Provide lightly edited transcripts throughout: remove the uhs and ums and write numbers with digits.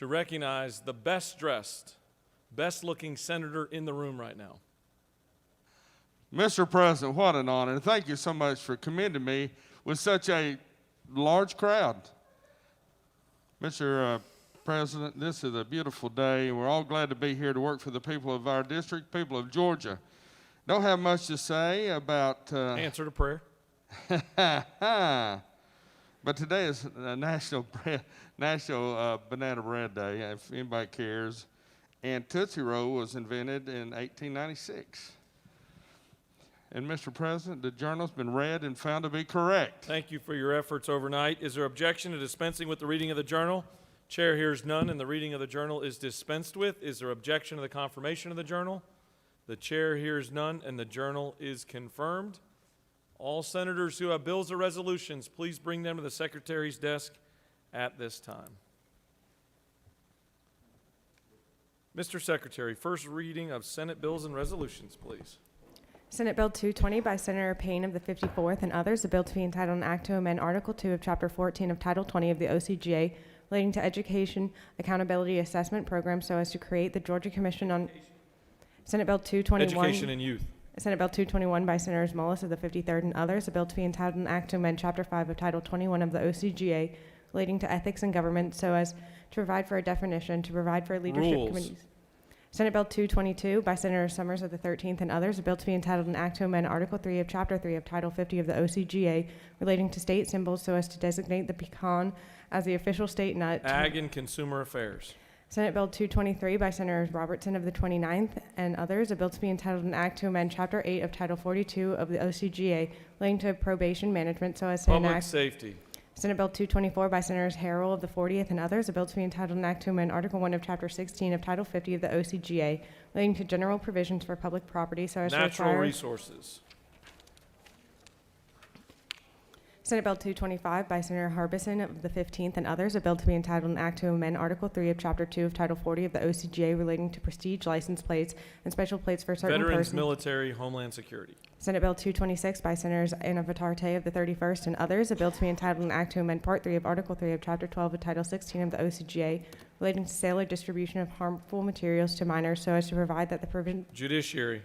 to recognize the best dressed, best looking senator in the room right now. Mr. President, what an honor. Thank you so much for commending me with such a large crowd. Mr. President, this is a beautiful day, and we're all glad to be here to work for the people of our district, people of Georgia. Don't have much to say about... Answer to prayer. But today is National Banana Bread Day, if anybody cares. And Tootsie Roll was invented in 1896. And Mr. President, the journal's been read and found to be correct. Thank you for your efforts overnight. Is there objection to dispensing with the reading of the journal? Chair hears none, and the reading of the journal is dispensed with. Is there objection to the confirmation of the journal? The chair hears none, and the journal is confirmed. All senators who have bills or resolutions, please bring them to the secretary's desk at this time. Mr. Secretary, first reading of Senate bills and resolutions, please. Senate Bill 220 by Senator Payne of the 54th and others, a bill to be entitled an act to amend Article 2 of Chapter 14 of Title 20 of the OCGA relating to Education Accountability Assessment Program so as to create the Georgia Commission on Senate Bill 221. Education and Youth. Senate Bill 221 by Senators Mullis of the 53rd and others, a bill to be entitled an act to amend Chapter 5 of Title 21 of the OCGA relating to ethics in government so as to provide for a definition, to provide for leadership Rules. committees. Senate Bill 222 by Senator Summers of the 13th and others, a bill to be entitled an act to amend Article 3 of Chapter 3 of Title 50 of the OCGA relating to state symbols so as to designate the pecan as the official state nut. Ag and Consumer Affairs. Senate Bill 223 by Senators Robertson of the 29th and others, a bill to be entitled an act to amend Chapter 8 of Title 42 of the OCGA relating to probation management so as to Public enact. Safety. Senate Bill 224 by Senators Harrell of the 40th and others, a bill to be entitled an act to amend Article 1 of Chapter 16 of Title 50 of the OCGA relating to general provisions for public property so as to Natural require. Resources. Senate Bill 225 by Senator Harbison of the 15th and others, a bill to be entitled an act to amend Article 3 of Chapter 2 of Title 40 of the OCGA relating to prestige license plates and special plates for certain Veterans, persons. Military, Homeland Security. Senate Bill 226 by Senators Anna Vitarte of the 31st and others, a bill to be entitled an act to amend Part 3 of Article 3 of Chapter 12 of Title 16 of the OCGA relating to sale or distribution of harmful materials to minors so as to provide that the provision. Judiciary.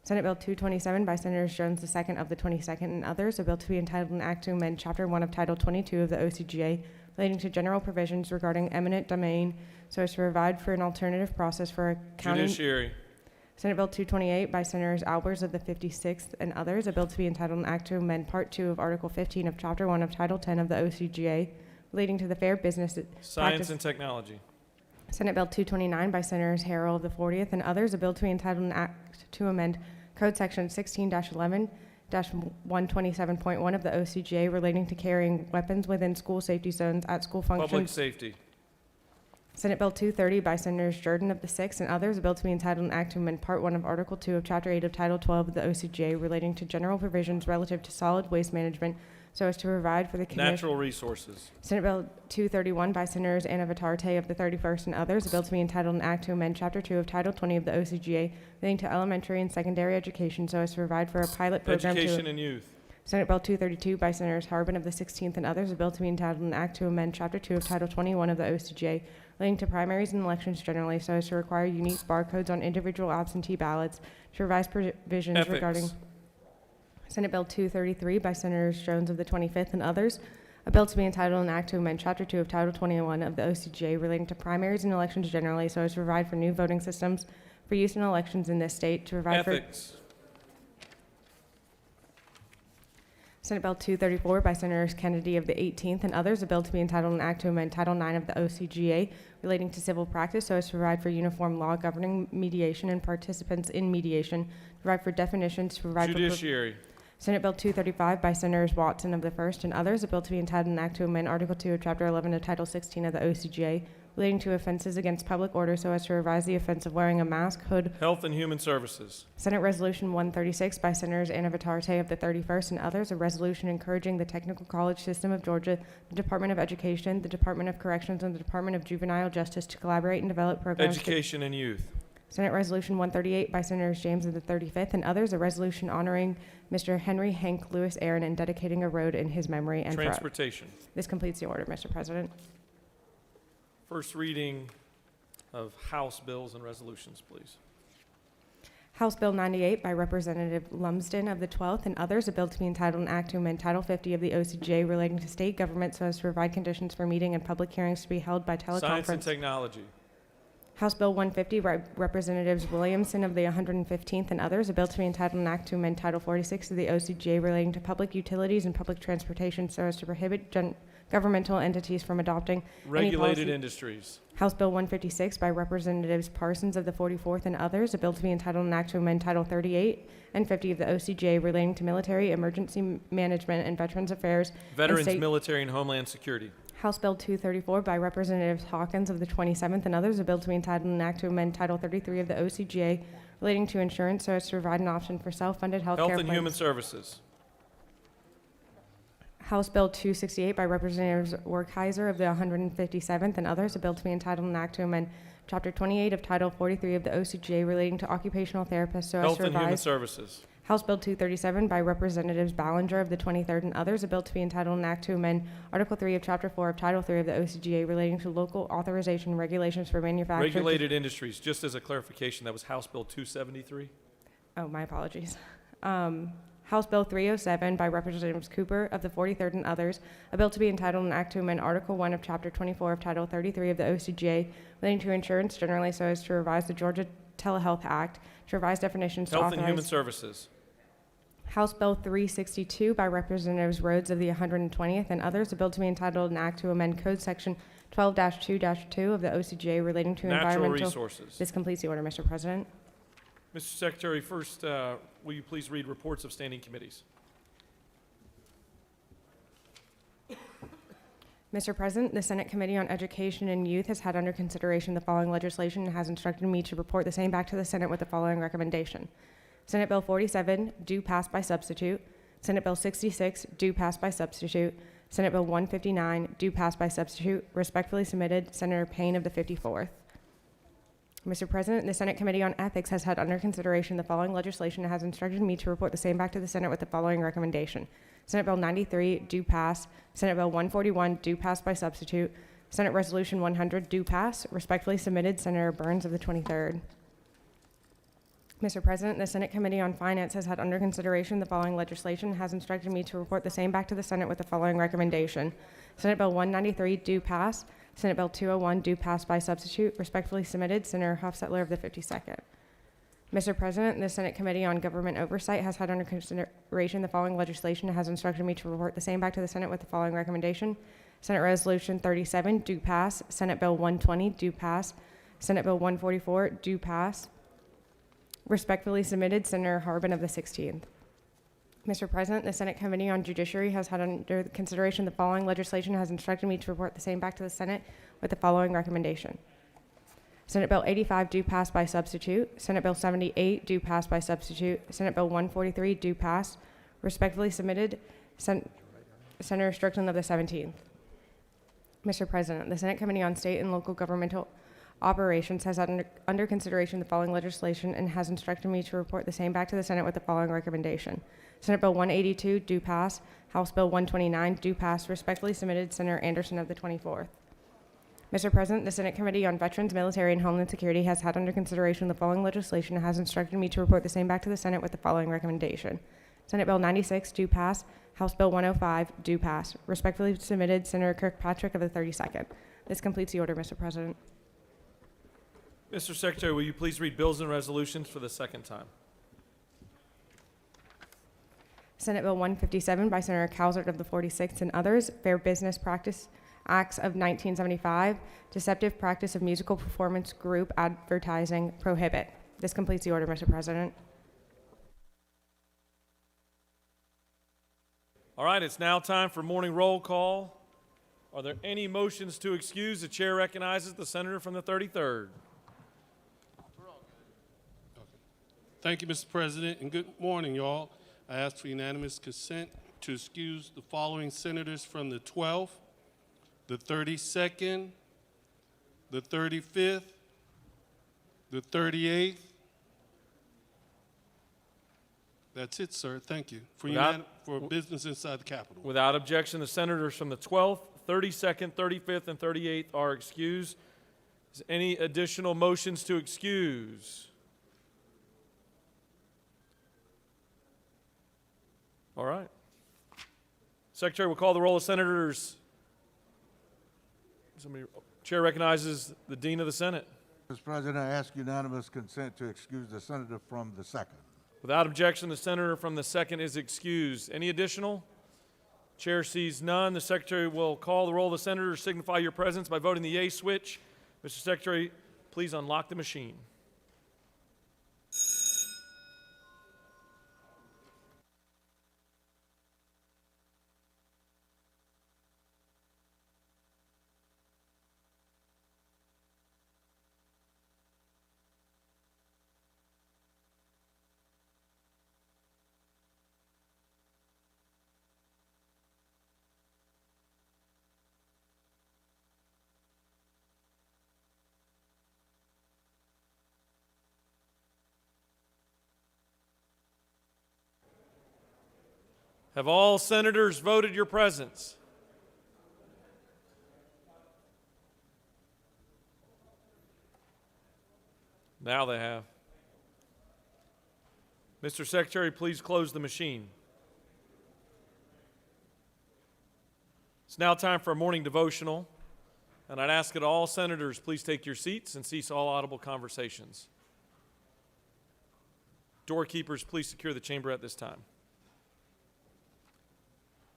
Senate Bill 227 by Senators Jones II of the 22nd and others, a bill to be entitled an act to amend Chapter 1 of Title 22 of the OCGA relating to general provisions regarding eminent domain so as to provide for an alternative process for accounting. Judiciary. Senate Bill 228 by Senators Albers of the 56th and others, a bill to be entitled an act to amend Part 2 of Article 15 of Chapter 1 of Title 10 of the OCGA relating to the fair business Science practice. and Technology. Senate Bill 229 by Senators Harrell of the 40th and others, a bill to be entitled an act to amend Code Section 16-11-127.1 of the OCGA relating to carrying weapons within school safety zones at school Public functions. Safety. Senate Bill 230 by Senators Jordan of the 6th and others, a bill to be entitled an act to amend Part 1 of Article 2 of Chapter 8 of Title 12 of the OCGA relating to general provisions relative to solid waste management so as to provide for the commission. Natural Resources. Senate Bill 231 by Senators Anna Vitarte of the 31st and others, a bill to be entitled an act to amend Chapter 2 of Title 20 of the OCGA relating to elementary and secondary education so as to provide for a pilot program. Education and Youth. Senate Bill 232 by Senators Harbin of the 16th and others, a bill to be entitled an act to amend Chapter 2 of Title 21 of the OCGA relating to primaries and elections generally so as to require unique barcodes on individual absentee ballots to revise provisions Ethics. regarding. Senate Bill 233 by Senators Jones of the 25th and others, a bill to be entitled an act to amend Chapter 2 of Title 21 of the OCGA relating to primaries and elections generally so as to provide for new voting systems for use in elections in this state, to provide Ethics. Senate Bill 234 by Senators Kennedy of the 18th and others, a bill to be entitled an act to amend Title 9 of the OCGA relating to civil practice so as to provide for uniform law governing mediation and participants in mediation, to provide for definitions, to provide Judiciary. Senate Bill 235 by Senators Watson of the 1st and others, a bill to be entitled an act to amend Article 2 of Chapter 11 of Title 16 of the OCGA relating to offenses against public order so as to revise the offense of wearing a mask, hood. Health and Human Services. Senate Resolution 136 by Senators Anna Vitarte of the 31st and others, a resolution encouraging the Technical College System of Georgia, the Department of Education, the Department of Corrections, and the Department of Juvenile Justice to collaborate and develop programs. Education and Youth. Senate Resolution 138 by Senators James of the 35th and others, a resolution honoring Mr. Henry Hank Lewis Aaron and dedicating a road in his memory. And Transportation. this completes the order, Mr. President. First reading of House bills and resolutions, please. House Bill 98 by Representative Lumsden of the 12th and others, a bill to be entitled an act to amend Title 50 of the OCGA relating to state government so as to provide conditions for meeting and public hearings to be held by teleconference. Science and technology. House Bill 150 by Representatives Williamson of the 115th and others, a bill to be entitled an act to amend Title 46 of the OCGA relating to public utilities and public transportation so as to prohibit governmental entities from adopting Regulated industries. House Bill 156 by Representatives Parsons of the 44th and others, a bill to be entitled an act to amend Title 38 and 50 of the OCGA relating to military, emergency management, and veterans affairs. Veterans, state- military, and homeland security. House Bill 234 by Representatives Hawkins of the 27th and others, a bill to be entitled an act to amend Title 33 of the OCGA relating to insurance so as to provide an option for self-funded health care Health and plans. Human Services. House Bill 268 by Representatives Werkheiser of the 157th and others, a bill to be entitled an act to amend Chapter 28 of Title 43 of the OCGA relating to occupational therapists so as Health to and Human revise. Services. House Bill 237 by Representatives Ballinger of the 23rd and others, a bill to be entitled an act to amend Article 3 of Chapter 4 of Title 3 of the OCGA relating to local authorization regulations for manufacturers. Regulated industries. Just as a clarification, that was House Bill 273. Oh, my apologies. House Bill 307 by Representatives Cooper of the 43rd and others, a bill to be entitled an act to amend Article 1 of Chapter 24 of Title 33 of the OCGA relating to insurance generally so as to revise the Georgia Telehealth Act, to revise definitions to Health authorize. and Human Services. House Bill 362 by Representatives Rhodes of the 120th and others, a bill to be entitled an act to amend Code Section 12-2-2 of the OCGA relating to Natural environmental. resources. This completes the order, Mr. President. Mr. Secretary, first, will you please read reports of standing committees? Mr. President, the Senate Committee on Education and Youth has had under consideration the following legislation and has instructed me to report the same back to the Senate with the following recommendation. Senate Bill 47, due pass by substitute. Senate Bill 66, due pass by substitute. Senate Bill 159, due pass by substitute. Respectfully submitted, Senator Payne of the 54th. Mr. President, the Senate Committee on Ethics has had under consideration the following legislation and has instructed me to report the same back to the Senate with the following recommendation. Senate Bill 93, due pass. Senate Bill 141, due pass by substitute. Senate Resolution 100, due pass. Respectfully submitted, Senator Burns of the 23rd. Mr. President, the Senate Committee on Finance has had under consideration the following legislation and has instructed me to report the same back to the Senate with the following recommendation. Senate Bill 193, due pass. Senate Bill 201, due pass by substitute. Respectfully submitted, Senator Hofstetler of the 52nd. Mr. President, the Senate Committee on Government Oversight has had under consideration the following legislation and has instructed me to report the same back to the Senate with the following recommendation. Senate Resolution 37, due pass. Senate Bill 120, due pass. Senate Bill 144, due pass. Respectfully submitted, Senator Harbin of the 16th. Mr. President, the Senate Committee on Judiciary has had under consideration the following legislation and has instructed me to report the same back to the Senate with the following recommendation. Senate Bill 85, due pass by substitute. Senate Bill 78, due pass by substitute. Senate Bill 143, due pass. Respectfully submitted, Senator Strickland of the 17th. Mr. President, the Senate Committee on State and Local Governmental Operations has had under consideration the following legislation and has instructed me to report the same back to the Senate with the following recommendation. Senate Bill 182, due pass. House Bill 129, due pass. Respectfully submitted, Senator Anderson of the 24th. Mr. President, the Senate Committee on Veterans, Military, and Homeland Security has had under consideration the following legislation and has instructed me to report the same back to the Senate with the following recommendation. Senate Bill 96, due pass. House Bill 105, due pass. Respectfully submitted, Senator Kirkpatrick of the 32nd. This completes the order, Mr. President. Mr. Secretary, will you please read bills and resolutions for the second time? Senate Bill 157 by Senator Calvert of the 46th and others, Fair Business Practice Acts of 1975, Deceptive Practice of Musical Performance Group Advertising, Prohibit. This completes the order, Mr. President. All right, it's now time for morning roll call. Are there any motions to excuse? The chair recognizes the senator from the 33rd. Thank you, Mr. President, and good morning, y'all. I ask for unanimous consent to excuse the following senators from the 12th, the 32nd, the 35th, the 38th. That's it, sir. Thank you. For business inside the Capitol. Without objection, the senators from the 12th, 32nd, 35th, and 38th are excused. Is any additional motions to excuse? All right. Secretary will call the roll of senators. Chair recognizes the Dean of the Senate. Mr. President, I ask unanimous consent to excuse the senator from the second. Without objection, the senator from the second is excused. Any additional? Chair sees none. The Secretary will call the roll of the senators. Signify your presence by voting the yea switch. Mr. Secretary, please unlock the machine. Have all senators voted your presence? Now they have. Mr. Secretary, please close the machine. It's now time for a morning devotional, and I'd ask that all senators please take your seats and cease all audible conversations. Doorkeepers, please secure the chamber at this time.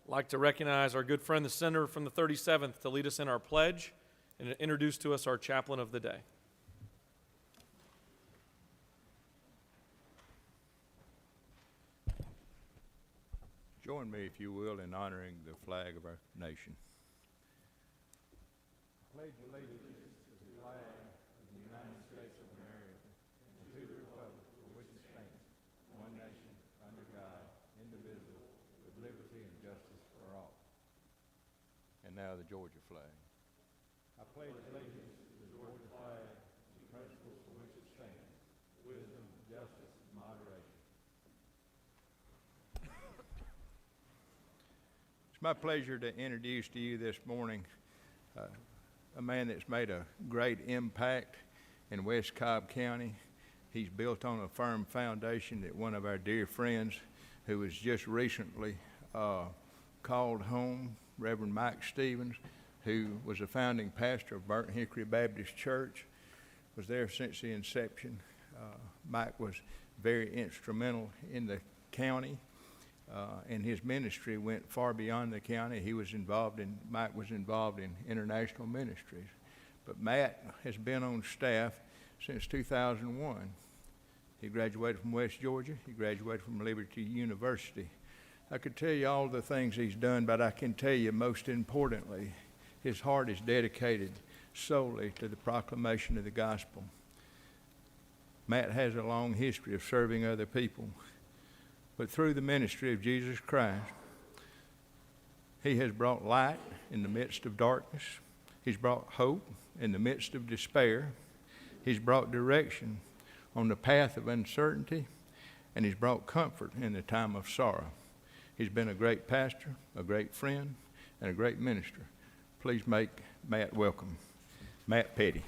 I'd like to recognize our good friend, the senator from the 37th, to lead us in our pledge and to introduce to us our chaplain of the day. Join me, if you will, in honoring the flag of our nation. I pledge allegiance to the flag of the United States of America and to the republic for which it stands, one nation, under God, indivisible, with liberty and justice for all. And now the Georgia flag. I pledge allegiance to the Georgia flag, the principles for which it stands, wisdom, justice, and moderation. It's my pleasure to introduce to you this morning a man that's made a great impact in West Cobb County. He's built on a firm foundation that one of our dear friends who was just recently called home, Reverend Mike Stevens, who was a founding pastor of Burnt Hickory Baptist Church, was there since the inception. Mike was very instrumental in the county. And his ministry went far beyond the county. Mike was involved in international ministries. But Matt has been on staff since 2001. He graduated from West Georgia. He graduated from Liberty University. I could tell you all the things he's done, but I can tell you most importantly, his heart is dedicated solely to the proclamation of the gospel. Matt has a long history of serving other people. But through the ministry of Jesus Christ, he has brought light in the midst of darkness. He's brought hope in the midst of despair. He's brought direction on the path of uncertainty, and he's brought comfort in the time of sorrow. He's been a great pastor, a great friend, and a great minister. Please make Matt welcome. Matt Petty.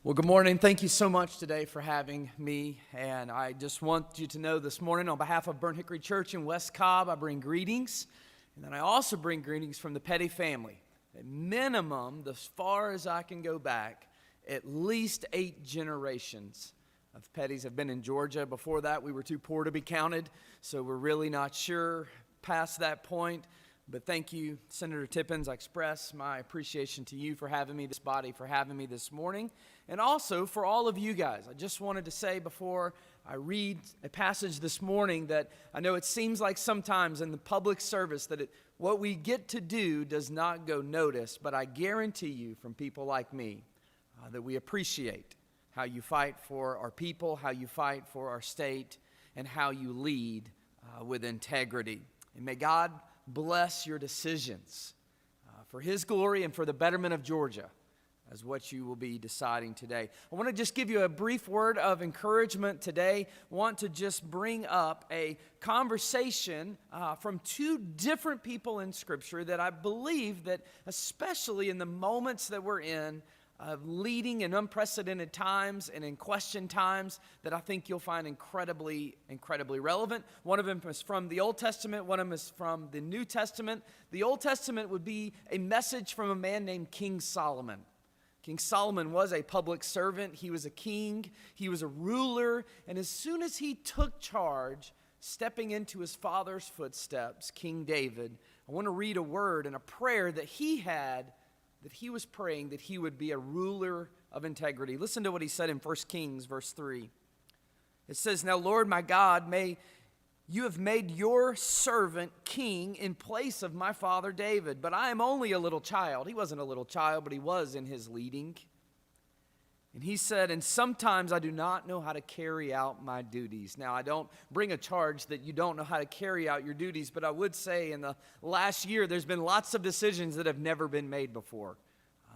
Well, good morning. Thank you so much today for having me. And I just want you to know this morning, on behalf of Burnt Hickory Church in West Cobb, I bring greetings. And then I also bring greetings from the Petty family. At minimum, as far as I can go back, at least 8 generations of Pettys have been in Georgia. Before that, we were too poor to be counted, so we're really not sure past that point. But thank you, Senator Tippins. I express my appreciation to you for having me, this body, for having me this morning, and also for all of you guys. I just wanted to say before I read a passage this morning that I know it seems like sometimes in the public service that what we get to do does not go noticed, but I guarantee you from people like me that we appreciate how you fight for our people, how you fight for our state, and how you lead with integrity. And may God bless your decisions for His glory and for the betterment of Georgia. as what you will be deciding today. I want to just give you a brief word of encouragement today. I want to just bring up a conversation from two different people in Scripture that I believe that, especially in the moments that we're in, leading in unprecedented times and in question times, that I think you'll find incredibly relevant. One of them is from the Old Testament, one of them is from the New Testament. The Old Testament would be a message from a man named King Solomon. King Solomon was a public servant. He was a king. He was a ruler. And as soon as he took charge, stepping into his father's footsteps, King David, I want to read a word and a prayer that he had, that he was praying that he would be a ruler of integrity. Listen to what he said in 1 Kings, verse 3. It says, "Now, Lord my God, may you have made your servant king in place of my father David, but I am only a little child." He wasn't a little child, but he was in his leading. And he said, "And sometimes I do not know how to carry out my duties." Now, I don't bring a charge that you don't know how to carry out your duties, but I would say in the last year, there's been lots of decisions that have never been made before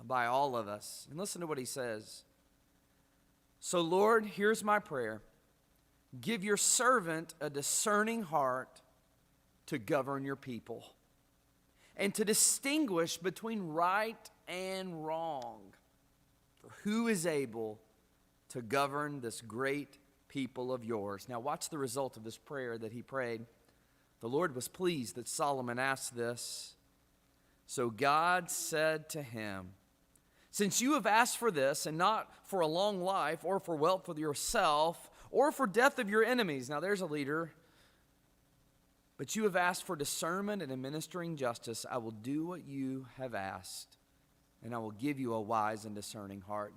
by all of us. And listen to what he says. "So, Lord, here's my prayer. Give your servant a discerning heart to govern your people and to distinguish between right and wrong. For who is able to govern this great people of yours?" Now watch the result of this prayer that he prayed. The Lord was pleased that Solomon asked this. So God said to him, "Since you have asked for this, and not for a long life, or for wealth for yourself, or for death of your enemies," now there's a leader, "but you have asked for discernment and administering justice, I will do what you have asked, and I will give you a wise and discerning heart."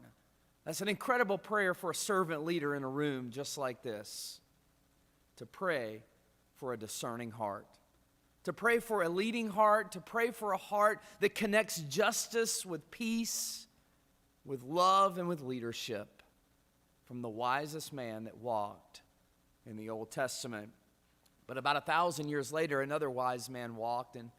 That's an incredible prayer for a servant leader in a room just like this, to pray for a discerning heart, to pray for a leading heart, to pray for a heart that connects justice with peace, with love, and with leadership, from the wisest man that walked in the Old Testament. But about 1,000 years later, another wise man walked, and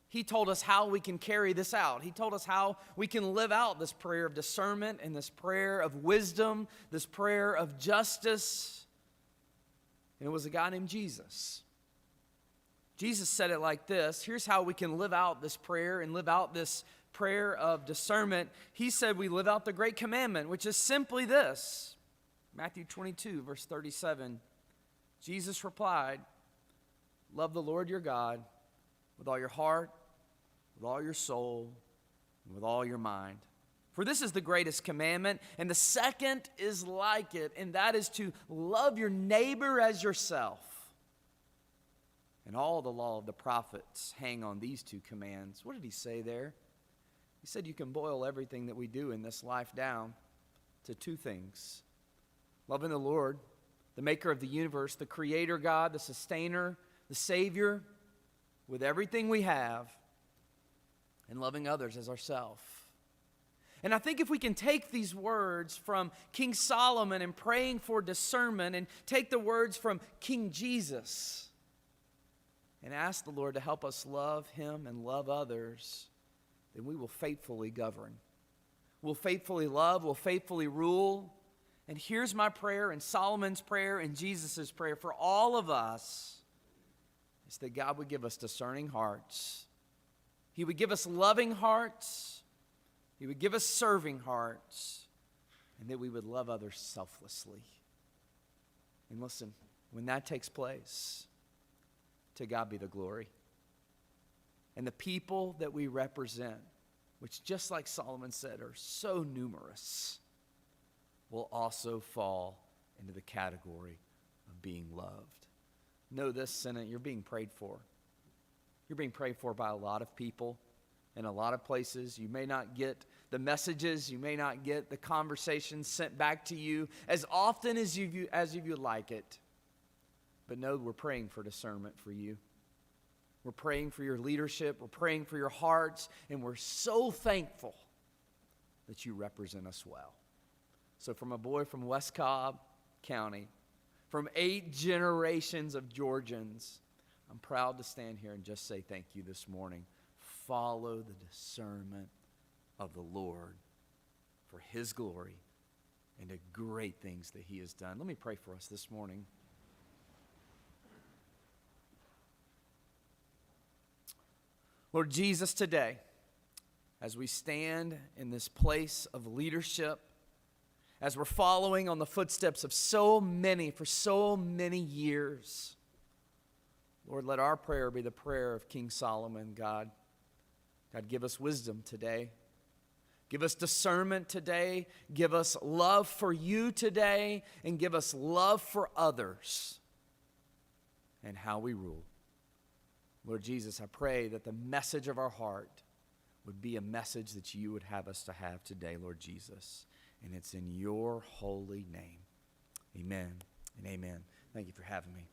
he told us how we can carry this out. He told us how we can live out this prayer of discernment and this prayer of wisdom, this prayer of justice. And it was a guy named Jesus. Jesus said it like this. Here's how we can live out this prayer and live out this prayer of discernment. He said we live out the great commandment, which is simply this. Matthew 22, verse 37. Jesus replied, "Love the Lord your God with all your heart, with all your soul, and with all your mind. For this is the greatest commandment, and the second is like it, and that is to love your neighbor as yourself. And all the law of the prophets hang on these two commands." What did he say there? He said you can boil everything that we do in this life down to two things: loving the Lord, the maker of the universe, the creator God, the sustainer, the Savior, with everything we have, and loving others as ourselves. And I think if we can take these words from King Solomon and praying for discernment, and take the words from King Jesus and ask the Lord to help us love Him and love others, then we will faithfully govern. We'll faithfully love, we'll faithfully rule. And here's my prayer, and Solomon's prayer, and Jesus' prayer for all of us, is that God would give us discerning hearts. He would give us loving hearts. He would give us serving hearts. And that we would love others selflessly. And listen, when that takes place, to God be the glory. And the people that we represent, which just like Solomon said, are so numerous, will also fall into the category of being loved. Know this, Senate, you're being prayed for. You're being prayed for by a lot of people in a lot of places. You may not get the messages, you may not get the conversations sent back to you as often as you would like it. But know we're praying for discernment for you. We're praying for your leadership. We're praying for your hearts. And we're so thankful that you represent us well. So from a boy from West Cobb County, from 8 generations of Georgians, I'm proud to stand here and just say thank you this morning. Follow the discernment of the Lord for His glory and the great things that He has done. Let me pray for us this morning. Lord Jesus, today, as we stand in this place of leadership, as we're following on the footsteps of so many for so many years, Lord, let our prayer be the prayer of King Solomon, God. God, give us wisdom today. Give us discernment today. Give us love for you today. And give us love for others and how we rule. Lord Jesus, I pray that the message of our heart would be a message that you would have us to have today, Lord Jesus. And it's in your holy name. Amen and amen. Thank you for having me.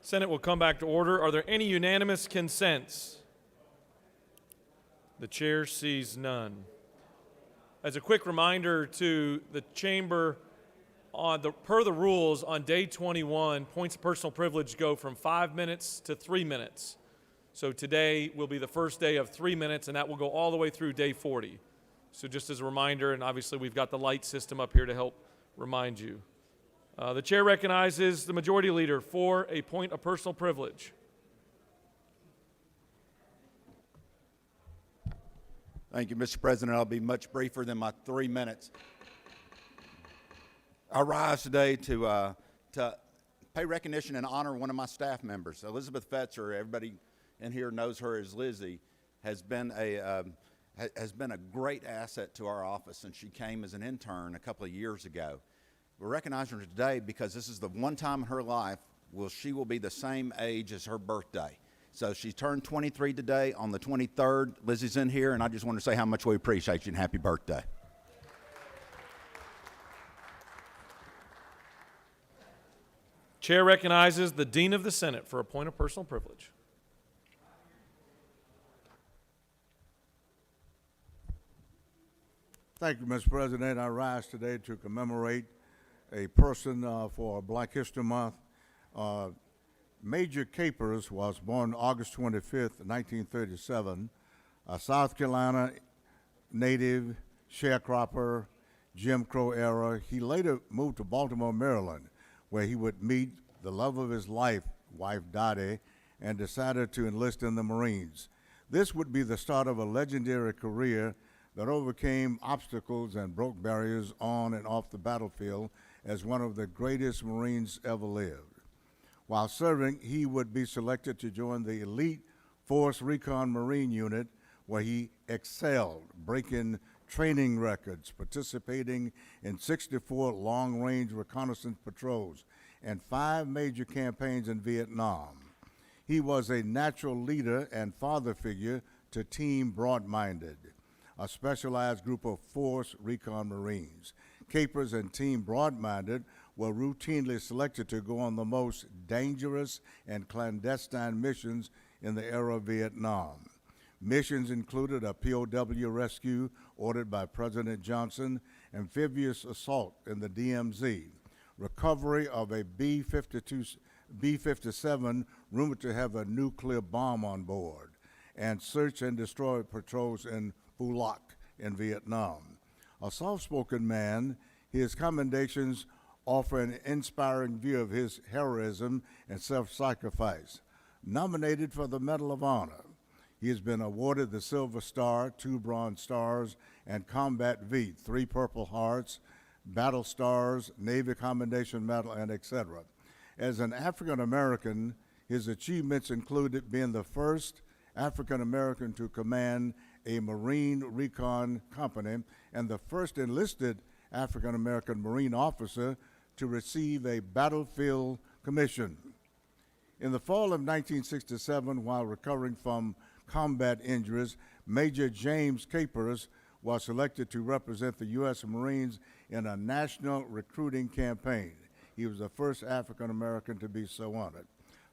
Senate will come back to order. Are there any unanimous consents? The chair sees none. As a quick reminder to the chamber, per the rules, on day 21, points of personal privilege go from 5 minutes to 3 minutes. So today will be the first day of 3 minutes, and that will go all the way through day 40. So just as a reminder, and obviously we've got the light system up here to help remind you. The chair recognizes the majority leader for a point of personal privilege. Thank you, Mr. President. I'll be much briefer than my 3 minutes. I rise today to pay recognition and honor one of my staff members. Elizabeth Fetzer, everybody in here knows her as Lizzie, has been a great asset to our office since she came as an intern a couple of years ago. We're recognizing her today because this is the one time in her life she will be the same age as her birthday. So she turned 23 today on the 23rd. Lizzie's in here, and I just want to say how much we appreciate you and happy birthday. Chair recognizes the Dean of the Senate for a point of personal privilege. Thank you, Mr. President. I rise today to commemorate a person for Black History Month. Major Capers was born August 25th, 1937, a South Carolina native, sharecropper, Jim Crow era. He later moved to Baltimore, Maryland, where he would meet the love of his life, wife Dottie, and decided to enlist in the Marines. This would be the start of a legendary career that overcame obstacles and broke barriers on and off the battlefield as one of the greatest Marines ever lived. While serving, he would be selected to join the elite Force Recon Marine Unit, where he excelled, breaking training records, participating in 64 long-range reconnaissance patrols, and 5 major campaigns in Vietnam. He was a natural leader and father figure to Team Broad-Minded, a specialized group of Force Recon Marines. Capers and Team Broad-Minded were routinely selected to go on the most dangerous and clandestine missions in the era of Vietnam. Missions included a POW rescue ordered by President Johnson, amphibious assault in the DMZ, recovery of a B-57 rumored to have a nuclear bomb on board, and search and destroy patrols in Phu Loc in Vietnam. A soft-spoken man, his commendations offer an inspiring view of his heroism and self-sacrifice. Nominated for the Medal of Honor, he has been awarded the Silver Star, 2 Bronze Stars, and Combat V, 3 Purple Hearts, Battle Stars, Navy Commendation Medal, and etc. As an African American, his achievements included being the first African American to command a Marine Recon company and the first enlisted African American Marine officer to receive a battlefield commission. In the fall of 1967, while recovering from combat injuries, Major James Capers was selected to represent the U.S. Marines in a national recruiting campaign. He was the first African American to be so honored.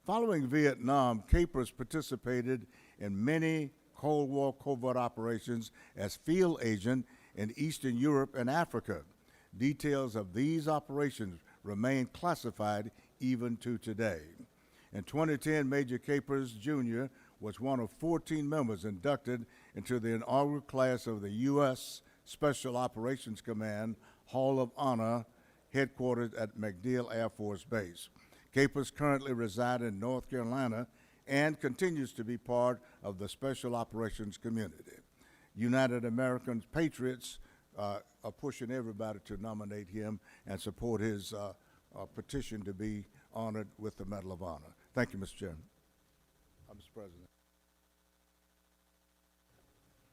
Following Vietnam, Capers participated in many Cold War covert operations as field agent in Eastern Europe and Africa. Details of these operations remain classified even to today. In 2010, Major Capers Jr. was one of 14 members inducted into the inaugural class of the U.S. Special Operations Command Hall of Honor, headquartered at MacDill Air Force Base. Capers currently resides in North Carolina and continues to be part of the Special Operations community. United American Patriots are pushing everybody to nominate him and support his petition to be honored with the Medal of Honor. Thank you, Mr. Chairman. Mr. President.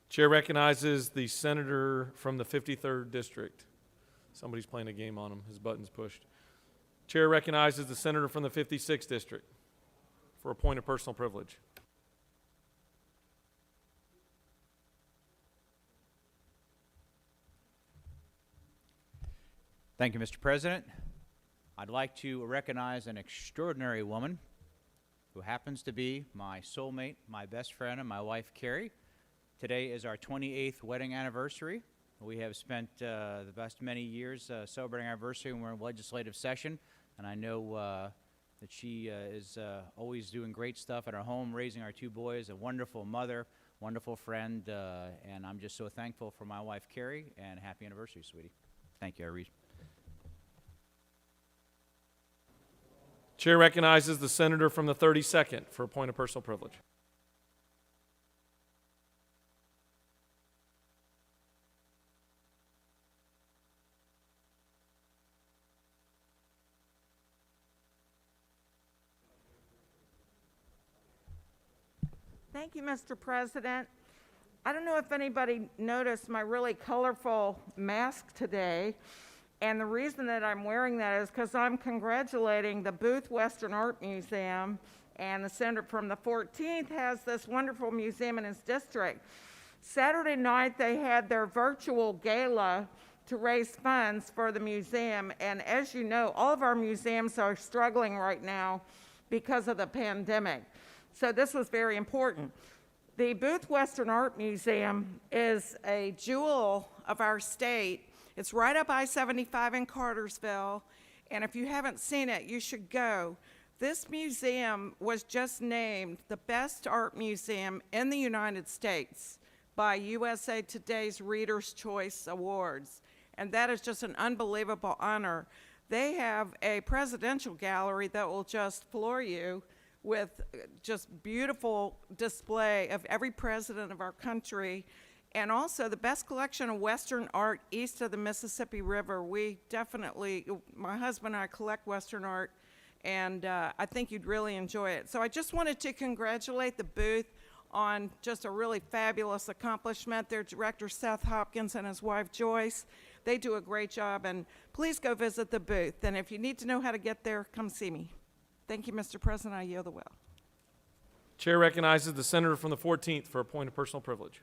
Chair recognizes the senator from the 53rd District. Somebody's playing a game on him. His button's pushed. Chair recognizes the senator from the 56th District for a point of personal privilege. Thank you, Mr. President. I'd like to recognize an extraordinary woman who happens to be my soulmate, my best friend, and my wife, Carrie. Today is our 28th wedding anniversary. We have spent the past many years celebrating our anniversary when we're in legislative session, and I know that she is always doing great stuff at our home, raising our two boys, a wonderful mother, wonderful friend, and I'm just so thankful for my wife, Carrie, and happy anniversary, sweetie. Thank you, I read. Chair recognizes the senator from the 32nd for a point of personal privilege. Thank you, Mr. President. I don't know if anybody noticed my really colorful mask today. And the reason that I'm wearing that is because I'm congratulating the Booth Western Art Museum, and the senator from the 14th has this wonderful museum in his district. Saturday night, they had their virtual gala to raise funds for the museum. And as you know, all of our museums are struggling right now because of the pandemic. So this was very important. The Booth Western Art Museum is a jewel of our state. It's right up I-75 in Cartersville, and if you haven't seen it, you should go. This museum was just named the best art museum in the United States by USA Today's Reader's Choice Awards, and that is just an unbelievable honor. They have a presidential gallery that will just floor you with just beautiful display of every president of our country, and also the best collection of Western art east of the Mississippi River. We definitely, my husband and I collect Western art, and I think you'd really enjoy it. So I just wanted to congratulate the Booth on just a really fabulous accomplishment. Their director, Seth Hopkins, and his wife, Joyce, they do a great job, and please go visit the Booth. And if you need to know how to get there, come see me. Thank you, Mr. President. I yield the will. Chair recognizes the senator from the 14th for a point of personal privilege.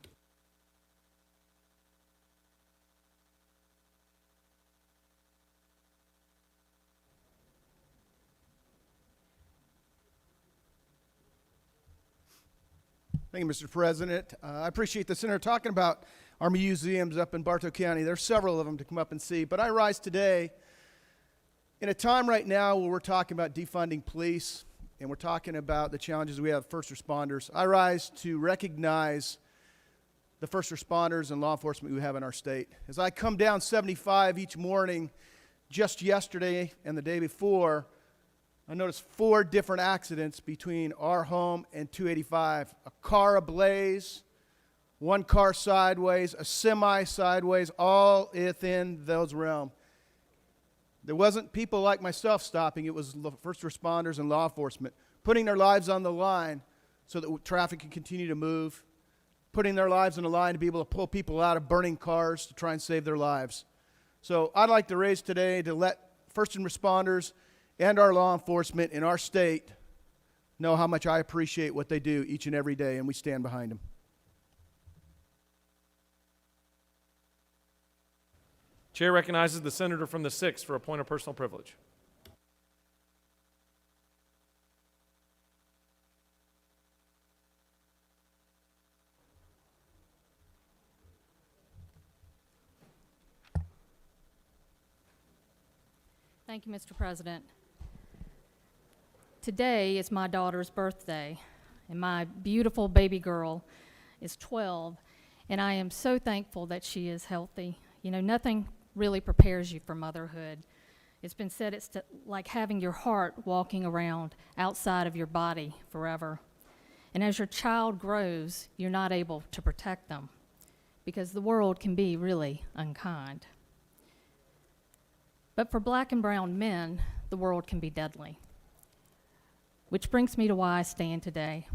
Thank you, Mr. President. I appreciate the senator talking about our museums up in Bartow County. There's several of them to come up and see. But I rise today in a time right now where we're talking about defunding police and we're talking about the challenges we have first responders. I rise to recognize the first responders and law enforcement we have in our state. As I come down 75 each morning, just yesterday and the day before, I noticed 4 different accidents between our home and 285. A car ablaze, 1 car sideways, a semi sideways, all within those realms. There wasn't people like myself stopping. It was first responders and law enforcement putting their lives on the line so that traffic can continue to move, putting their lives on the line to be able to pull people out of burning cars to try and save their lives. So I'd like to raise today to let first responders and our law enforcement in our state know how much I appreciate what they do each and every day, and we stand behind them. Chair recognizes the senator from the 6th for a point of personal privilege. Thank you, Mr. President. Today is my daughter's birthday, and my beautiful baby girl is 12, and I am so thankful that she is healthy. You know, nothing really prepares you for motherhood. It's been said it's like having your heart walking around outside of your body forever. And as your child grows, you're not able to protect them because the world can be really unkind. But for black and brown men, the world can be deadly. Which brings me to why I stand today.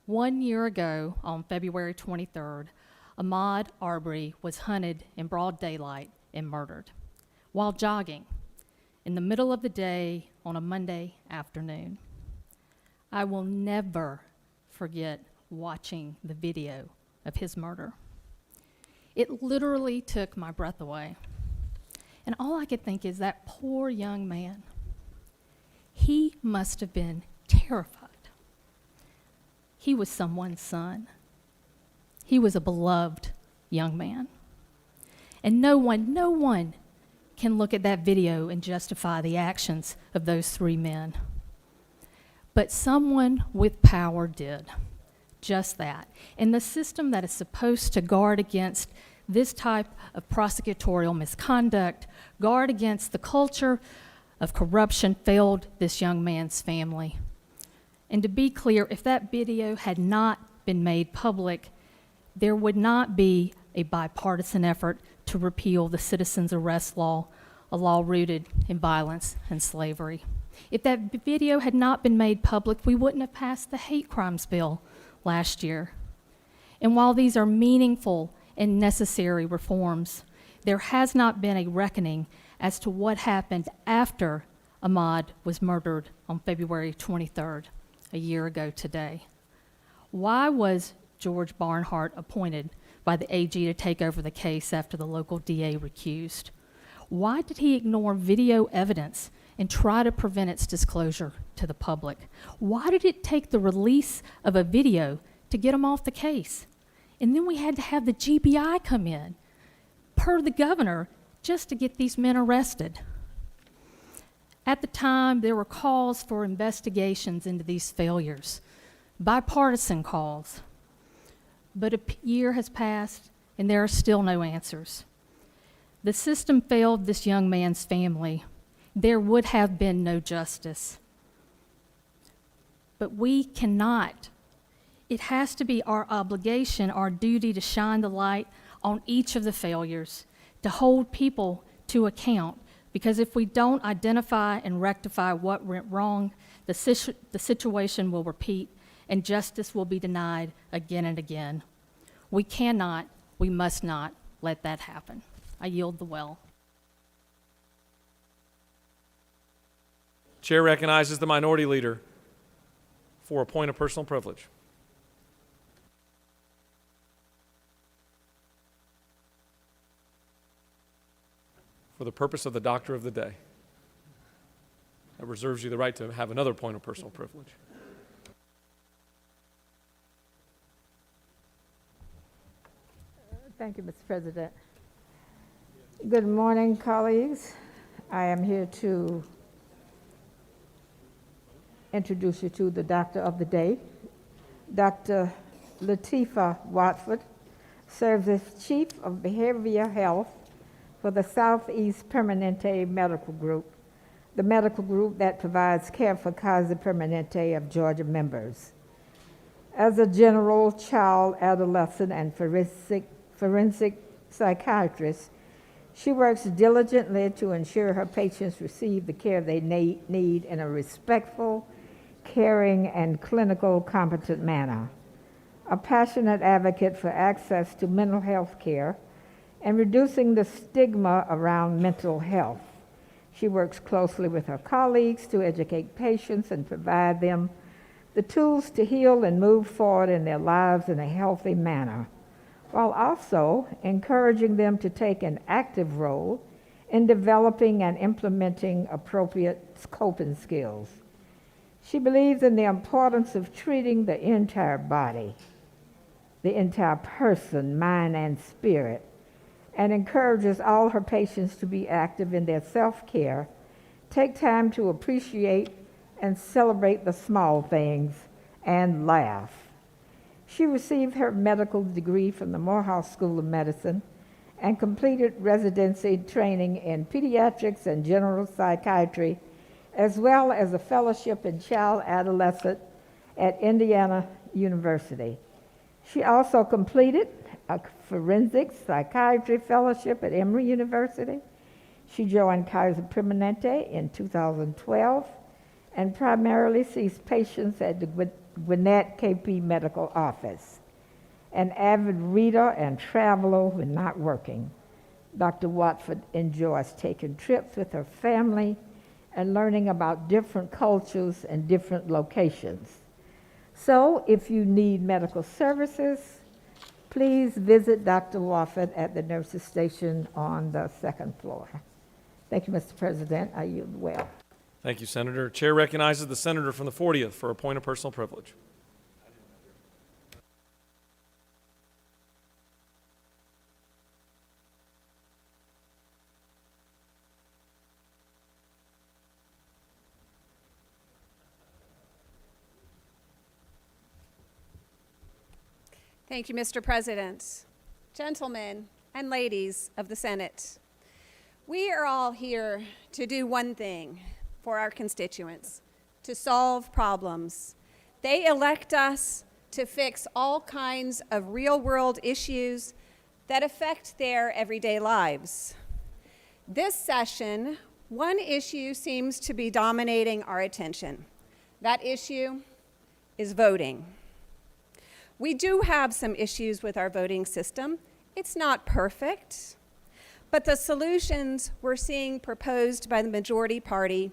1 year ago, on February 23rd, Ahmaud Arbery was hunted in broad daylight and murdered while jogging in the middle of the day on a Monday afternoon. I will never forget watching the video of his murder. It literally took my breath away. And all I could think is that poor young man, he must have been terrified he was someone's son. He was a beloved young man. And no one can look at that video and justify the actions of those three men. But someone with power did just that. And the system that is supposed to guard against this type of prosecutorial misconduct, guard against the culture of corruption, failed this young man's family. And to be clear, if that video had not been made public, there would not be a bipartisan effort to repeal the citizens' arrest law, a law rooted in violence and slavery. If that video had not been made public, we wouldn't have passed the hate crimes bill last year. And while these are meaningful and necessary reforms, there has not been a reckoning as to what happened after Ahmaud was murdered on February 23rd, a year ago today. Why was George Barnhart appointed by the AG to take over the case after the local DA recused? Why did he ignore video evidence and try to prevent its disclosure to the public? Why did it take the release of a video to get him off the case? And then we had to have the GBI come in, per the governor, just to get these men arrested. At the time, there were calls for investigations into these failures, bipartisan calls. But a year has passed, and there are still no answers. The system failed this young man's family. There would have been no justice. But we cannot. It has to be our obligation, our duty to shine the light on each of the failures, to hold people to account. Because if we don't identify and rectify what went wrong, the situation will repeat and justice will be denied again and again. We cannot, we must not let that happen. I yield the well. Chair recognizes the minority leader for a point of personal privilege. For the purpose of the doctor of the day. That reserves you the right to have another point of personal privilege. Thank you, Mr. President. Good morning, colleagues. I am here to introduce you to the doctor of the day. Dr. Latifa Watford serves as Chief of Behavioral Health for the Southeast Permanente Medical Group, the medical group that provides care for Kaiser Permanente of Georgia members. As a general, child, adolescent, and forensic psychiatrist, she works diligently to ensure her patients receive the care they need in a respectful, caring, and clinical competent manner. A passionate advocate for access to mental health care and reducing the stigma around mental health. She works closely with her colleagues to educate patients and provide them the tools to heal and move forward in their lives in a healthy manner, while also encouraging them to take an active role in developing and implementing appropriate coping skills. She believes in the importance of treating the entire body, the entire person, mind, and spirit, and encourages all her patients to be active in their self-care, take time to appreciate and celebrate the small things, and laugh. She received her medical degree from the Morehouse School of Medicine and completed residency training in pediatrics and general psychiatry, as well as a fellowship in child adolescent at Indiana University. She also completed a forensic psychiatry fellowship at Emory University. She joined Kaiser Permanente in 2012 and primarily sees patients at the Gwinnett KP Medical Office. An avid reader and traveler when not working, Dr. Watford enjoys taking trips with her family and learning about different cultures and different locations. So if you need medical services, please visit Dr. Watford at the nurses station on the second floor. Thank you, Mr. President. I yield well. Thank you, Senator. Chair recognizes the senator from the 40th for a point of personal privilege. Thank you, Mr. President. Gentlemen and ladies of the Senate, we are all here to do one thing for our constituents, to solve problems. They elect us to fix all kinds of real-world issues that affect their everyday lives. This session, one issue seems to be dominating our attention. That issue is voting. We do have some issues with our voting system. It's not perfect, but the solutions we're seeing proposed by the majority party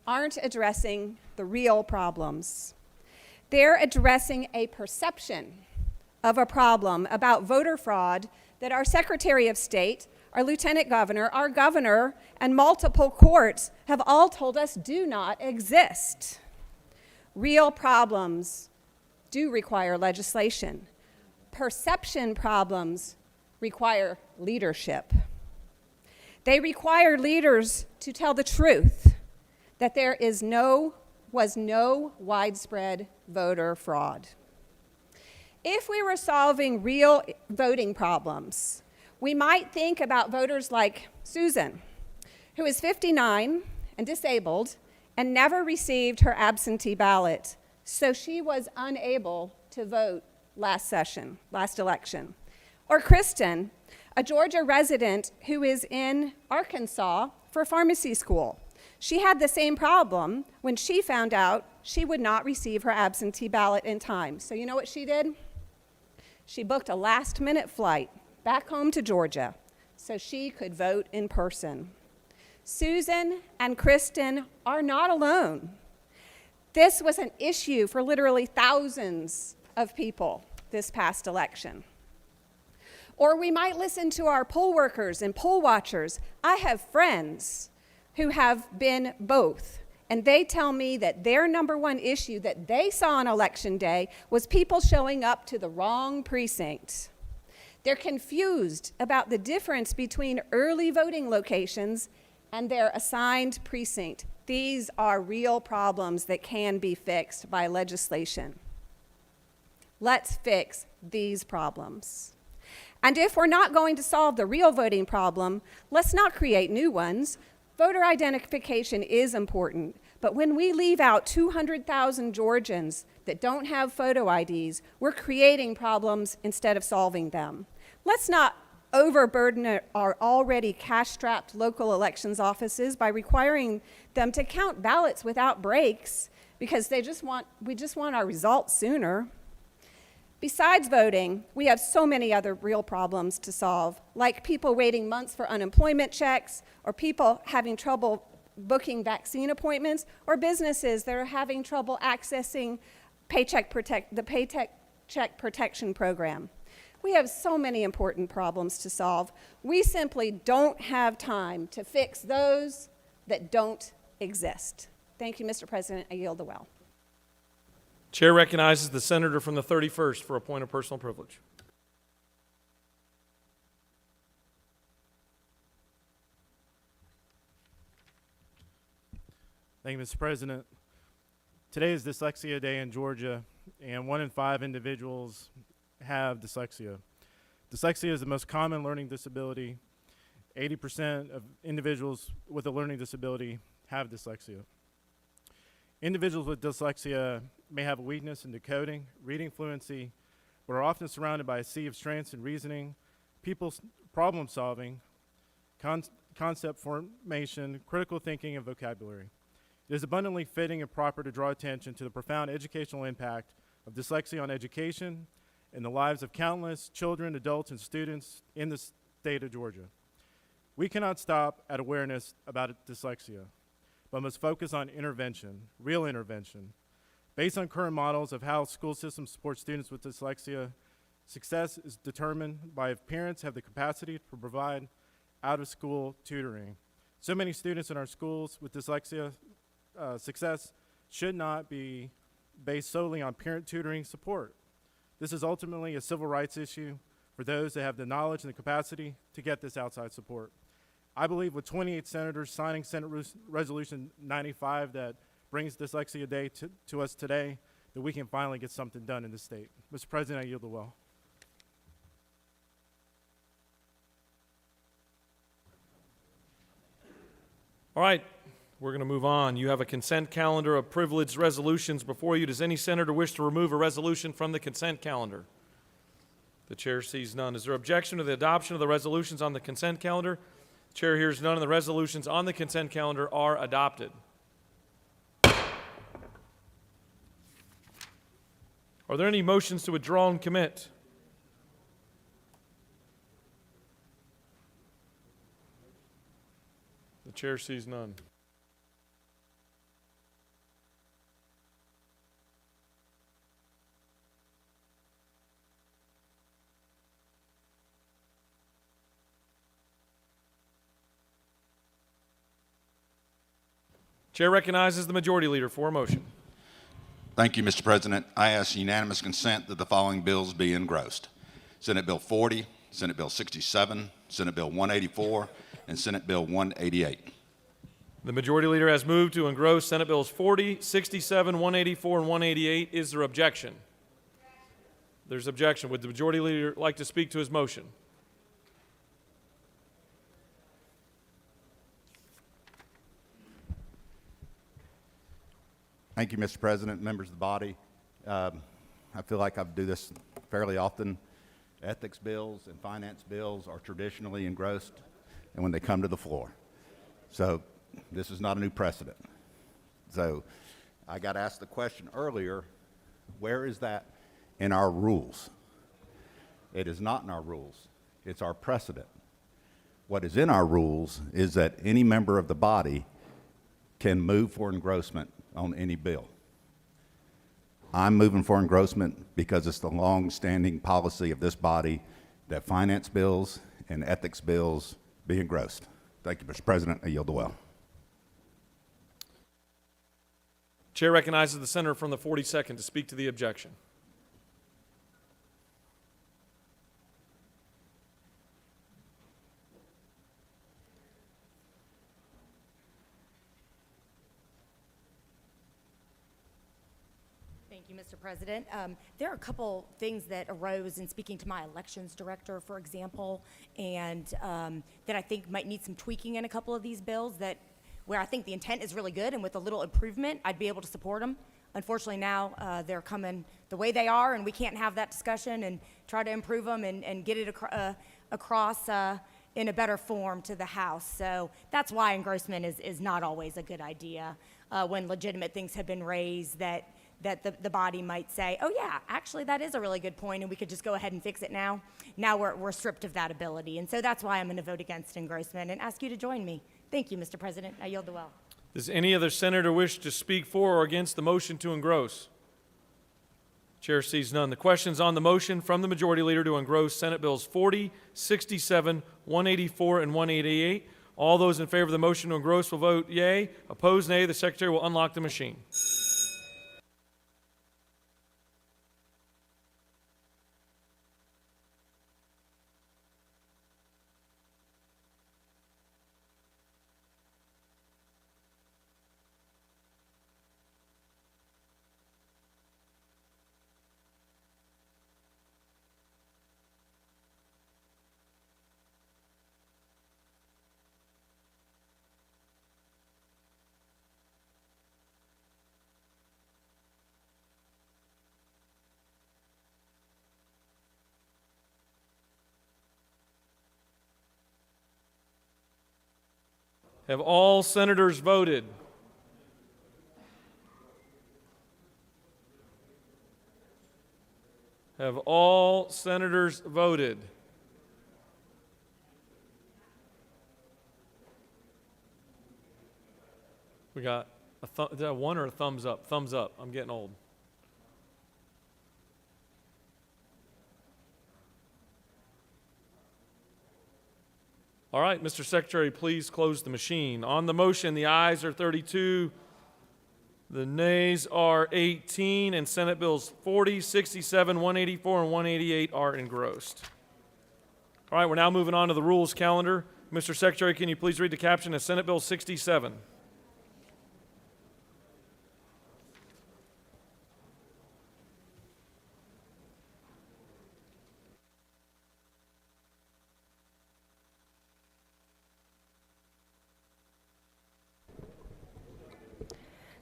aren't addressing the real problems. They're addressing a perception of a problem about voter fraud that our Secretary of State, our Lieutenant Governor, our Governor, and multiple courts have all told us do not exist. Real problems do require legislation. Perception problems require leadership. They require leaders to tell the truth that there was no widespread voter fraud. If we were solving real voting problems, we might think about voters like Susan, who is 59 and disabled and never received her absentee ballot, so she was unable to vote last election. Or Kristen, a Georgia resident who is in Arkansas for pharmacy school. She had the same problem when she found out she would not receive her absentee ballot in time. So you know what she did? She booked a last-minute flight back home to Georgia so she could vote in person. Susan and Kristen are not alone. This was an issue for literally thousands of people this past election. Or we might listen to our poll workers and poll watchers. I have friends who have been both, and they tell me that their number one issue that they saw on election day was people showing up to the wrong precinct. They're confused about the difference between early voting locations and their assigned precinct. These are real problems that can be fixed by legislation. Let's fix these problems. And if we're not going to solve the real voting problem, let's not create new ones. Voter identification is important, but when we leave out 200,000 Georgians that don't have photo IDs, we're creating problems instead of solving them. Let's not overburden our already cash-strapped local elections offices by requiring them to count ballots without breaks because we just want our results sooner. Besides voting, we have so many other real problems to solve, like people waiting months for unemployment checks, or people having trouble booking vaccine appointments, or businesses that are having trouble accessing the Paycheck Protection Program. We have so many important problems to solve. We simply don't have time to fix those that don't exist. Thank you, Mr. President. I yield the well. Chair recognizes the senator from the 31st for a point of personal privilege. Thank you, Mr. President. Today is Dyslexia Day in Georgia, and 1 in 5 individuals have dyslexia. Dyslexia is the most common learning disability. 80% of individuals with a learning disability have dyslexia. Individuals with dyslexia may have a weakness in decoding, reading fluency, but are often surrounded by a sea of strengths in reasoning, problem solving, concept formation, critical thinking, and vocabulary. It is abundantly fitting and proper to draw attention to the profound educational impact of dyslexia on education and the lives of countless children, adults, and students in the state of Georgia. We cannot stop at awareness about dyslexia, but must focus on intervention, real intervention. Based on current models of how school systems support students with dyslexia, success is determined by if parents have the capacity to provide out-of-school tutoring. So many students in our schools with dyslexia success should not be based solely on parent tutoring support. This is ultimately a civil rights issue for those that have the knowledge and the capacity to get this outside support. I believe with 28 senators signing Senate Resolution 95 that brings Dyslexia Day to us today, that we can finally get something done in the state. Mr. President, I yield the well. All right, we're going to move on. You have a consent calendar of privileged resolutions before you. Does any senator wish to remove a resolution from the consent calendar? The chair sees none. Is there objection to the adoption of the resolutions on the consent calendar? The chair hears none, and the resolutions on the consent calendar are adopted. Are there any motions to withdraw and commit? The chair sees none. Chair recognizes the majority leader for a motion. Thank you, Mr. President. I ask unanimous consent that the following bills be engrossed: Senate Bill 40, Senate Bill 67, Senate Bill 184, and Senate Bill 188. The majority leader has moved to engross Senate Bills 40, 67, 184, and 188. Is there objection? There's objection. Would the majority leader like to speak to his motion? Thank you, Mr. President, members of the body. I feel like I do this fairly often. Ethics bills and finance bills are traditionally engrossed and when they come to the floor. So this is not a new precedent. So I got asked the question earlier, where is that in our rules? It is not in our rules. It's our precedent. What is in our rules is that any member of the body can move for engrossment on any bill. I'm moving for engrossment because it's the long-standing policy of this body that finance bills and ethics bills be engrossed. Thank you, Mr. President. I yield the well. Chair recognizes the senator from the 42nd to speak to the objection. Thank you, Mr. President. There are a couple things that arose in speaking to my elections director, for example, and that I think might need some tweaking in a couple of these bills where I think the intent is really good, and with a little improvement, I'd be able to support them. Unfortunately, now they're coming the way they are, and we can't have that discussion and try to improve them and get it across in a better form to the House. So that's why engrossment is not always a good idea when legitimate things have been raised that the body might say, oh yeah, actually that is a really good point and we could just go ahead and fix it now. Now we're stripped of that ability. And so that's why I'm going to vote against engrossment and ask you to join me. Thank you, Mr. President. I yield the well. Does any other senator wish to speak for or against the motion to engross? Chair sees none. The questions on the motion from the majority leader to engross Senate Bills 40, 67, 184, and 188. All those in favor of the motion to engross will vote yea. Opposed, nay. The secretary will unlock the machine. Have all senators voted? Have all senators voted? We got is that one or a thumbs up? Thumbs up. I'm getting old. All right, Mr. Secretary, please close the machine. On the motion, the ayes are 32, the nays are 18, and Senate Bills 40, 67, 184, and 188 are engrossed. All right, we're now moving on to the rules calendar. Mr. Secretary, can you please read the caption of Senate Bill 67?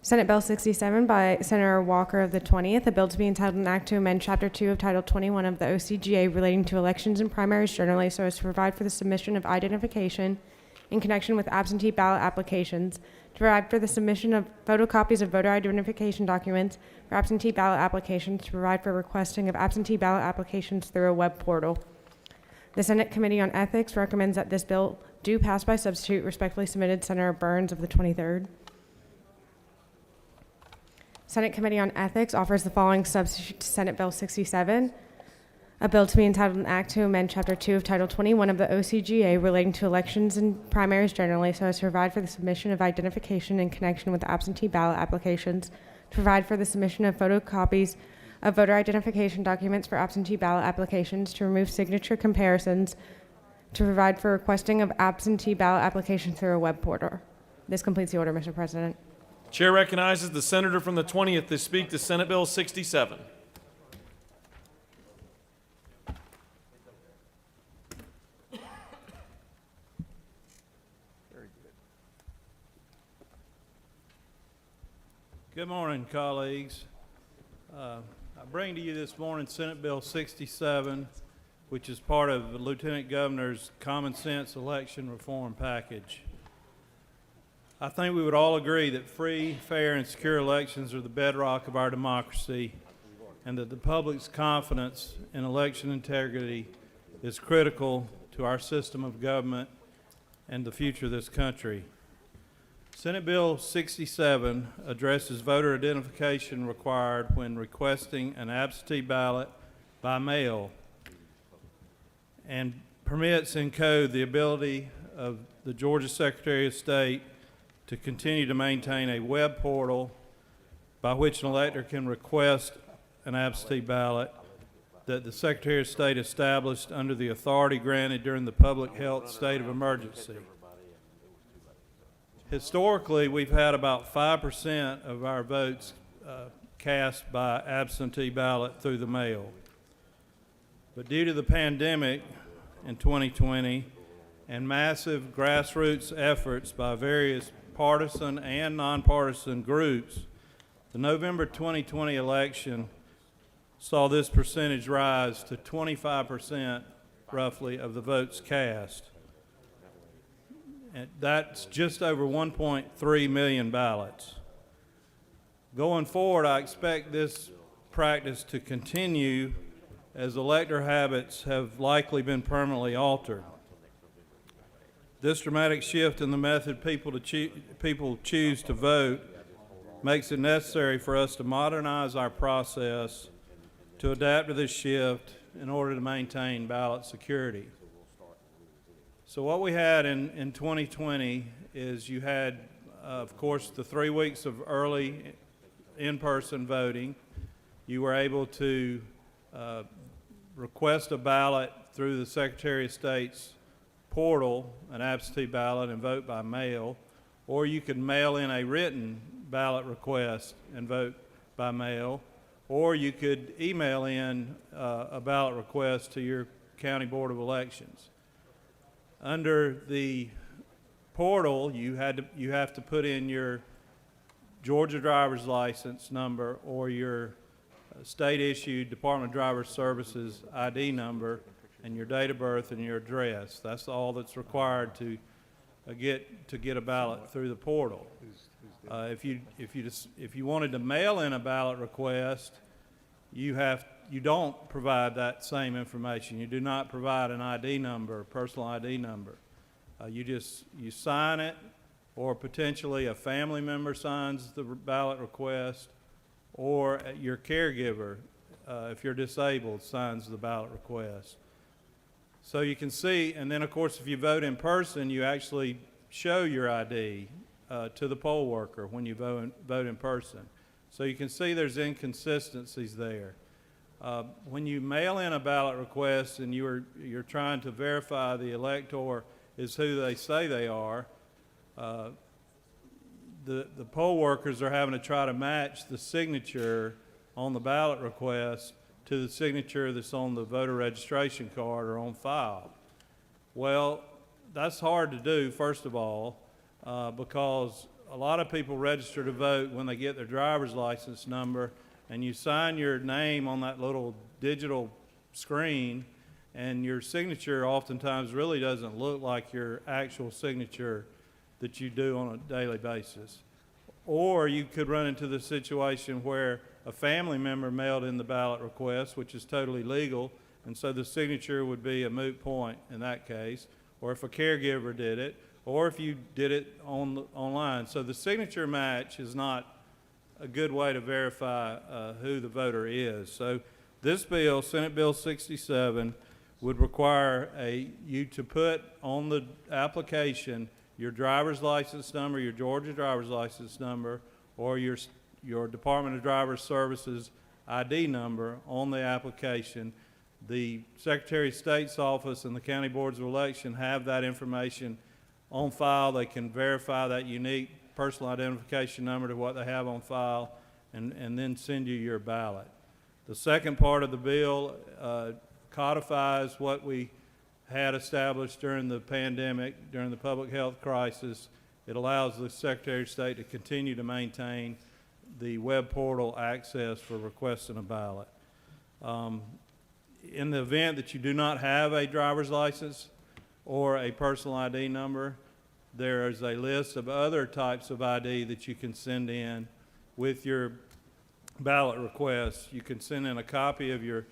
Senate Bill 67 by Senator Walker of the 20th, a bill to be entitled an act to amend Chapter 2 of Title 21 of the OCGA relating to elections and primaries generally so as to provide for the submission of identification in connection with absentee ballot applications, to provide for the submission of photocopies of voter identification documents for absentee ballot applications, to provide for requesting of absentee ballot applications through a web portal. The Senate Committee on Ethics recommends that this bill do pass by substitute. Respectfully submitted, Senator Burns of the 23rd. Senate Committee on Ethics offers the following substitute to Senate Bill 67, a bill to be entitled an act to amend Chapter 2 of Title 21 of the OCGA relating to elections and primaries generally so as to provide for the submission of identification in connection with absentee ballot applications, to provide for the submission of photocopies of voter identification documents for absentee ballot applications, to remove signature comparisons, to provide for requesting of absentee ballot applications through a web portal. This completes the order, Mr. President. Chair recognizes the senator from the 20th to speak to Senate Bill 67. Good morning, colleagues. I bring to you this morning Senate Bill 67, which is part of the Lieutenant Governor's Common Sense Election Reform Package. I think we would all agree that free, fair, and secure elections are the bedrock of our democracy, and that the public's confidence in election integrity is critical to our system of government and the future of this country. Senate Bill 67 addresses voter identification required when requesting an absentee ballot by mail and permits in code the ability of the Georgia Secretary of State to continue to maintain a web portal by which an elector can request an absentee ballot that the Secretary of State established under the authority granted during the public health state of emergency. Historically, we've had about 5% of our votes cast by absentee ballot through the mail. But due to the pandemic in 2020 and massive grassroots efforts by various partisan and nonpartisan groups, the November 2020 election saw this percentage rise to 25% roughly of the votes cast. And that's just over 1.3 million ballots. Going forward, I expect this practice to continue as elector habits have likely been permanently altered. This dramatic shift in the method people choose to vote makes it necessary for us to modernize our process to adapt to this shift in order to maintain ballot security. So what we had in 2020 is you had, of course, the 3 weeks of early in-person voting. You were able to request a ballot through the Secretary of State's portal, an absentee ballot, and vote by mail, or you could mail in a written ballot request and vote by mail, or you could email in a ballot request to your County Board of Elections. Under the portal, you have to put in your Georgia driver's license number or your state-issued Department of Driver Services ID number and your date of birth and your address. That's all that's required to get a ballot through the portal. If you wanted to mail in a ballot request, you don't provide that same information. You do not provide an ID number, a personal ID number. You sign it, or potentially a family member signs the ballot request, or your caregiver, if you're disabled, signs the ballot request. So you can see, and then of course if you vote in person, you actually show your ID to the poll worker when you vote in person. So you can see there's inconsistencies there. When you mail in a ballot request and you're trying to verify the elector is who they say they are, the poll workers are having to try to match the signature on the ballot request to the signature that's on the voter registration card or on file. Well, that's hard to do, first of all, because a lot of people register to vote when they get their driver's license number, and you sign your name on that little digital screen, and your signature oftentimes really doesn't look like your actual signature that you do on a daily basis. Or you could run into the situation where a family member mailed in the ballot request, which is totally legal, and so the signature would be a moot point in that case, or if a caregiver did it, or if you did it online. So the signature match is not a good way to verify who the voter is. So this bill, Senate Bill 67, would require you to put on the application your driver's license number, your Georgia driver's license number, or your Department of Driver Services ID number on the application. The Secretary of State's office and the county boards of election have that information on file. They can verify that unique personal identification number to what they have on file, and then send you your ballot. The second part of the bill codifies what we had established during the pandemic, during the public health crisis. It allows the Secretary of State to continue to maintain the web portal access for requesting a ballot. In the event that you do not have a driver's license or a personal ID number, there is a list of other types of ID that you can send in with your ballot request. You can send in a copy of your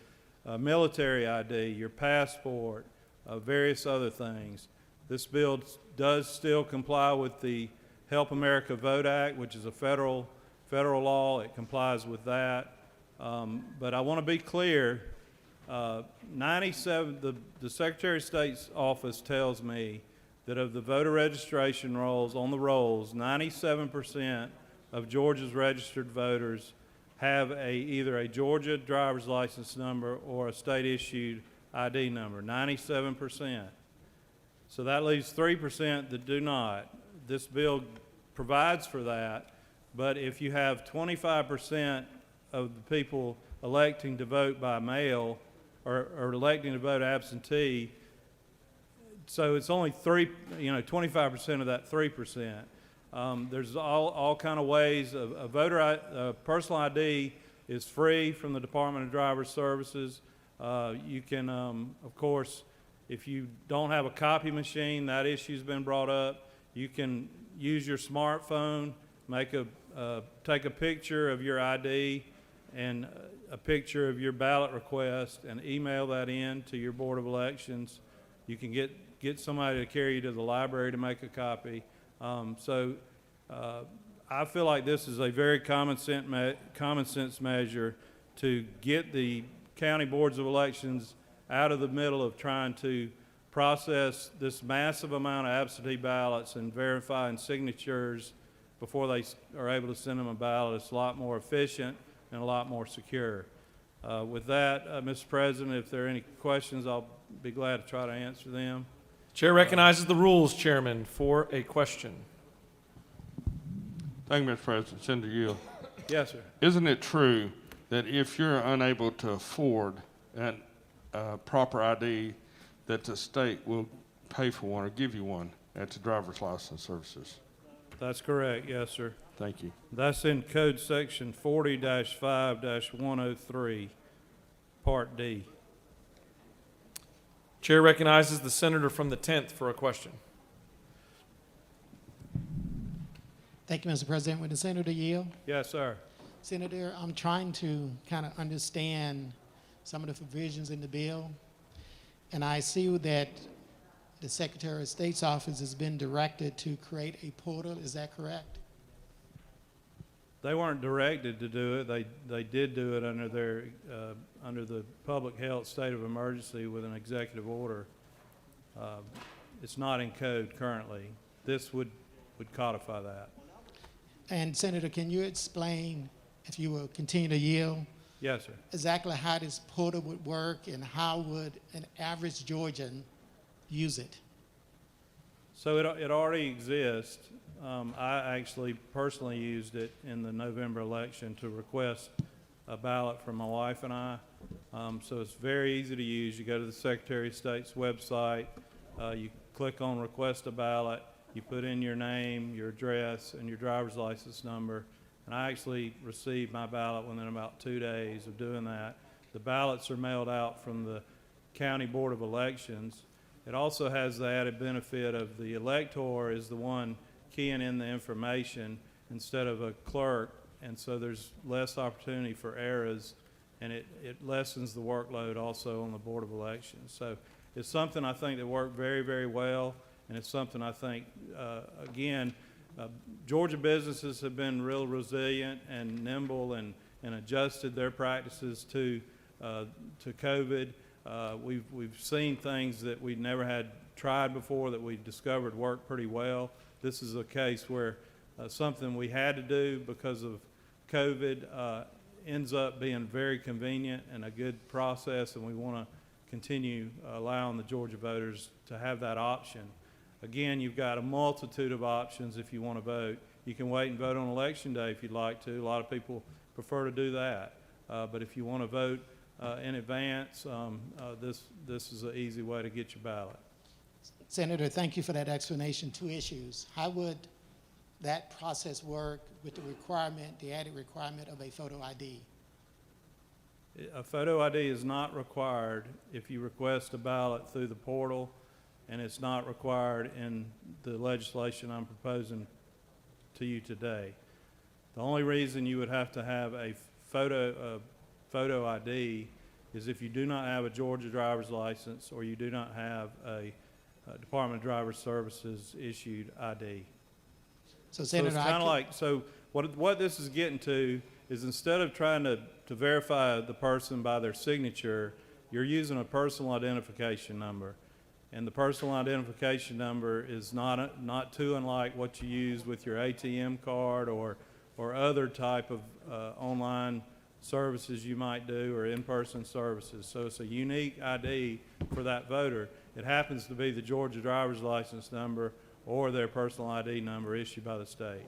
military ID, your passport, various other things. This bill does still comply with the Help America Vote Act, which is a federal law. It complies with that. But I want to be clear, the Secretary of State's office tells me that of the voter registration rolls, on the rolls, 97% of Georgia's registered voters have either a Georgia driver's license number or a state-issued ID number, 97%. So that leaves 3% that do not. This bill provides for that, but if you have 25% of the people electing to vote by mail or electing to vote absentee, so it's only 25% of that 3%. There's all kind of ways. A personal ID is free from the Department of Driver Services. You can, of course, if you don't have a copy machine, that issue's been brought up. You can use your smartphone, take a picture of your ID and a picture of your ballot request, and email that in to your Board of Elections. You can get somebody to carry you to the library to make a copy. I feel like this is a very common sense measure to get the county boards of elections out of the middle of trying to process this massive amount of absentee ballots and verifying signatures before they are able to send them a ballot. It's a lot more efficient and a lot more secure. With that, Mr. President, if there are any questions, I'll be glad to try to answer them. Chair recognizes the Rules Chairman for a question. Thank you, Mr. President. Senator Yield. Yes, sir. Isn't it true that if you're unable to afford a proper ID, that the state will pay for one or give you one at the driver's license services? That's correct, yes, sir. Thank you. That's in Code Section 40-5-103, Part D. Chair recognizes the senator from the 10th for a question. Thank you, Mr. President. Would the senator yield? Yes, sir. Senator, I'm trying to kind of understand some of the provisions in the bill, and I see that the Secretary of State's office has been directed to create a portal. Is that correct? They weren't directed to do it. They did do it under the public health state of emergency with an executive order. It's not in code currently. This would codify that. And Senator, can you explain, if you will continue to yield, Yes, sir. exactly how this portal would work and how would an average Georgian use it? So it already exists. I actually personally used it in the November election to request a ballot from my wife and I. So it's very easy to use. You go to the Secretary of State's website, you click on Request a Ballot, You put in your name, your address, and your driver's license number. And I actually received my ballot within about 2 days of doing that. The ballots are mailed out from the County Board of Elections. It also has the added benefit of the elector is the one keying in the information instead of a clerk, and so there's less opportunity for errors, and it lessens the workload also on the Board of Elections. So it's something I think that worked very, very well, and it's something I think, Georgia businesses have been real resilient and nimble and adjusted their practices to COVID. We've seen things that we never had tried before that we discovered work pretty well. This is a case where something we had to do because of COVID ends up being very convenient and a good process, and we want to continue allowing the Georgia voters to have that option. Again, you've got a multitude of options if you want to vote. You can wait and vote on Election Day if you'd like to. A lot of people prefer to do that. But if you want to vote in advance, this is an easy way to get your ballot. Senator, thank you for that explanation. 2 issues. How would that process work with the added requirement of a photo ID? A photo ID is not required if you request a ballot through the portal, and it's not required in the legislation I'm proposing to you today. The only reason you would have to have a photo ID is if you do not have a Georgia driver's license or you do not have a Department of Driver Services issued ID. So, Senator, it's kind of like, so what this is getting to is instead of trying to verify the person by their signature, you're using a personal identification number. And the personal identification number is not too unlike what you use with your ATM card or other type of online services you might do or in-person services. So it's a unique ID for that voter. It happens to be the Georgia driver's license number or their personal ID number issued by the state.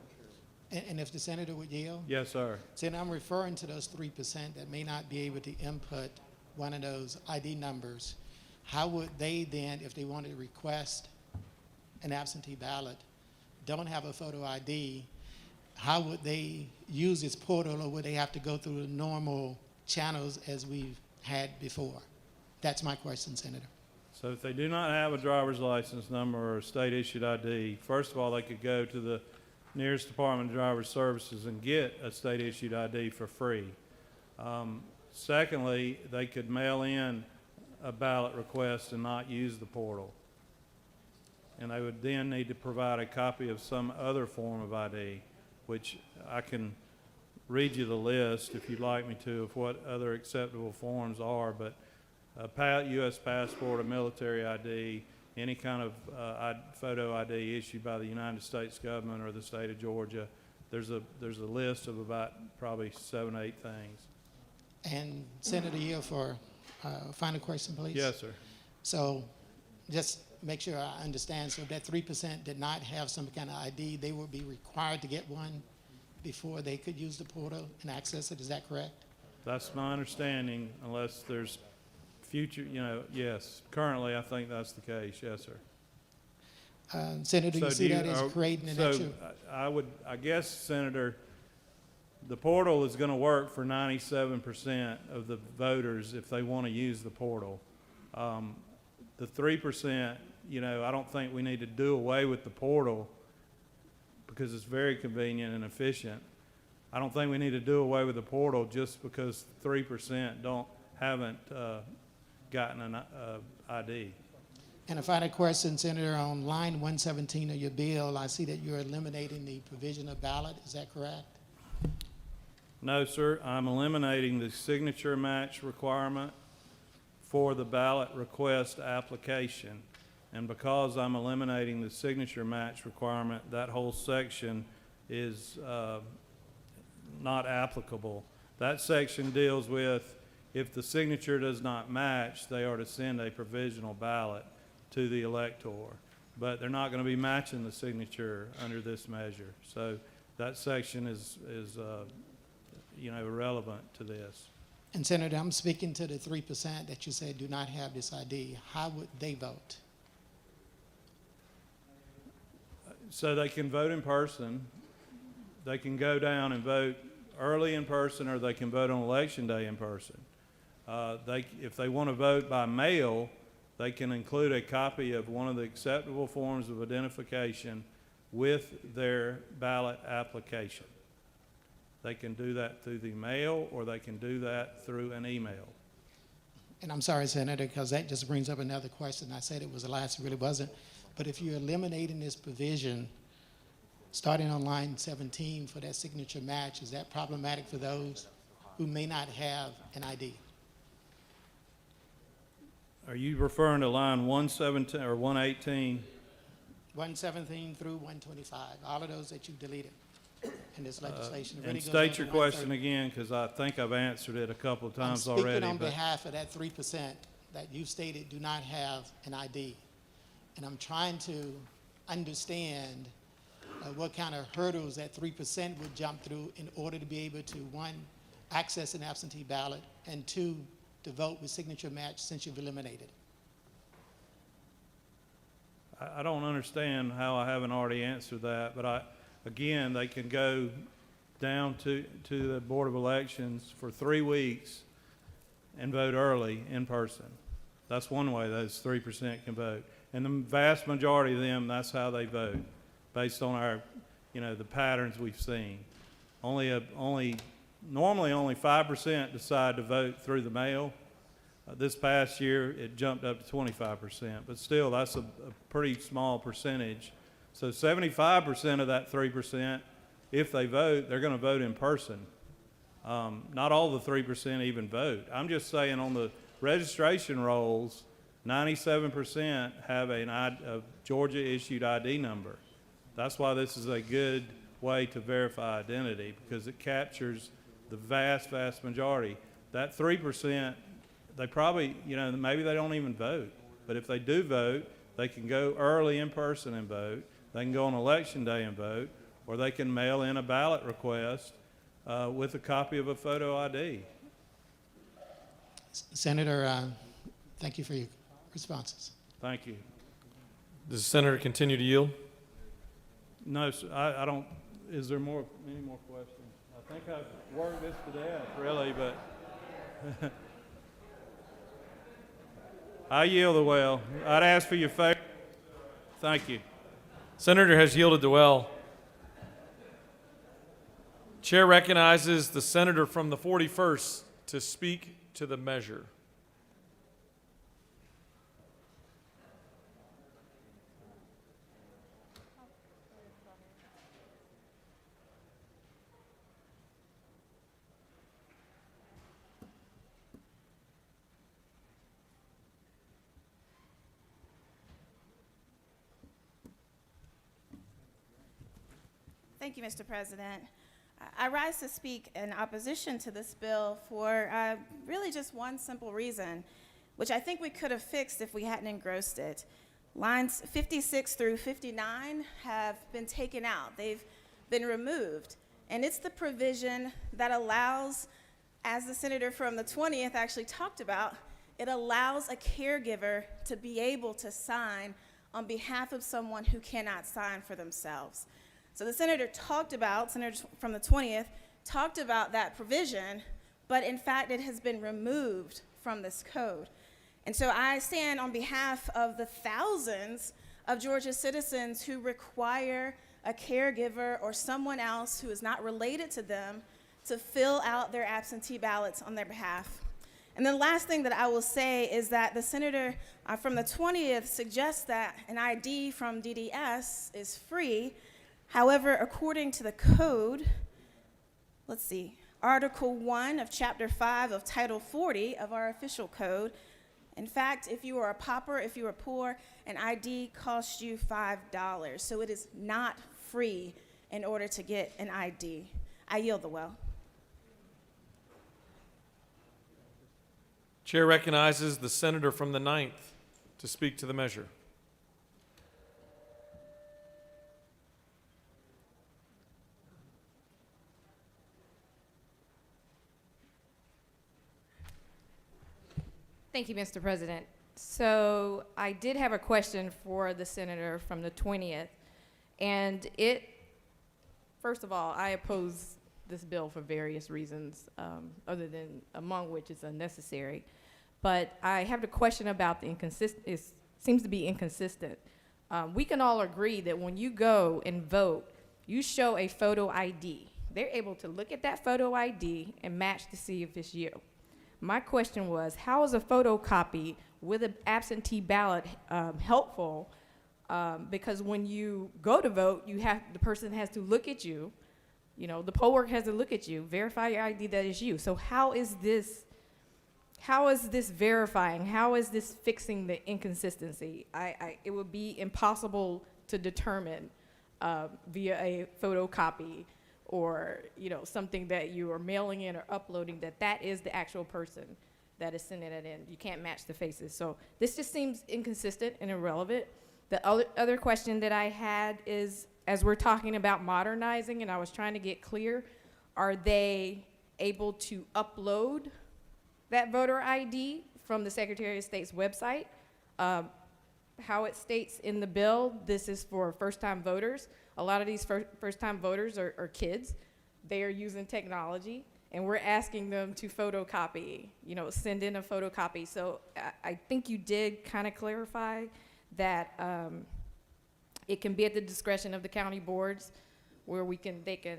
And if the senator would yield? Yes, sir. Senator, I'm referring to those 3% that may not be able to input one of those ID numbers. How would they then, if they wanted to request an absentee ballot, don't have a photo ID, how would they use this portal, or would they have to go through the normal channels as we've had before? That's my question, Senator. So if they do not have a driver's license number or a state-issued ID, first of all, they could go to the nearest Department of Driver Services and get a state-issued ID for free. Secondly, they could mail in a ballot request and not use the portal. And they would then need to provide a copy of some other form of ID, which I can read you the list if you'd like me to of what other acceptable forms are, but a U.S. passport, a military ID, any kind of photo ID issued by the United States government or the state of Georgia. There's a list of about probably 7 or 8 things. And Senator Yield, for final question, please. Yes, sir. So just make sure I understand. So if that 3% did not have some kind of ID, they would be required to get one before they could use the portal and access it. Is that correct? That's my understanding, unless there's future, yes. Currently, I think that's the case. Yes, sir. Senator, you see that as creating an issue? I guess, Senator, the portal is going to work for 97% of the voters if they want to use the portal. The 3%, I don't think we need to do away with the portal because it's very convenient and efficient. I don't think we need to do away with the portal just because 3% haven't gotten an ID. And a final question, Senator, on line 117 of your bill, I see that you're eliminating the provision of ballot. Is that correct? No, sir. I'm eliminating the signature match requirement for the ballot request application. And because I'm eliminating the signature match requirement, that whole section is not applicable. That section deals with if the signature does not match, they are to send a provisional ballot to the elector. But they're not going to be matching the signature under this measure. So that section is irrelevant to this. And Senator, I'm speaking to the 3% that you said do not have this ID. How would they vote? So they can vote in person. They can go down and vote early in person, or they can vote on election day in person. If they want to vote by mail, they can include a copy of one of the acceptable forms of identification with their ballot application. They can do that through the mail, or they can do that through an email. And I'm sorry, Senator, because that just brings up another question. I said it was the last, it really wasn't. But if you're eliminating this provision, starting on line 17 for that signature match, is that problematic for those who may not have an ID? Are you referring to line 117 or 118? 117 through 125, all of those that you deleted in this legislation. It really And goes state on your to question 130. again, because I think I've answered it a couple of times I'm speaking already. on but- behalf of that 3% that you stated do not have an ID. And I'm trying to understand what kind of hurdles that 3% would jump through in order to be able to, one, access an absentee ballot, and two, to vote with signature match since you've eliminated. I don't understand how I haven't already answered that, but again, they can go down to the Board of Elections for 3 weeks and vote early in person. That's one way those 3% can vote. And the vast majority of them, that's how they vote, based on our, the patterns we've seen. Normally only 5% decide to vote through the mail. This past year, it jumped up to 25%, but still, that's a pretty small percentage. So 75% of that 3%, if they vote, they're going to vote in person. Not all the 3% even vote. I'm just saying on the registration rolls, 97% have a Georgia-issued ID number. That's why this is a good way to verify identity, because it captures the vast, vast majority. That 3%, they probably, maybe they don't even vote. But if they do vote, they can go early in person and vote. They can go on election day and vote, or they can mail in a ballot request with a copy of a photo ID. Senator, thank you for your responses. Thank you. Does the senator continue to yield? No, sir, I don't. Is there any more questions? I think I've worked this to death, really, but I yield the well. I'd ask for your favor. Thank you. Senator has yielded the well. Chair recognizes the senator from the 41st to speak to the measure. Thank you, Mr. President. I rise to speak in opposition to this bill for really just one simple reason, which I think we could have fixed if we hadn't engrossed it. Lines 56 through 59 have been taken out. They've been removed. And it's the provision that allows, as the senator from the 20th actually talked about, it allows a caregiver to be able to sign on behalf of someone who cannot sign for themselves. So the senator from the 20th talked about that provision, but in fact it has been removed from this code. And so I stand on behalf of the thousands of Georgia citizens who require a caregiver or someone else who is not related to them to fill out their absentee ballots on their behalf. And the last thing that I will say is that the senator from the 20th suggests that an ID from DDS is free. However, according to the code, Article 1 of Chapter 5 of Title 40 of our official code, in fact, if you are a pauper, if you are poor, an ID costs you $5. So it is not free in order to get an ID. I yield the well. Chair recognizes the senator from the 9th to speak to the measure. Thank you, Mr. President. So I did have a question for the senator from the 20th, And first of all, I oppose this bill for various reasons, other than among which it's unnecessary. But I have a question about the it seems to be inconsistent. We can all agree that when you go and vote, you show a photo ID. They're able to look at that photo ID and match to see if it's you. My question was, how is a photocopy with an absentee ballot helpful? Because when you go to vote, the person has to look at you. You know, the poll worker has to look at you, verify your ID that is you. So how is this verifying? How is this fixing the inconsistency? It would be impossible to determine via a photocopy or, you know, something that you are mailing in or uploading that is the actual person that is sending it in. You can't match the faces. So this just seems inconsistent and irrelevant. The other question that I had is, as we're talking about modernizing, and I was trying to get clear, are they able to upload that voter ID from the Secretary of State's website? How it states in the bill, this is for first-time voters. A lot of these first-time voters are kids. They are using technology, and we're asking them to photocopy, you know, send in a photocopy. So I think you did kind of clarify that it can be at the discretion of the county boards where they can,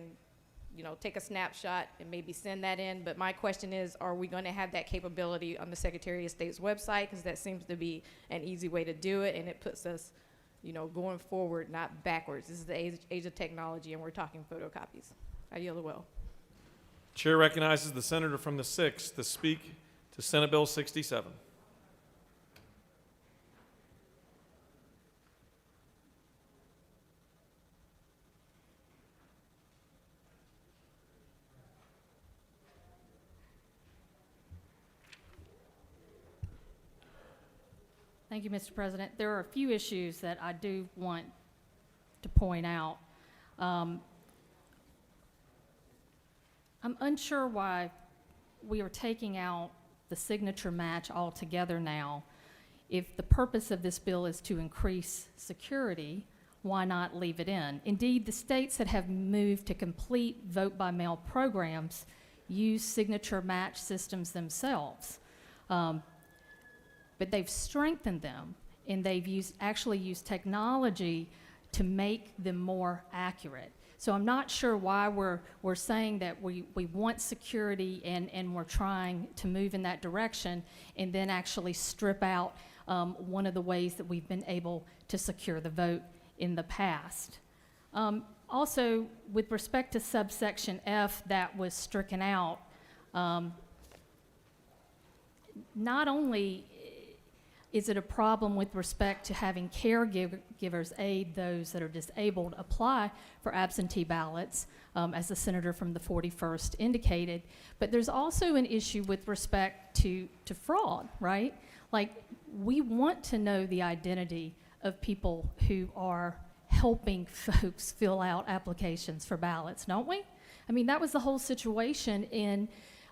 you know, take a snapshot and maybe send that in. But my question is, are we going to have that capability on the Secretary of State's website? Because that seems to be an easy way to do it, and it puts us, you know, going forward, not backwards. This is the age of technology, and we're talking photocopies. I yield the will. Chair recognizes the senator from the 6th to speak to Senate Bill 67. Thank you, Mr. President. There are a few issues that I do want to point out. I'm unsure why we are taking out the signature match altogether now. If the purpose of this bill is to increase security, why not leave it in? Indeed, the states that have moved to complete vote-by-mail programs use signature match systems themselves. But they've strengthened them, and they've actually used technology to make them more accurate. So I'm not sure why we're saying that we want security and we're trying to move in that direction and then actually strip out one of the ways that we've been able to secure the vote in the past. Also, with respect to subsection F that was stricken out, not only is it a problem with respect to having caregivers aid those that are disabled apply for absentee ballots, as the senator from the 41st indicated, but there's also an issue with respect to fraud, right? Like, we want to know the identity of people who are helping folks fill out applications for ballots, don't we? I mean, that was the whole situation in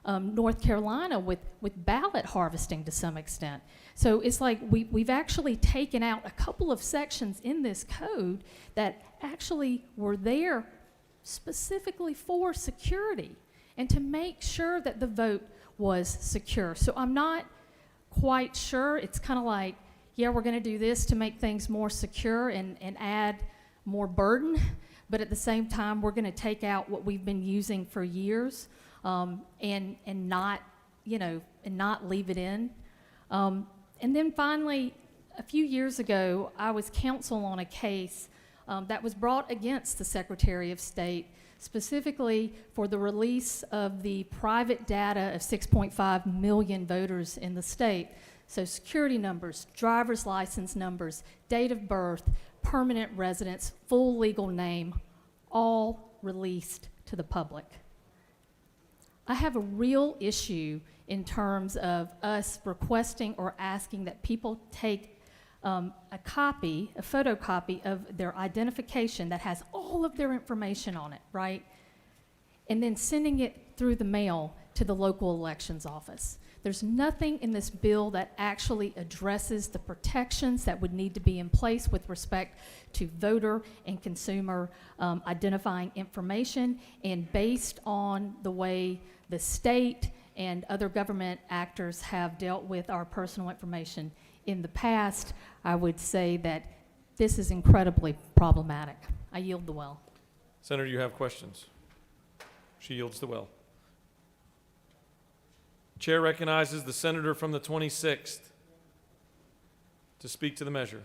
North Carolina with ballot harvesting to some extent. So it's like we've actually taken out a couple of sections in this code that actually were there specifically for security and to make sure that the vote was secure. So I'm not quite sure. It's kind of like, yeah, we're going to do this to make things more secure and add more burden, but at the same time, we're going to take out what we've been using for years and not, you know, and not leave it in. And then finally, a few years ago, I was counsel on a case that was brought against the Secretary of State, specifically for the release of the private data of 6.5 million voters in the state. So security numbers, driver's license numbers, date of birth, permanent residence, full legal name, all released to the public. I have a real issue in terms of us requesting or asking that people take a photocopy of their identification that has all of their information on it, right? And then sending it through the mail to the local elections office. There's nothing in this bill that actually addresses the protections that would need to be in place with respect to voter and consumer identifying information. And based on the way the state and other government actors have dealt with our personal information in the past, I would say that this is incredibly problematic. I yield the well. Senator, you have questions? She yields the well. Chair recognizes the senator from the 26th to speak to the measure.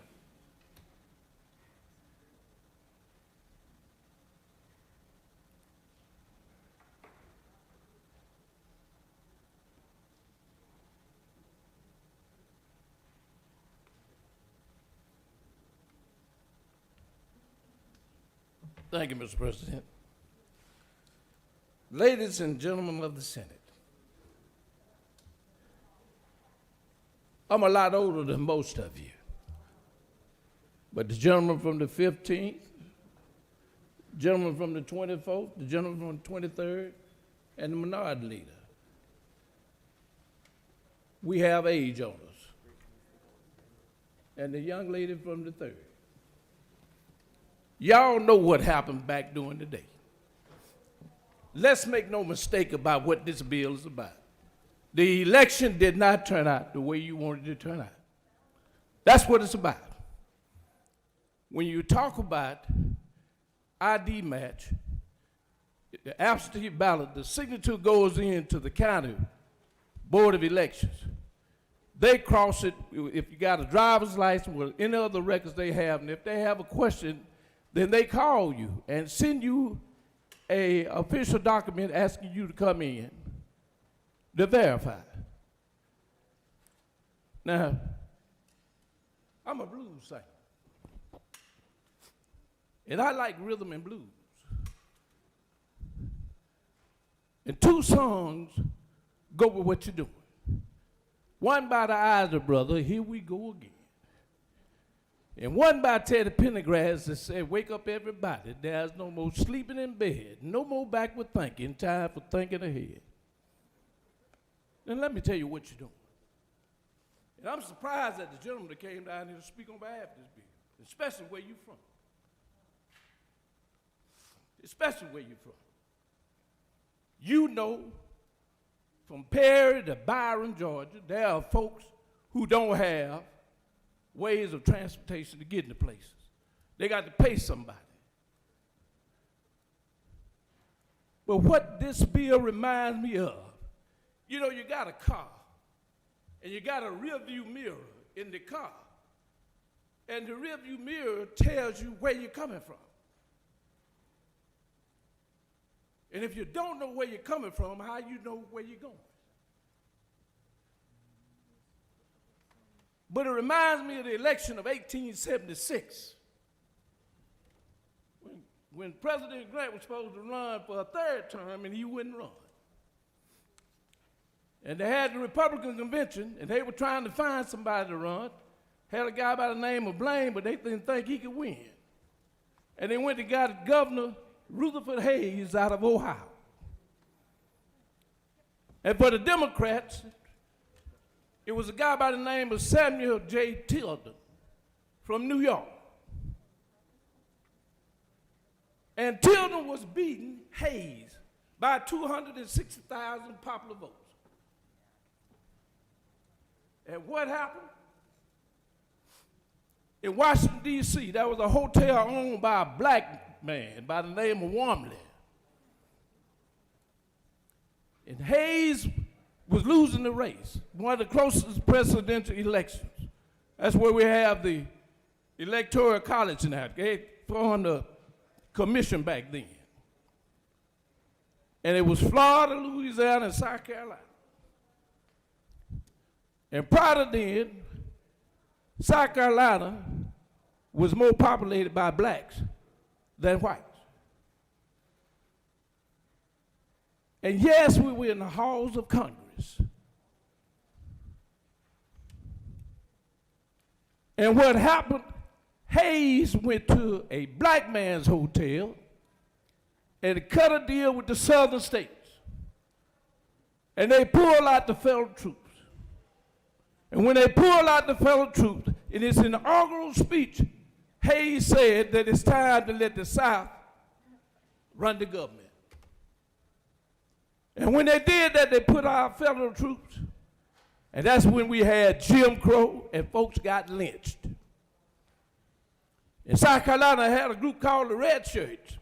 Thank you, Mr. President. Ladies and gentlemen of the Senate, I'm a lot older than most of you, but the gentleman from the 15th, gentleman from the 24th, the gentleman from the 23rd, and the minority leader, we have age on us. And the young lady from the 3rd. Y'all know what happened back during the day. Let's make no mistake about what this bill is about. The election did not turn out the way you wanted it to turn out. That's what it's about. When you talk about ID match, the absentee ballot, the signature goes into the county board of elections. They cross it if you got a driver's license or any other records they have, and if they have a question, then they call you and send you an official document asking you to come in to verify. Now, I'm a blues singer, and I like rhythm and blues. And 2 songs go with what you're doing. One by the Isley Brothers, Here We Go Again. And one by Teddy Pendergrass that said, wake up everybody, there's no more sleeping in bed, no more backward thinking, time for thinking ahead. And let me tell you what you're doing. And I'm surprised that the gentleman that came down here to speak on behalf of this bill, especially where you're from. Especially where you're from. You know, from Perry to Byron, Georgia, there are folks who don't have ways of transportation to get into places. They got to pay somebody. But what this bill reminds me of, you know, you got a car, and you got a rearview mirror in the car, and the rearview mirror tells you where you're coming from. And if you don't know where you're coming from, how you know where you're going? But it reminds me of the election of 1876, when President Grant was supposed to run for a 3rd term, and he wouldn't run. And they had the Republican convention, and they were trying to find somebody to run. Had a guy by the name of Blaine, but they didn't think he could win. And they went and got Governor Rutherford Hayes out of Ohio. And for the Democrats, it was a guy by the name of Samuel J. Tilden from New York. And Tilden was beating Hayes by 260,000 popular votes. And what happened? In Washington, D.C., there was a hotel owned by a black man by the name of Wormley. And Hayes was losing the race, one of the closest presidential elections. That's where we have the Electoral College now. They formed a commission back then. And it was Florida, Louisiana, and South Carolina. And prior to then, South Carolina was more populated by blacks than whites. And yes, we were in the halls of Congress. And what happened, Hayes went to a black man's hotel and cut a deal with the southern states. And they pulled out the federal troops. And when they pulled out the federal troops, in his inaugural speech, Hayes said that it's time to let the South run the government. And when they did that, they put out federal troops. And that's when we had Jim Crow and folks got lynched. In South Carolina, I had a group called the Red Shirts.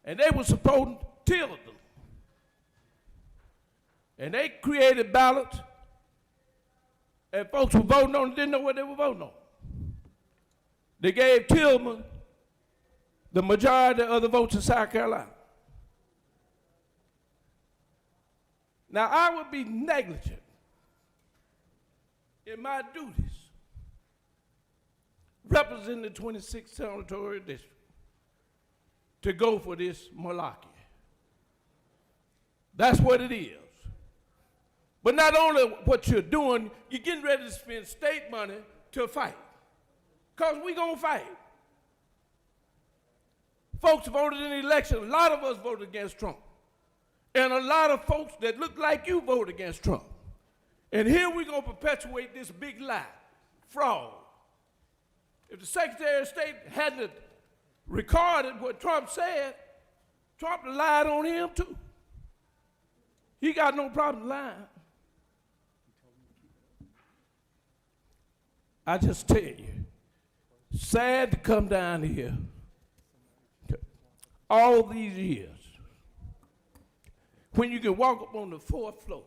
And they were supposed to till them. And they created ballots. And folks were voting on it, didn't know what they were voting on. They gave Tillman the majority of the votes in South Carolina. Now, I would be negligent in my duties representing the 26th Senatorial District to go for this malarkey. That's what it is. But not only what you're doing, you're getting ready to spend state money to fight. Because we're going to fight. Folks voted in the election. A lot of us voted against Trump. And a lot of folks that look like you voted against Trump. And here we're going to perpetuate this big lie, fraud. If the Secretary of State hadn't recorded what Trump said, Trump lied on him too. He got no problem lying. I just tell you, sad to come down here all these years when you can walk up on the fourth floor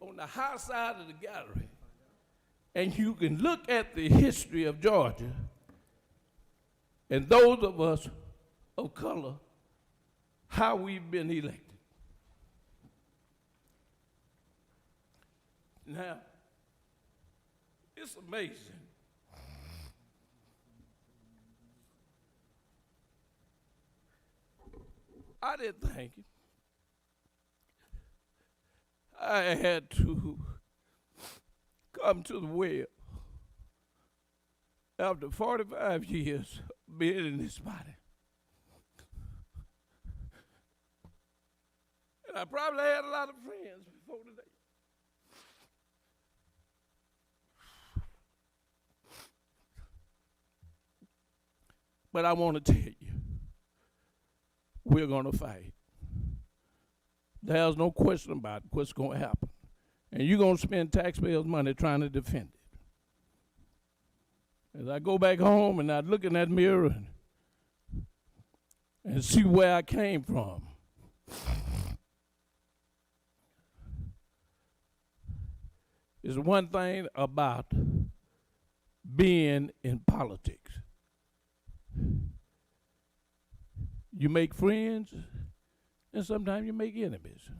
on the high side of the gallery and you can look at the history of Georgia and those of us of color, how we've been elected. Now, it's amazing. I didn't think it. I had to come to the well after 45 years of being in this body. And I probably had a lot of friends before today. But I want to tell you, we're going to fight. There's no question about what's going to happen. And you're going to spend taxpayers' money trying to defend it. As I go back home and I look in that mirror and see where I came from, there's one thing about being in politics. You make friends, and sometimes you make enemies.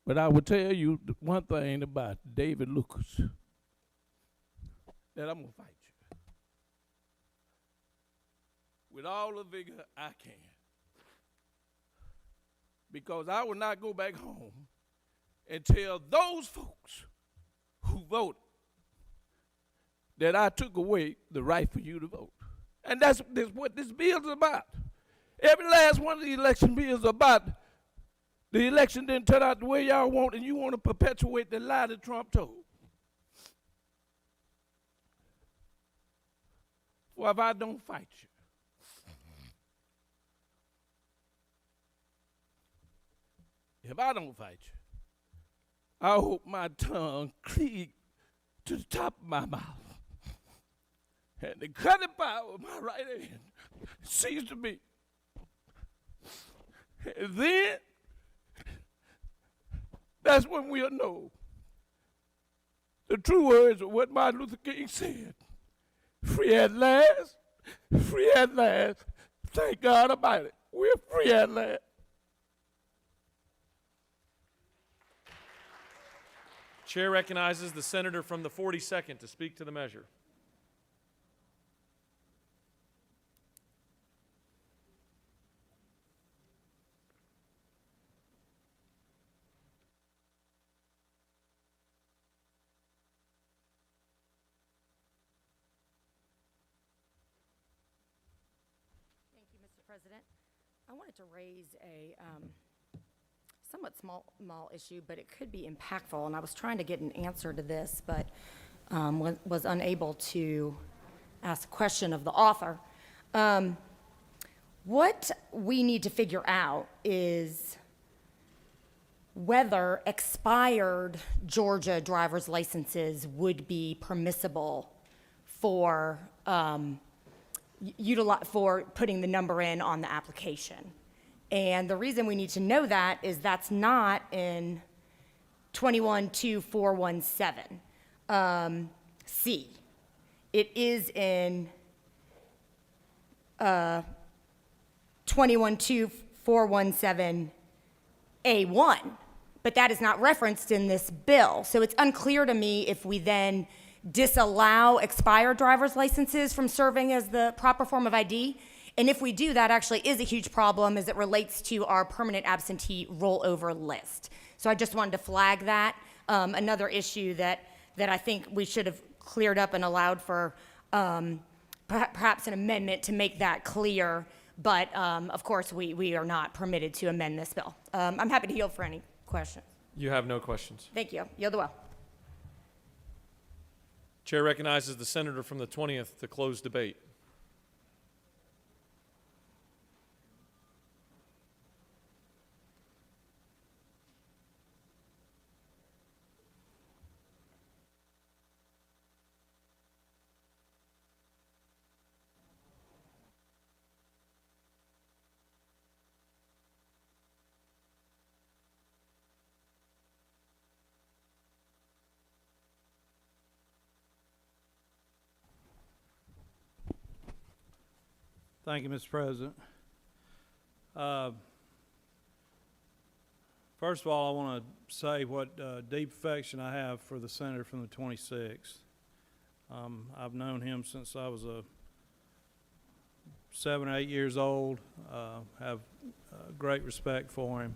But I will tell you one thing about David Lucas, that I'm going to fight you with all the vigor I can. Because I will not go back home and tell those folks who voted that I took away the right for you to vote. And that's what this bill is about. Every last one of the election bills is about the election didn't turn out the way y'all want, and you want to perpetuate the lie that Trump told. Well, if I don't fight you, I hope my tongue cleave to the top of my mouth. And the cutting power of my right hand seems to be. And then, that's when we'll know the true words of what Martin Luther King said. Free at last, free at last. Thank God about it. We're free at last. Chair recognizes the senator from the 42nd to speak to the measure. President, I wanted to raise a somewhat small issue, but it could be impactful. And I was trying to get an answer to this, but was unable to ask a question of the author. What we need to figure out is whether expired Georgia driver's licenses would be permissible for for putting the number in on the application. And the reason we need to know that is that's not in 212417 C. It is in 212417 A1, but that is not referenced in this bill. So it's unclear to me if we then disallow expired driver's licenses from serving as the proper form of ID. And if we do, that actually is a huge problem as it relates to our permanent absentee rollover list. So I just wanted to flag that. Another issue that I think we should have cleared up and allowed for perhaps an amendment to make that clear. But of course, we are not permitted to amend this bill. I'm happy to yield for any questions. You have no questions. Thank you. Yield the well. Chair recognizes the senator from the 20th to close debate. Thank you, Mr. President. First of all, I want to say what deep affection I have for the senator from the 26th. I've known him since I was 7 or 8 years old. Have great respect for him.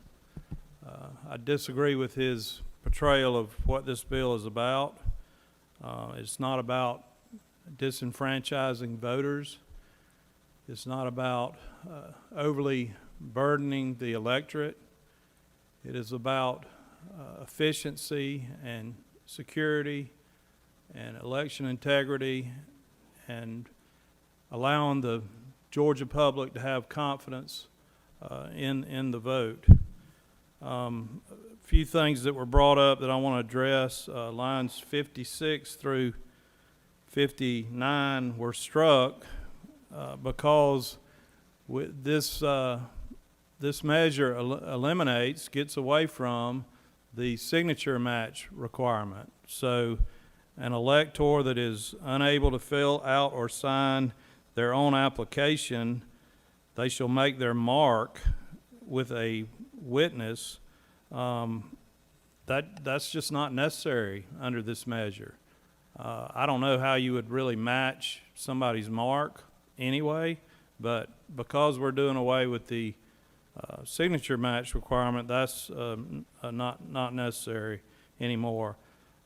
I disagree with his portrayal of what this bill is about. It's not about disenfranchising voters. It's not about overly burdening the electorate. It is about efficiency and security and election integrity and allowing the Georgia public to have confidence in the vote. A few things that were brought up that I want to address. Lines 56 through 59 were struck because this measure gets away from the signature match requirement. So an elector that is unable to fill out or sign their own application, they shall make their mark with a witness. That's just not necessary under this measure. I don't know how you would really match somebody's mark anyway, but because we're doing away with the signature match requirement, that's not necessary anymore.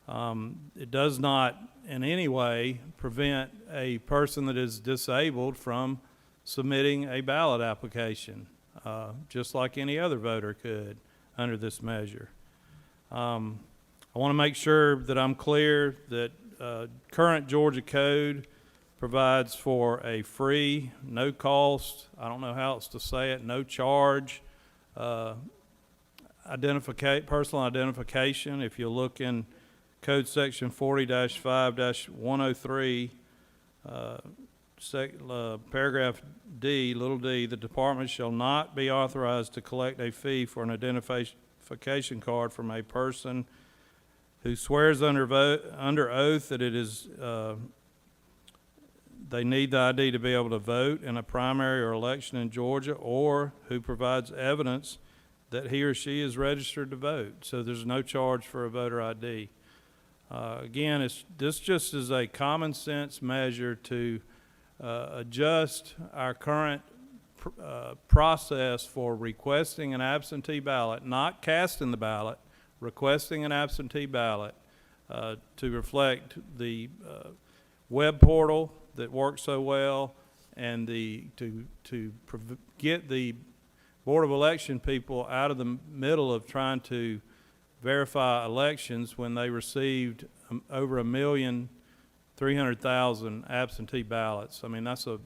It does not in any way prevent a person that is disabled from submitting a ballot application, just like any other voter could under this measure. I want to make sure that I'm clear that current Georgia code provides for a free, no cost, I don't know how else to say it, no charge personal identification. If you look in Code Section 40-5-103, paragraph D, little d, the department shall not be authorized to collect a fee for an identification card from a person who swears under oath that it is they need the ID to be able to vote in a primary or election in Georgia, or who provides evidence that he or she is registered to vote. So there's no charge for a voter ID. Again, this just is a common sense measure to adjust our current process for requesting an absentee ballot, not casting the ballot, requesting an absentee ballot to reflect the web portal that works so well, and to get the Board of Election people out of the middle of trying to verify elections when they received over 1,300,000 absentee ballots. I mean, so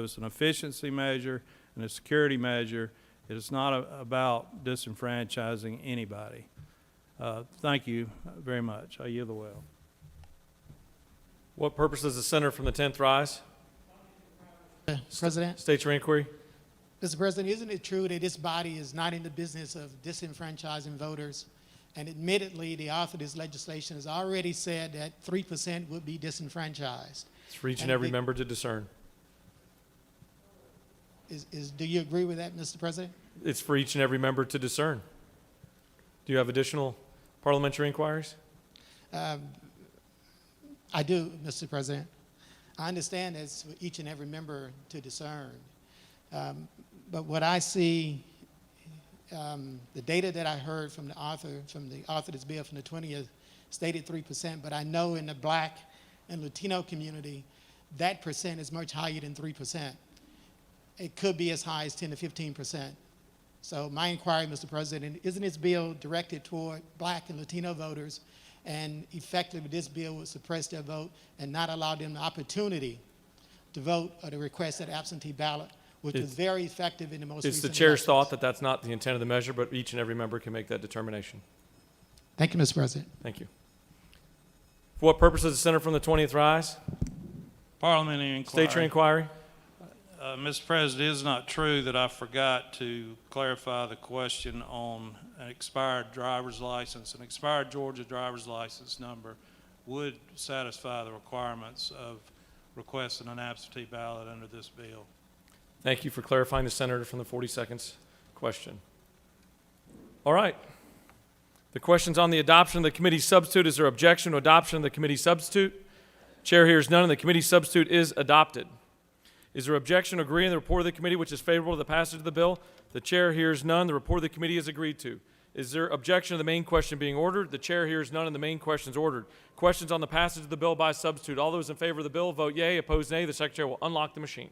it's an efficiency measure and a security measure. It is not about disenfranchising anybody. Thank you very much. I yield the well. What purpose does the senator from the 10th rise? President. State your inquiry. Mr. President, isn't it true that this body is not in the business of disenfranchising voters? And admittedly, the author of this legislation has already said that 3% would be disenfranchised. It's for each and every member to discern. Do you agree with that, Mr. President? It's for each and every member to discern. Do you have additional parliamentary inquiries? I do, Mr. President. I understand it's for each and every member to discern. But what I see, the data that I heard from the author of this bill from the 20th stated 3%, but I know in the Black and Latino community, that percent is much higher than 3%. It could be as high as 10 to 15%. So my inquiry, Mr. President, isn't this bill directed toward Black and Latino voters, and effectively this bill would suppress their vote and not allow them the opportunity to vote or to request that absentee ballot, which was very effective in the most recent It's the chair's elections. thought that that's not the intent of the measure, but each and every member can make that determination. Thank you, Mr. President. Thank you. For what purpose does the senator from the 20th rise? Parliamentary inquiry. State your inquiry. Mr. President, it is not true that I forgot to clarify the question on an expired driver's license. An expired Georgia driver's license number would satisfy the requirements of requesting an absentee ballot under this bill. Thank you for clarifying the senator from the 42nd question. All right. The question's on the adoption of the committee substitute. Is there objection to adoption of the committee substitute? Chair hears none, and the committee substitute is adopted. Is there objection to agreeing to the report of the committee which is favorable to the passage of the bill? The chair hears none. The report of the committee is agreed to. Is there objection to the main question being ordered? The chair hears none, and the main question is ordered. Questions on the passage of the bill by substitute. All those in favor of the bill vote yea. Opposed, nay. The secretary will unlock the machine.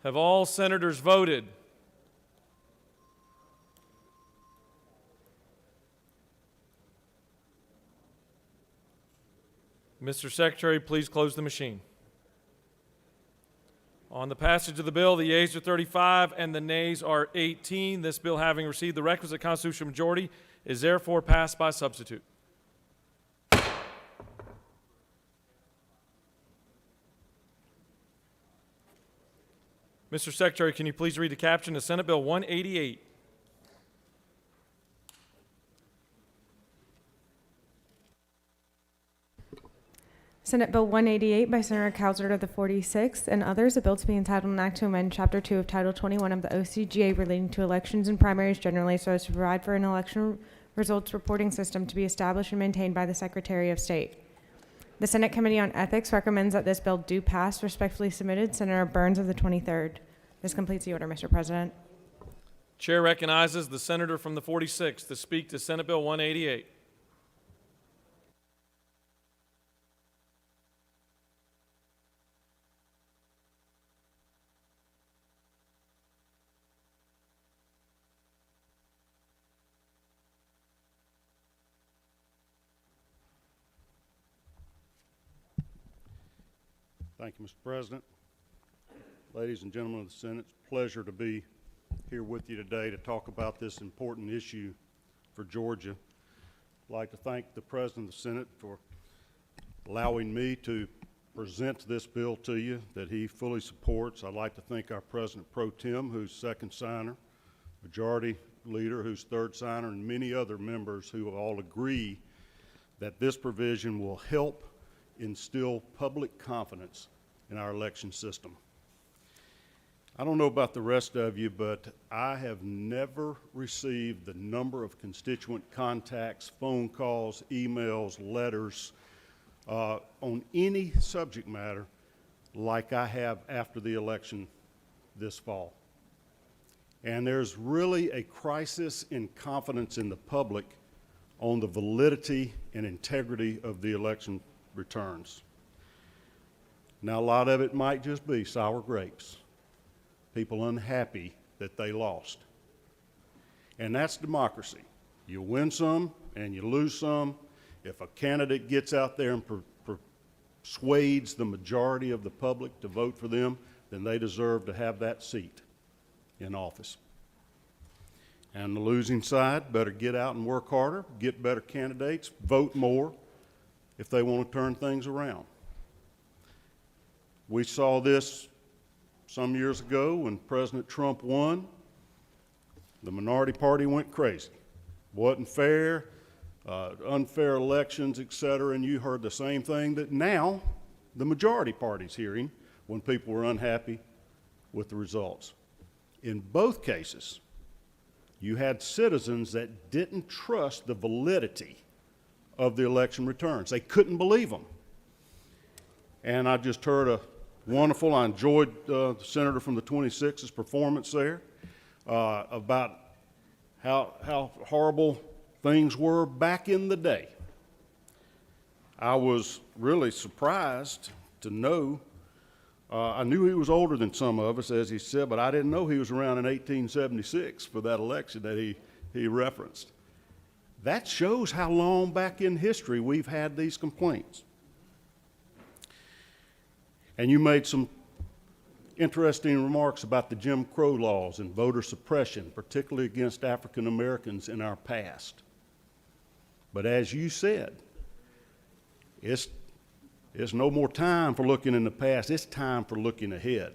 Have all senators voted? Mr. Secretary, please close the machine. On the passage of the bill, the yeas are 35 and the nays are 18. This bill, having received the requisite constitutional majority, is therefore passed by substitute. Mr. Secretary, can you please read the caption to Senate Bill 188? Senate Bill 188 by Senator Cowsert of the 46th and others, a bill to be entitled an act to amend Chapter 2 of Title 21 of the OCGA relating to elections and primaries generally so as to provide for an election results reporting system to be established and maintained by the Secretary of State. The Senate Committee on Ethics recommends that this bill do pass. Respectfully submitted, Senator Burns of the 23rd. This completes the order, Mr. President. Chair recognizes the senator from the 46th to speak to Senate Bill 188. Thank you, Mr. President. Ladies and gentlemen of the Senate, it's a pleasure to be here with you today to talk about this important issue for Georgia. I'd like to thank the President of the Senate for allowing me to presents this bill to you that he fully supports. I'd like to thank our President Pro Tem, who's second signer, Majority Leader, who's third signer, and many other members who all agree that this provision will help instill public confidence in our election system. I don't know about the rest of you, but I have never received the number of constituent contacts, phone calls, emails, letters on any subject matter like I have after the election this fall. And there's really a crisis in confidence in the public on the validity and integrity of the election returns. Now, a lot of it might just be sour grapes, people unhappy that they lost. And that's democracy. You win some and you lose some. If a candidate gets out there and persuades the majority of the public to vote for them, then they deserve to have that seat in office. And the losing side better get out and work harder, get better candidates, vote more if they want to turn things around. We saw this some years ago when President Trump won. The minority party went crazy. Wasn't fair, unfair elections, et cetera, and you heard the same thing that now the majority party's hearing when people were unhappy with the results. In both cases, you had citizens that didn't trust the validity of the election returns. They couldn't believe them. And I just heard I enjoyed the senator from the 26's performance there about how horrible things were back in the day. I was really surprised to know, I knew he was older than some of us, as he said, but I didn't know he was around in 1876 for that election that he referenced. That shows how long back in history we've had these complaints. And you made some interesting remarks about the Jim Crow laws and voter suppression, particularly against African Americans in our past. But as you said, it's no more time for looking in the past, it's time for looking ahead.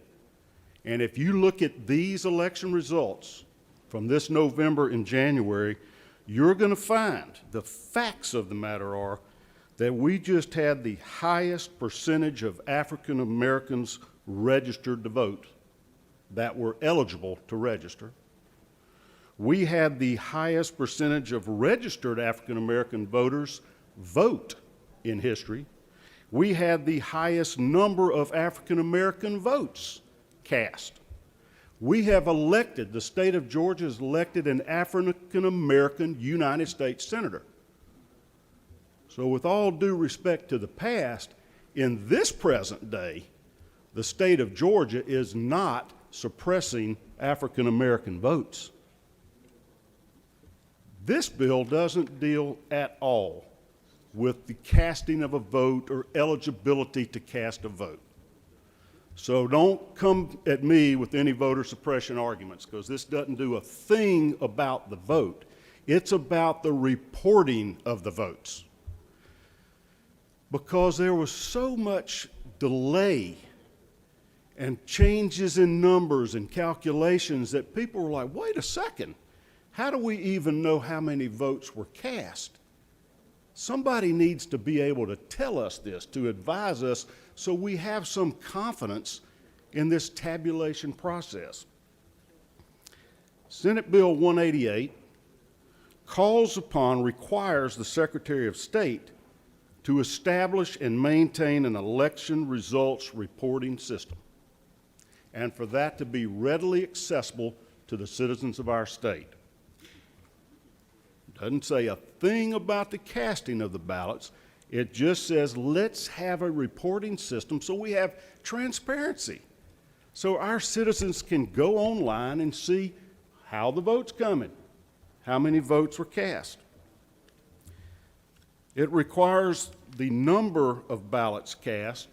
And if you look at these election results from this November and January, you're going to find the facts of the matter are that we just had the highest percentage of African Americans registered to vote that were eligible to register. We had the highest percentage of registered African American voters vote in history. We had the highest number of African American votes cast. We have elected, the state of Georgia has elected an African American United States Senator. So with all due respect to the past, in this present day, the state of Georgia is not suppressing African American votes. This bill doesn't deal at all with the casting of a vote or eligibility to cast a vote. So don't come at me with any voter suppression arguments, because this doesn't do a thing about the vote. It's about the reporting of the votes. Because there was so much delay and changes in numbers and calculations that people were like, wait a second, how do we even know how many votes were cast? Somebody needs to be able to tell us this, to advise us, so we have some confidence in this tabulation process. Senate Bill 188 requires the Secretary of State to establish and maintain an election results reporting system, and for that to be readily accessible to the citizens of our state. It doesn't say a thing about the casting of the ballots. It just says, let's have a reporting system so we have transparency, so our citizens can go online and see how the vote's coming, how many votes were cast. It requires the number of ballots cast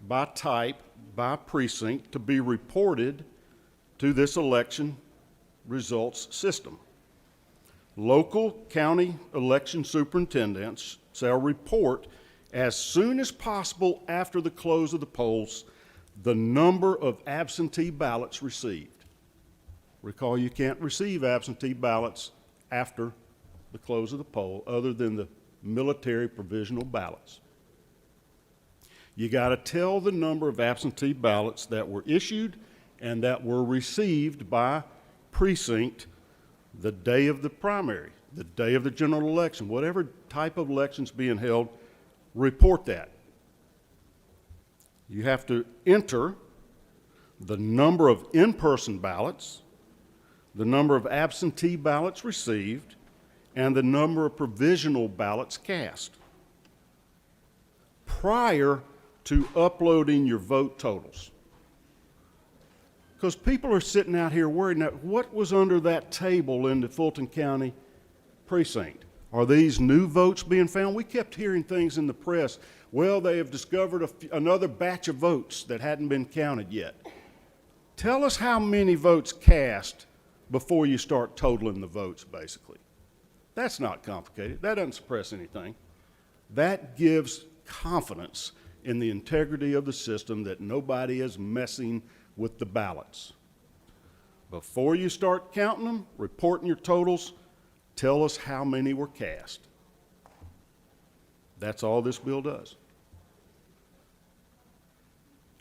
by type, by precinct, to be reported to this election results system. Local county election superintendents shall report as soon as possible after the close of the polls, the number of absentee ballots received. Recall, you can't receive absentee ballots after the close of the poll other than the military provisional ballots. You got to tell the number of absentee ballots that were issued and that were received by precinct the day of the primary, the day of the general election, whatever type of election's being held, report that. You have to enter the number of in-person ballots, the number of absentee ballots received, and the number of provisional ballots cast prior to uploading your vote totals. Because people are sitting out here worried, now, what was under that table in the Fulton County precinct? Are these new votes being found? We kept hearing things in the press. Well, they have discovered another batch of votes that hadn't been counted yet. Tell us how many votes cast before you start totaling the votes, basically. That's not complicated. That doesn't suppress anything. That gives confidence in the integrity of the system that nobody is messing with the ballots. Before you start counting them, reporting your totals, tell us how many were cast. That's all this bill does.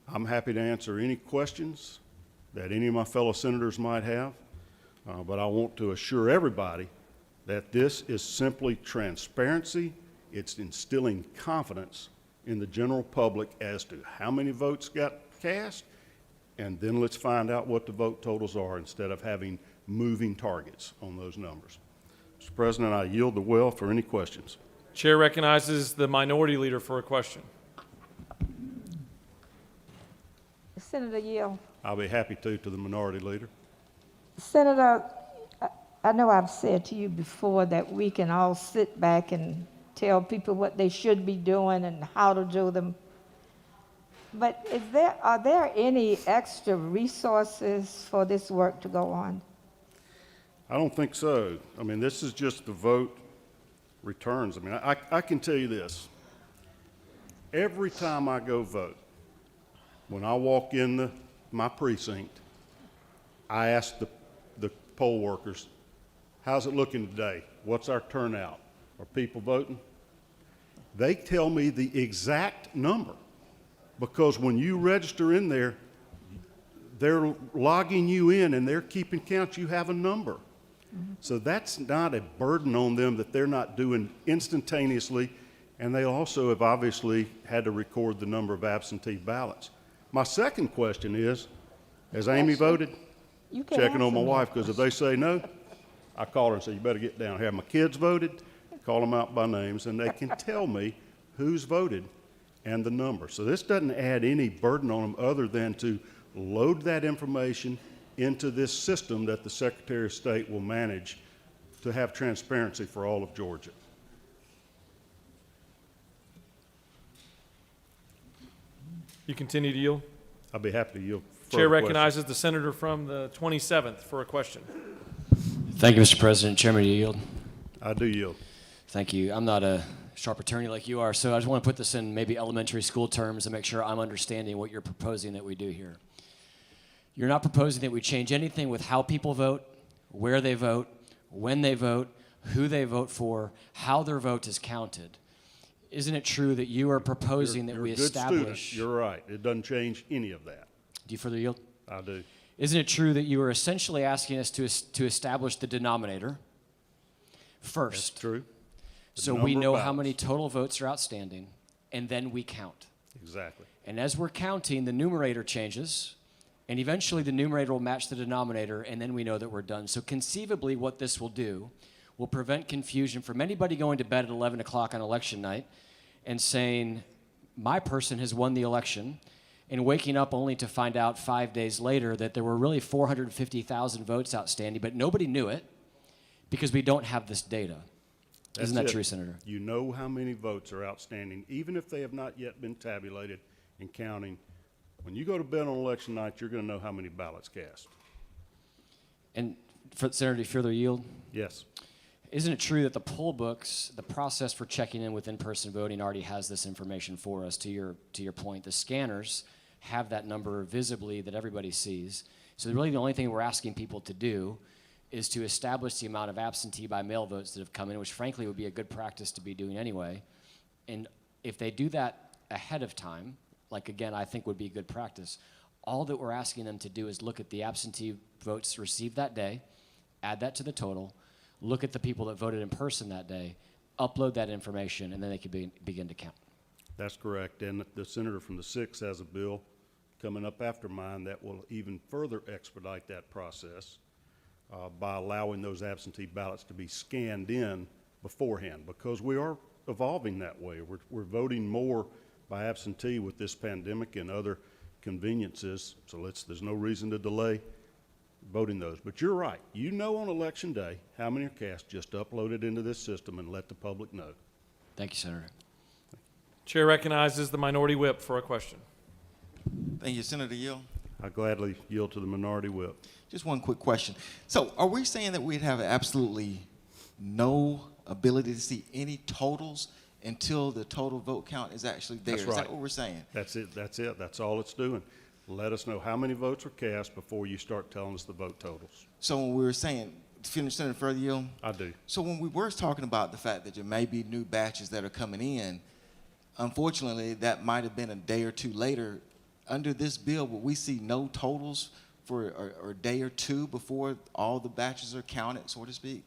I'm happy to answer any questions that any of my fellow senators might have, but I want to assure everybody that this is simply transparency. It's instilling confidence in the general public as to how many votes got cast, and then let's find out what the vote totals are instead of having moving targets on those numbers. Mr. President, I yield the well for any questions. Chair recognizes the minority leader for a question. Senator Yield. I'll be happy to the minority leader. Senator, I know I've said to you before that we can all sit back and tell people what they should be doing and how to do them. But are there any extra resources for this work to go on? I don't think so. I mean, this is just the vote returns. I mean, I can tell you this. Every time I go vote, when I walk in my precinct, I ask the poll workers, how's it looking today? What's our turnout? Are people voting? They tell me the exact number, because when you register in there, they're logging you in and they're keeping count. You have a number. Mm-hmm. So that's not a burden on them that they're not doing instantaneously, and they also have obviously had to record the number of absentee ballots. My second question is, has Amy voted? Checking on my wife, because if they say no, I call her and say, you better get down. Have my kids voted? Call them out by names, and they can tell me who's voted and the number. So this doesn't add any burden on them other than to load that information into this system that the Secretary of State will manage to have transparency for all of Georgia. You continue to yield? I'll be happy to yield. Chair recognizes the senator from the 27th for a question. Thank you, Mr. President. Chairman, do you yield? I do yield. Thank you. I'm not a sharp attorney like you are, so I just want to put this in maybe elementary school terms and make sure I'm understanding what you're proposing that we do here. You're not proposing that we change anything with how people vote, where they vote, when they vote, who they vote for, how their vote is counted. Isn't it true that you are proposing that we establish... You're right. It doesn't change any of that. Do you further yield? I do. Isn't it true that you are essentially asking us to establish the denominator first? That's true. So we know how many total votes are outstanding, and then we count. Exactly. And as we're counting, the numerator changes, and eventually the numerator will match the denominator, and then we know that we're done. So conceivably what this will do will prevent confusion from anybody going to bed at 11 o'clock on election night and saying, my person has won the election, and waking up only to find out 5 days later that there were really 450,000 votes outstanding, but nobody knew it because we don't have this data. Isn't that true, Senator? You know how many votes are outstanding, even if they have not yet been tabulated and counting. When you go to bed on election night, you're going to know how many ballots cast. And, Senator, do you further yield? Yes. Isn't it true that the poll books, the process for checking in with in-person voting already has this information for us? To your point, the scanners have that number visibly that everybody sees. So really the only thing we're asking people to do is to establish the amount of absentee by mail votes that have come in, which frankly would be a good practice to be doing anyway. And if they do that ahead of time, like again, I think would be good practice, all that we're asking them to do is look at the absentee votes received that day, add that to the total, look at the people that voted in person that day, upload that information, and then they can begin to count. That's correct. And the senator from the 6th has a bill coming up after mine that will even further expedite that process by allowing those absentee ballots to be scanned in beforehand, because we are evolving that way. We're voting more by absentee with this pandemic and other conveniences, so there's no reason to delay voting those. But you're right. You know on election day how many are cast. Just upload it into this system and let the public know. Thank you, Senator. Chair recognizes the minority whip for a question. Thank you, Senator Yield. I gladly yield to the minority whip. Just one quick question. So are we saying that we'd have absolutely no ability to see any totals until the total vote count is actually there? That's Is right. that what we're saying? That's it. That's all it's doing. Let us know how many votes were cast before you start telling us the vote totals. So when we were saying, finish Senator Further Yield? I do. So when we were talking about the fact that there may be new batches that are coming in, unfortunately, that might have been a day or two later. Under this bill, will we see no totals for a day or two before all the batches are counted, so to speak?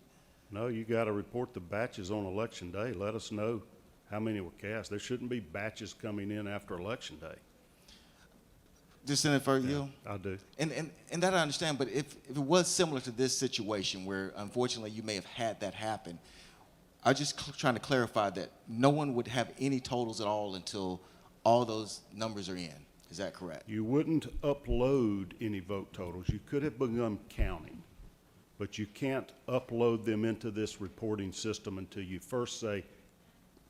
No, you got to report the batches on election day. Let us know how many were cast. There shouldn't be batches coming in after election day. Just Senator Further Yield? I do. And that I understand, but if it was similar to this situation where unfortunately you may have had that happen, I'm just trying to clarify that no one would have any totals at all until all those numbers are in. Is that correct? You wouldn't upload any vote totals. You could have begun counting, but you can't upload them into this reporting system until you first say,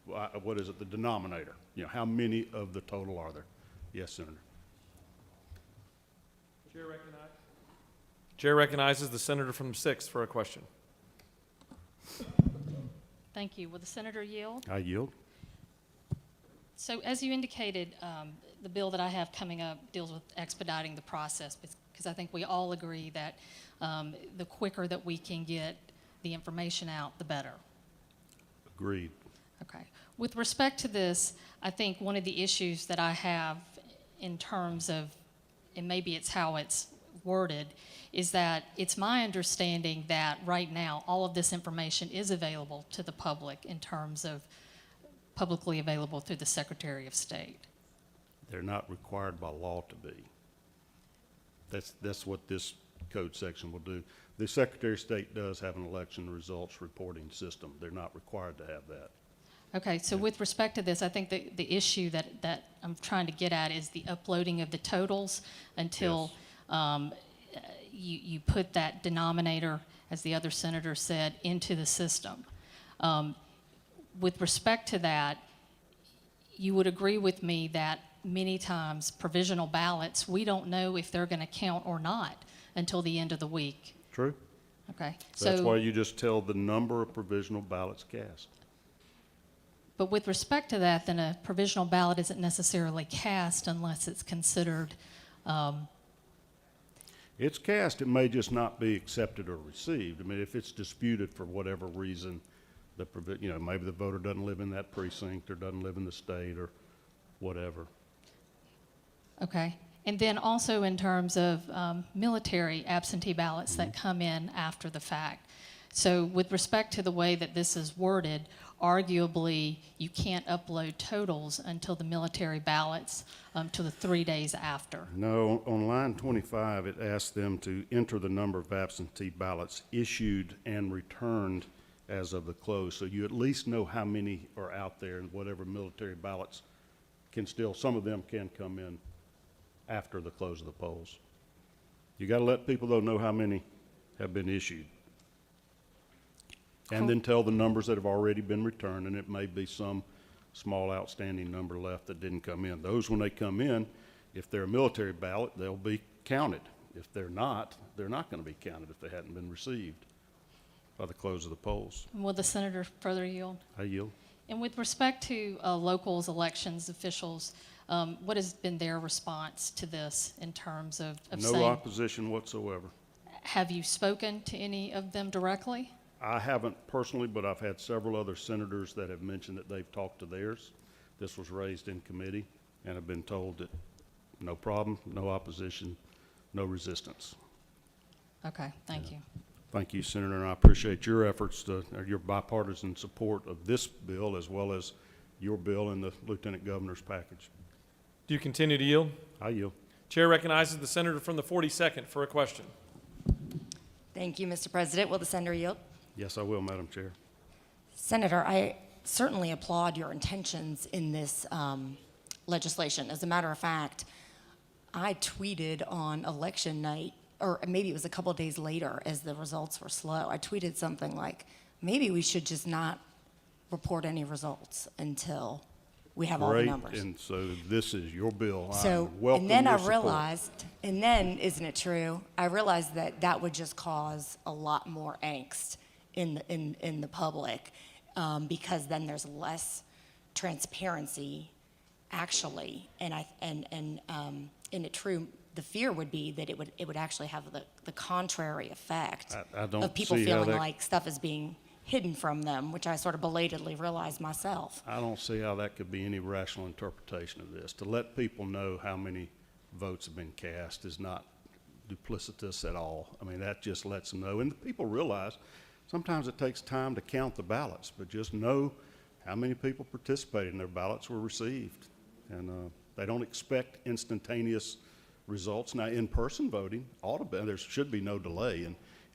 what is it, the denominator? You know, how many of the total are there? Yes, Senator. Chair recognizes the senator from the 6th for a question. Thank you. Will the senator yield? I yield. So as you indicated, the bill that I have coming up deals with expediting the process, because I think we all agree that the quicker that we can get the information out, the better. Agreed. Okay. With respect to this, I think one of the issues that I have in terms of, and maybe it's how it's worded, is that it's my understanding that right now all of this information is available to the public in terms of publicly available through the Secretary of State. They're not required by law to be. That's what this code section will do. The Secretary of State does have an election results reporting system. They're not required to have that. Okay, so with respect to this, I think the issue that I'm trying to get at is the uploading of the totals until you put that denominator, as the other senator said, into the system. With respect to that, you would agree with me that many times provisional ballots, we don't know if they're going to count or not until the end of the week. True. Okay. That's why you just tell the number of provisional ballots cast. But with respect to that, then a provisional ballot isn't necessarily cast unless it's considered. It's cast. It may just not be accepted or received. I mean, if it's disputed for whatever reason, maybe the voter doesn't live in that precinct or doesn't live in the state or whatever. Okay. And then also in terms of military absentee ballots that come in after the fact. So with respect to the way that this is worded, arguably you can't upload totals until the military ballots to the 3 days after. No, on line 25, it asks them to enter the number of absentee ballots issued and returned as of the close. So you at least know how many are out there, and whatever military ballots can still, some of them can come in after the close of the polls. You got to let people, though, know how many have been issued. And then tell the numbers that have already been returned, and it may be some small outstanding number left that didn't come in. Those, when they come in, if they're a military ballot, they'll be counted. If they're not going to be counted if they hadn't been received. by the close of the polls. Will the senator further yield? I yield. And with respect to locals, elections, officials, what has been their response to this in terms of No saying, opposition whatsoever. have you spoken to any of them directly? I haven't personally, but I've had several other senators that have mentioned that they've talked to theirs. This was raised in committee and have been told that no problem, no opposition, no resistance. Okay, thank you. Thank you, Senator, and I appreciate your efforts your bipartisan support of this bill as well as your bill and the Lieutenant Governor's package. Do you continue to yield? I yield. Chair recognizes the senator from the 42nd for a question. Thank you, Mr. President. Will the senator yield? Yes, I will, Madam Chair. Senator, I certainly applaud your intentions in this legislation. As a matter of fact, I tweeted on election night, or maybe it was a couple of days later as the results were slow. I tweeted something like, maybe we should just not report any results until we have all the numbers. And so this is your bill. So, and then I realized, and then, isn't it true, I realized that that would just cause a lot more angst in the public, because then there's less transparency, actually, and it true. The fear would be that it would actually have the contrary effect I don't of people see how feeling that, like stuff is being hidden from them, which I sort of belatedly realized myself. I don't see how that could be any rational interpretation of this. To let people know how many votes have been cast is not duplicitous at all. I mean, that just lets them know. And the people realize sometimes it takes time to count the ballots, but just know how many people participated and their ballots were received. And they don't expect instantaneous results. Now, in-person voting, there should be no delay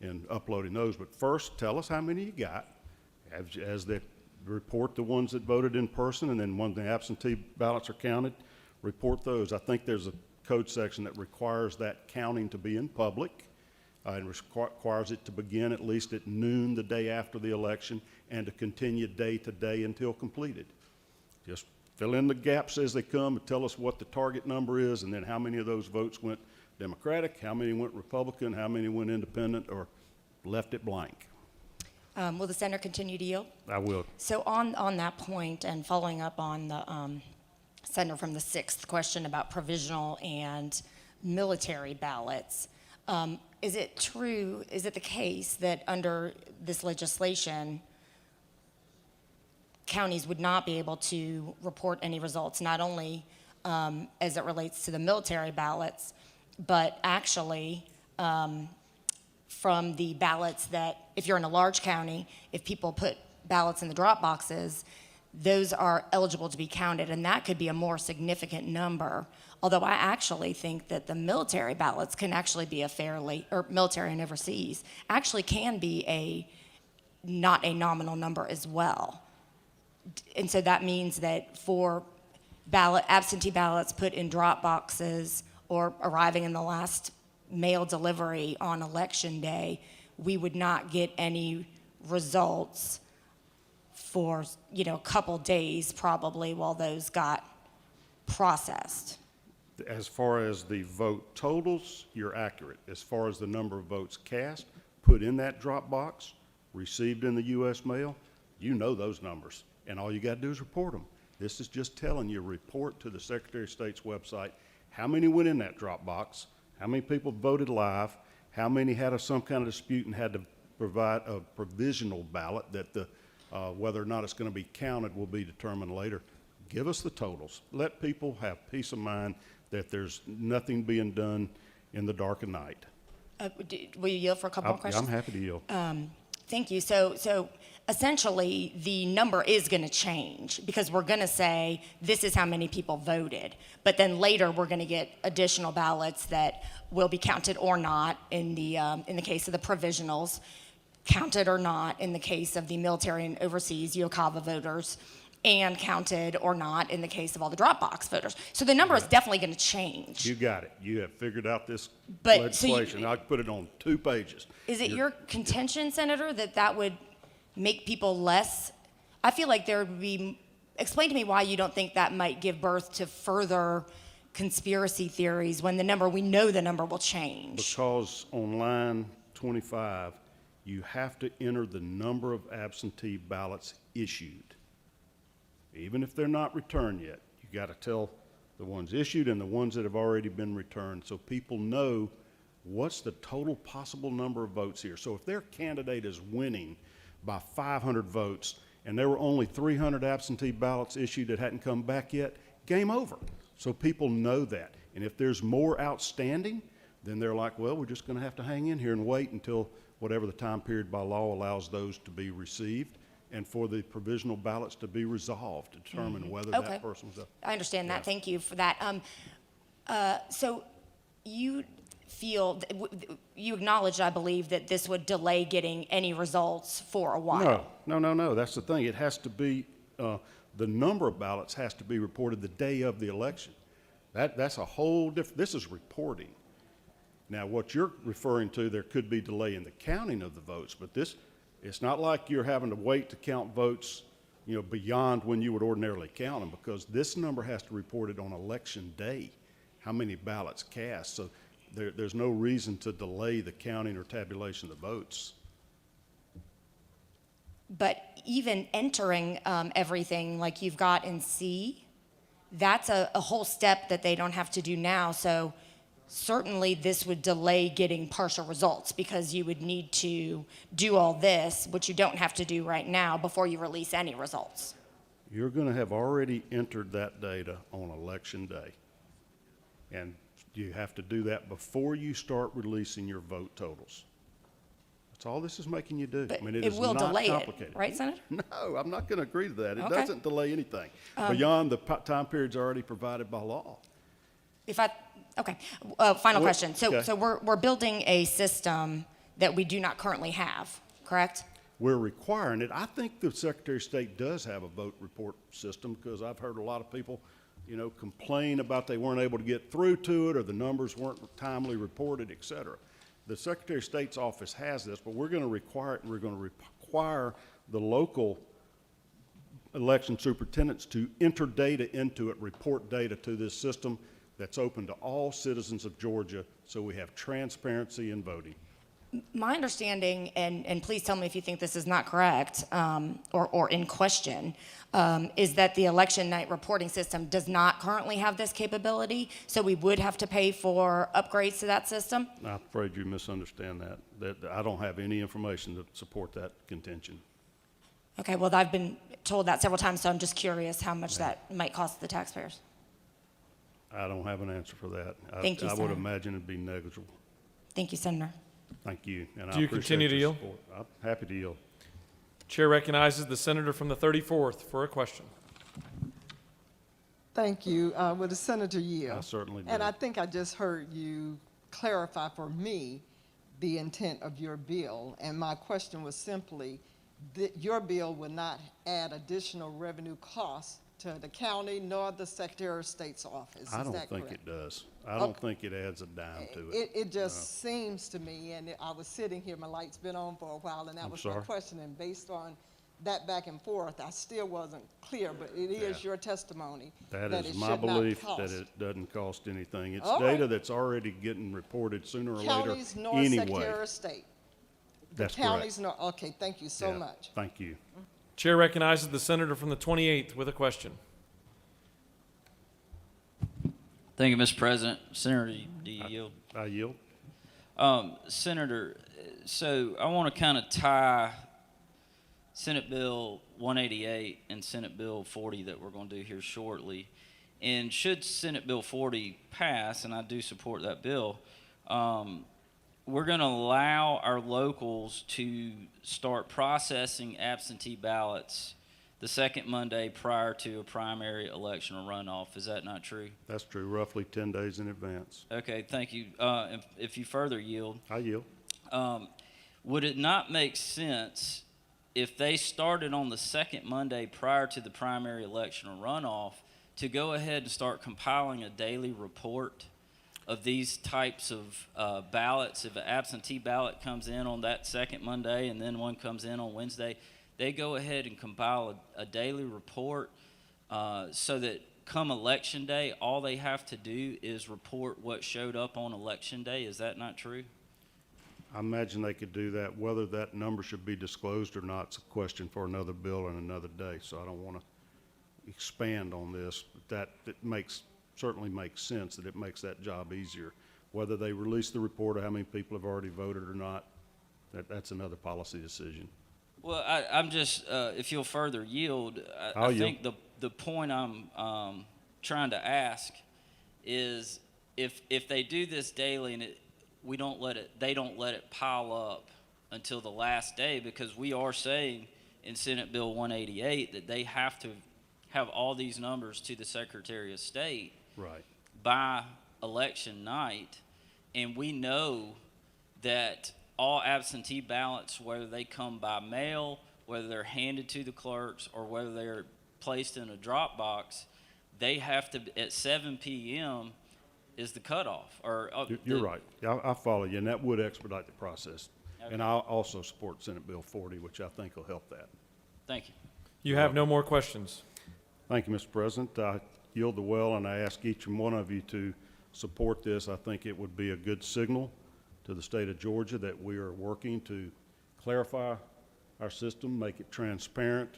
in uploading those. But first, tell us how many you got, as they report the ones that voted in person, and then when the absentee ballots are counted, report those. I think there's a code section that requires that counting to be in public, and requires it to begin at least at noon the day after the election and to continue day to day until completed. Just fill in the gaps as they come and tell us what the target number is, and then how many of those votes went Democratic, how many went Republican, how many went independent, or left it blank. Will the senator continue to yield? I will. So on that point, and following up on the senator from the 6th question about provisional and military ballots, is it true, is it the case that under this legislation, counties would not be able to report any results, not only as it relates to the military ballots, but actually from the ballots that, if you're in a large county, if people put ballots in the drop boxes, those are eligible to be counted, and that could be a more significant number. Although I actually think that the military ballots can actually be or military and overseas, actually can be not a nominal number as well. And so that means that for absentee ballots put in drop boxes or arriving in the last mail delivery on election day, we would not get any results for, a couple days probably while those got processed. As far as the vote totals, you're accurate. As far as the number of votes cast, put in that drop box, received in the U.S. mail, you know those numbers. And all you got to do is report them. This is just telling you, report to the Secretary of State's website how many went in that drop box, how many people voted live, how many had some kind of dispute and had to provide a provisional ballot that whether or not it's going to be counted will be determined later. Give us the totals. Let people have peace of mind that there's nothing being done in the dark of night. Will you yield for a couple more questions? I'm happy to yield. Thank you. So essentially, the number is going to change because we're going to say this is how many people voted, but then later we're going to get additional ballots that will be counted or not in the case of the provisionals, counted or not in the case of the military and overseas UOCAVA voters, and counted or not in the case of all the drop box voters. So the number is definitely going to change. You got it. You have figured out this But, legislation. I put it on 2 pages. Is it your contention, Senator, that would make people less? I feel like there would be, explain to me why you don't think that might give birth to further conspiracy theories when we know the number will change. Because on line 25, you have to enter the number of absentee ballots issued. Even if they're not returned yet, you got to tell the ones issued and the ones that have already been returned so people know what's the total possible number of votes here. So if their candidate is winning by 500 votes and there were only 300 absentee ballots issued that hadn't come back yet, game over. So people know that. And if there's more outstanding, then they're like, well, we're just going to have to hang in here and wait until whatever the time period by law allows those to be received and for the provisional ballots to be resolved to determine whether Okay. that person was up. I understand that. Yeah. Thank you for that. So you feel, you acknowledged, I believe, that this would delay getting any results for a while. No. That's the thing. It has to be, the number of ballots has to be reported the day of the election. That's a whole different, this is reporting. Now, what you're referring to, there could be delay in the counting of the votes, but this, it's not like you're having to wait to count votes, you know, beyond when you would ordinarily count them, because this number has to report it on election day, how many ballots cast. So there's no reason to delay the counting or tabulation of the votes. But even entering everything like you've got in C, that's a whole step that they don't have to do now. So certainly this would delay getting partial results because you would need to do all this, which you don't have to do right now, before you release any results. You're going to have already entered that data on election day. And you have to do that before you start releasing your vote totals. That's all this is making you do. But I mean, it it is will not delay it, complicated. right, Senator? No, I'm not going to agree to that. It Okay. doesn't delay anything beyond the time periods already provided by law. Okay, final Well, question. So okay. we're building a system that we do not currently have, correct? We're requiring it. I think the Secretary of State does have a vote report system because I've heard a lot of people, you know, complain about they weren't able to get through to it or the numbers weren't timely reported, et cetera. The Secretary of State's office has this, but we're going to require it, and we're going to require the local election superintendents to enter data into it, report data to this system that's open to all citizens of Georgia, so we have transparency in voting. My understanding, and please tell me if you think this is not correct or in question, is that the election night reporting system does not currently have this capability, so we would have to pay for upgrades to that system? I'm afraid you misunderstand that. That I don't have any information to support that contention. Okay, well, I've been told that several times, so I'm just curious how much that might cost the taxpayers. I don't have an answer for that. Thank you, I would Senator. imagine it'd be negligible. Thank you, Senator. Thank you. And Do I you appreciate continue to your yield? support. I'm happy to yield. Chair recognizes the senator from the 34th for a question. Thank you. Would the senator yield? I certainly do. And I think I just heard you clarify for me the intent of your bill. And my question was simply that your bill would not add additional revenue costs to the county nor the Secretary of State's office. I Is don't that think correct? it does. I don't think it adds a dime to it. It just seems to me, and I was sitting here, my light's been on for a while, and that I'm was my sorry. question. And based on that back and forth, I still wasn't clear, but it is Yeah. your testimony That that is it my should not belief that cost. it doesn't cost anything. It's All right. data that's already getting reported sooner or later Counties nor anyway. Secretary of State. That's Counties correct. nor, okay, thank you so Yeah. much. Thank you. Chair recognizes the senator from the 28th with a question. Thank you, Mr. President. Senator, do you yield? I yield. Senator, so I want to kind of tie Senate Bill 188 and Senate Bill 40 that we're going to do here shortly. And should Senate Bill 40 pass, and I do support that bill, we're going to allow our locals to start processing absentee ballots the second Monday prior to a primary election or runoff. Is that not true? That's true, roughly 10 days in advance. Okay, thank you. If you further yield. I yield. Would it not make sense if they started on the second Monday prior to the primary election or runoff to go ahead and start compiling a daily report of these types of ballots? If an absentee ballot comes in on that second Monday and then one comes in on Wednesday, they go ahead and compile a daily report so that come election day, all they have to do is report what showed up on election day. Is that not true? I imagine they could do that. Whether that number should be disclosed or not is a question for another bill and another day, so I don't want to expand on this, but that certainly makes sense that it makes that job easier. Whether they release the report of how many people have already voted or not, that's another policy decision. Well, I'm just, if you'll further yield, I'll I think the point I'm trying to ask is if they do this daily and they don't let it pile up until the last day, because we are saying in Senate Bill 188 that they have to have all these numbers to the Secretary of State right by election night, and we know that all absentee ballots, whether they come by mail, whether they're handed to the clerks, or whether they're placed in a drop box, they have to, at 7 p.m. is the cutoff. You're right. I follow you, and that would expedite the process. Okay. And I'll also support Senate Bill 40, which I think will help that. Thank you. You have no more questions. Thank you, Mr. President. I yield the well, and I ask each and one of you to support this. I think it would be a good signal to the state of Georgia that we are working to clarify our system, make it transparent,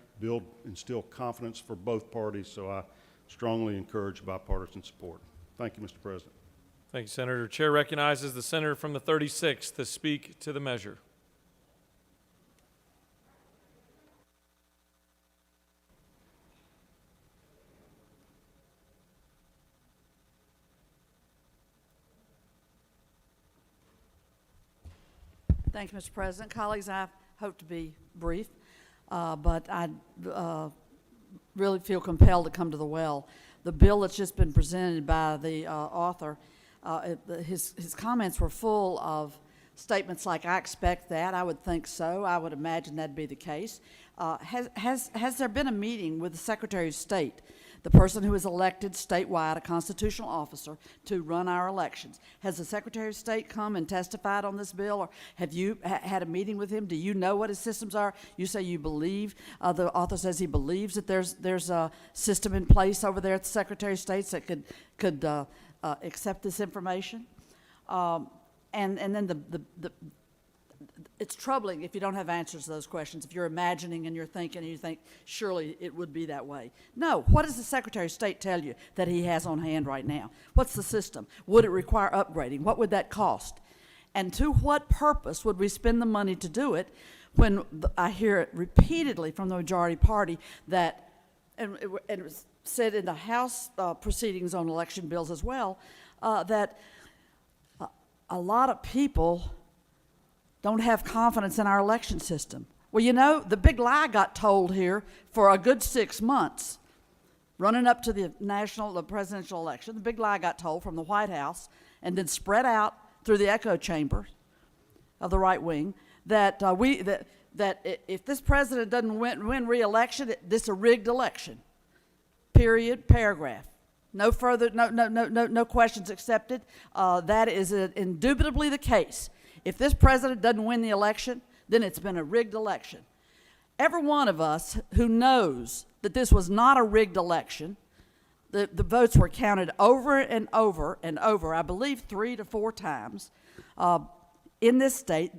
instill confidence for both parties. So I strongly encourage bipartisan support. Thank you, Mr. President. Thank you, Senator. Chair recognizes the senator from the 36th to speak to the measure. Thank you, Mr. President. Colleagues, I hope to be brief, but I really feel compelled to come to the well. The bill that's just been presented by the author, his comments were full of statements like, I expect that, I would think so, I would imagine that'd be the case. Has there been a meeting with the Secretary of State, the person who is elected statewide, a constitutional officer, to run our elections? Has the Secretary of State come and testified on this bill, or have you had a meeting with him? Do you know what his systems are? You say you believe, the author says he believes that there's a system in place over there at the Secretary of State that could accept this information. And then it's troubling if you don't have answers to those questions, if you're imagining and you're thinking and you think, surely it would be that way. No. What does the Secretary of State tell you that he has on hand right now? What's the system? Would it require upgrading? What would that cost? And to what purpose would we spend the money to do it when I hear it repeatedly from the majority party that, and it was said in the House proceedings on election bills as well, that a lot of people don't have confidence in our election system. Well, you know, the big lie got told here for a good 6 months, running up to the presidential election. The big lie got told from the White House and then spread out through the echo chamber of the right wing that if this president doesn't win re-election, this is a rigged election. Period. Paragraph. No further. No questions accepted. That is indubitably the case. If this president doesn't win the election, then it's been a rigged election. Every one of us who knows that this was not a rigged election, the votes were counted over and over and over, I believe 3 to 4 times, in this state.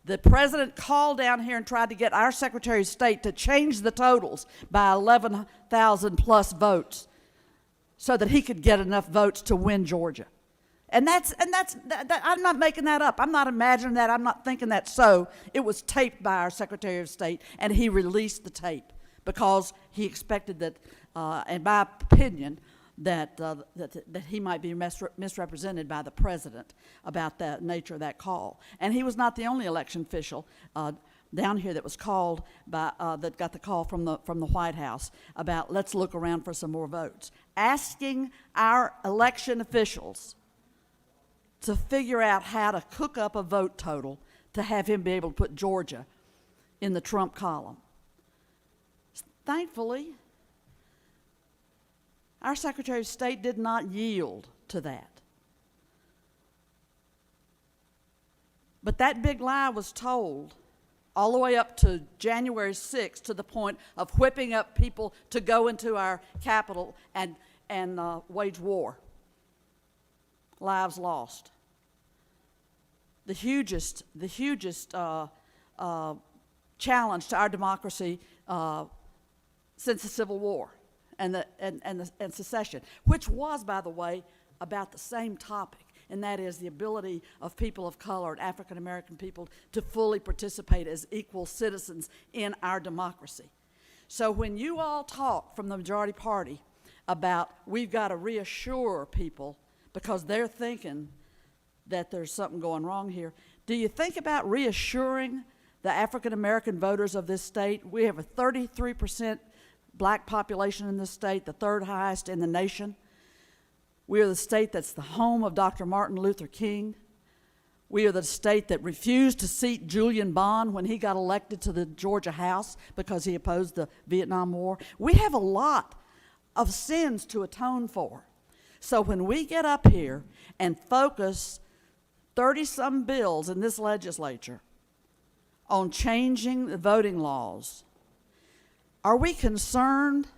The president called down here and tried to get our Secretary of State to change the totals by 11,000 plus votes so that he could get enough votes to win Georgia. And that's I'm not making that up. I'm not imagining that. I'm not thinking that so. It was taped by our Secretary of State, and he released the tape because he expected that, in my opinion, that he might be misrepresented by the president about the nature of that call. And he was not the only election official down here that was called by that got the call from the White House about let's look around for some more votes, asking our election officials to figure out how to cook up a vote total to have him be able to put Georgia in the Trump column. Thankfully, our Secretary of State did not yield to that. But that big lie was told all the way up to January 6th, to the point of whipping up people to go into our capital and wage war. Lives lost. the hugest challenge to our democracy since the Civil War and secession, which was, by the way, about the same topic, and that is the ability of people of color and African American people to fully participate as equal citizens in our democracy. So when you all talk from the majority party about we've got to reassure people because they're thinking that there's something going wrong here, do you think about reassuring the African American voters of this state? We have a 33% black population in this state, the third highest in the nation. We are the state that's the home of Dr. Martin Luther King. We are the state that refused to seat Julian Bond when he got elected to the Georgia House because he opposed the Vietnam War. We have a lot of sins to atone for. So when we get up here and focus 30-some bills in this legislature on changing the voting laws, are we concerned?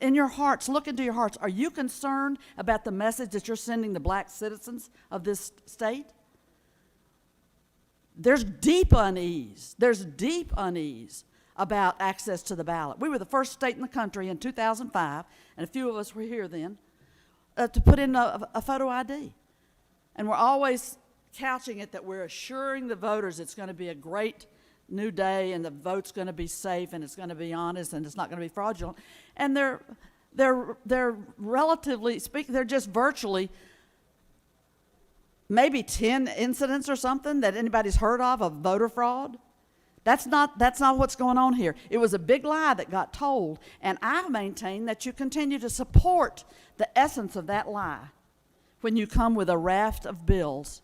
In your hearts, look into your hearts. Are you concerned about the message that you're sending to black citizens of this state? There's deep unease. There's deep unease about access to the ballot. We were the first state in the country in 2005, and a few of us were here then, to put in a photo ID. And we're always couching it that we're assuring the voters it's going to be a great new day and the vote's going to be safe and it's going to be honest and it's not going to be fraudulent. And they're relatively speaking, they're just virtually maybe 10 incidents or something that anybody's heard of voter fraud. That's not what's going on here. It was a big lie that got told, and I maintain that you continue to support the essence of that lie when you come with a raft of bills.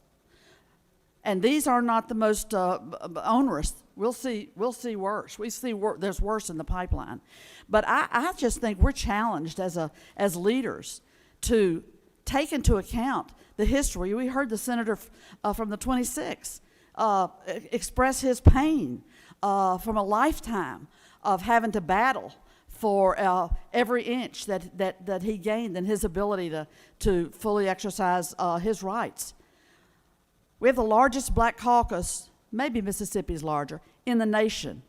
And these are not the most onerous. We'll see worse. We see there's worse in the pipeline. But I just think we're challenged as leaders to take into account the history. We heard the senator from the 26th express his pain from a lifetime of having to battle for every inch that he gained in his ability to fully exercise his rights. We have the largest black caucus, maybe Mississippi's larger, in the nation.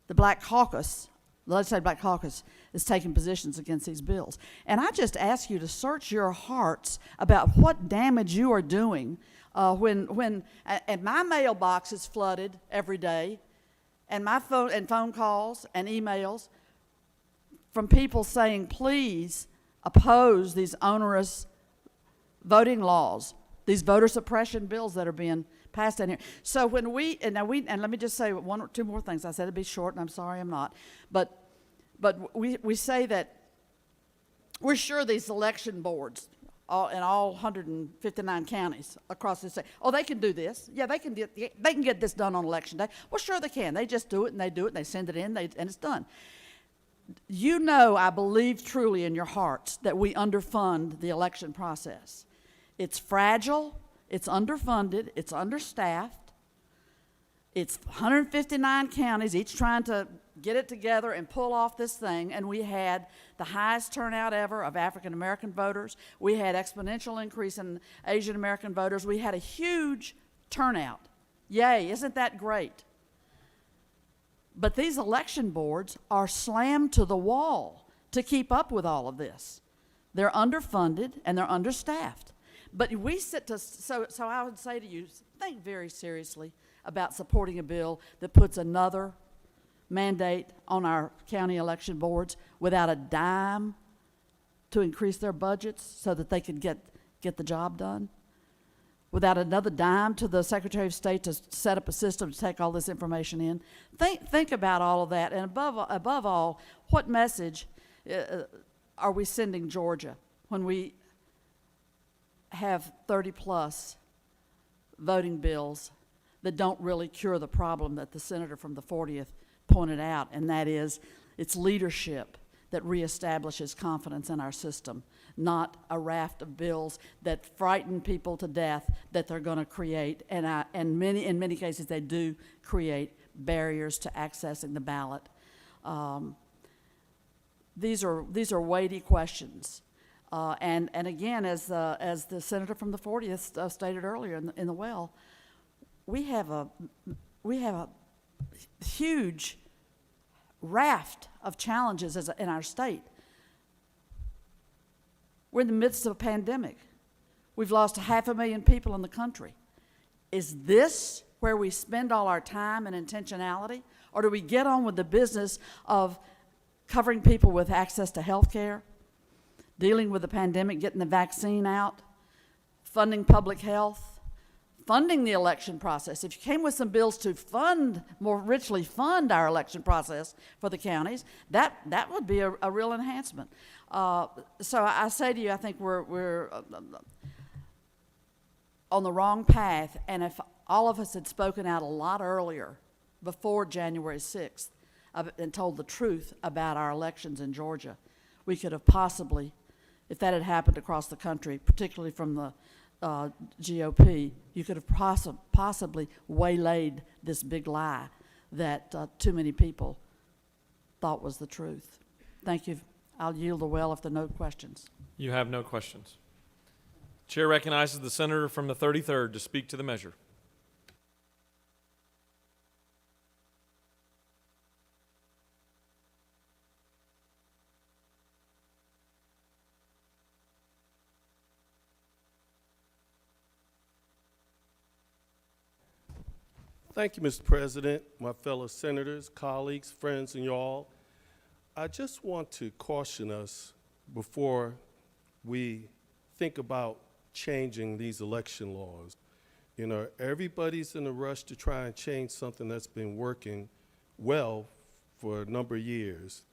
The Black Caucus, the legislative Black Caucus, is taking positions against these bills. And I just ask you to search your hearts about what damage you are doing when and my mailbox is flooded every day, and my phone calls and emails from people saying, please oppose these onerous voting laws, these voter suppression bills that are being passed in here. So when and let me just say one or two more things. I said it'd be short, and I'm sorry I'm not. But we say that we're sure these election boards in all 159 counties across the state, they can do this. Yeah, they can get this done on election day. Well, sure they can. They just do it, and they send it in, and it's done. You know, I believe truly in your hearts that we underfund the election process. It's fragile, it's underfunded, it's understaffed. It's 159 counties, each trying to get it together and pull off this thing, and we had the highest turnout ever of African American voters. We had exponential increase in Asian American voters. We had a huge turnout. Yay, isn't that great? But these election boards are slammed to the wall to keep up with all of this. They're underfunded and they're understaffed. But we so I would say to you, think very seriously about supporting a bill that puts another mandate on our county election boards without a dime to increase their budgets so that they could get the job done, without another dime to the Secretary of State to set up a system to take all this information in. Think about all of that, and above all, what message are we sending Georgia when we have 30-plus voting bills that don't really cure the problem that the senator from the 40th pointed out, and that is it's leadership that reestablishes confidence in our system, not a raft of bills that frighten people to death that they're going to create, and in many cases they do create barriers to accessing the ballot. These are weighty questions. And again, as the senator from the 40th stated earlier in the well, we have a huge raft of challenges in our state. We're in the midst of a pandemic. We've lost 500,000 people in the country. Is this where we spend all our time and intentionality? Or do we get on with the business of covering people with access to health care, dealing with the pandemic, getting the vaccine out, funding public health, funding the election process? If you came with some bills to more richly fund our election process for the counties, that would be a real enhancement. So I say to you, I think we're on the wrong path, and if all of us had spoken out a lot earlier, before January 6th, and told the truth about our elections in Georgia, we could have possibly, if that had happened across the country, particularly from the GOP, you could have possibly waylaid this big lie that too many people thought was the truth. Thank you. I'll yield the well if there are no questions. You have no questions. Chair recognizes the senator from the 33rd to speak to the measure. Thank you, Mr. President, my fellow senators, colleagues, friends, and y'all. I just want to caution us before we think about changing these election laws. You know, everybody's in a rush to try and change something that's been working well for a number of years.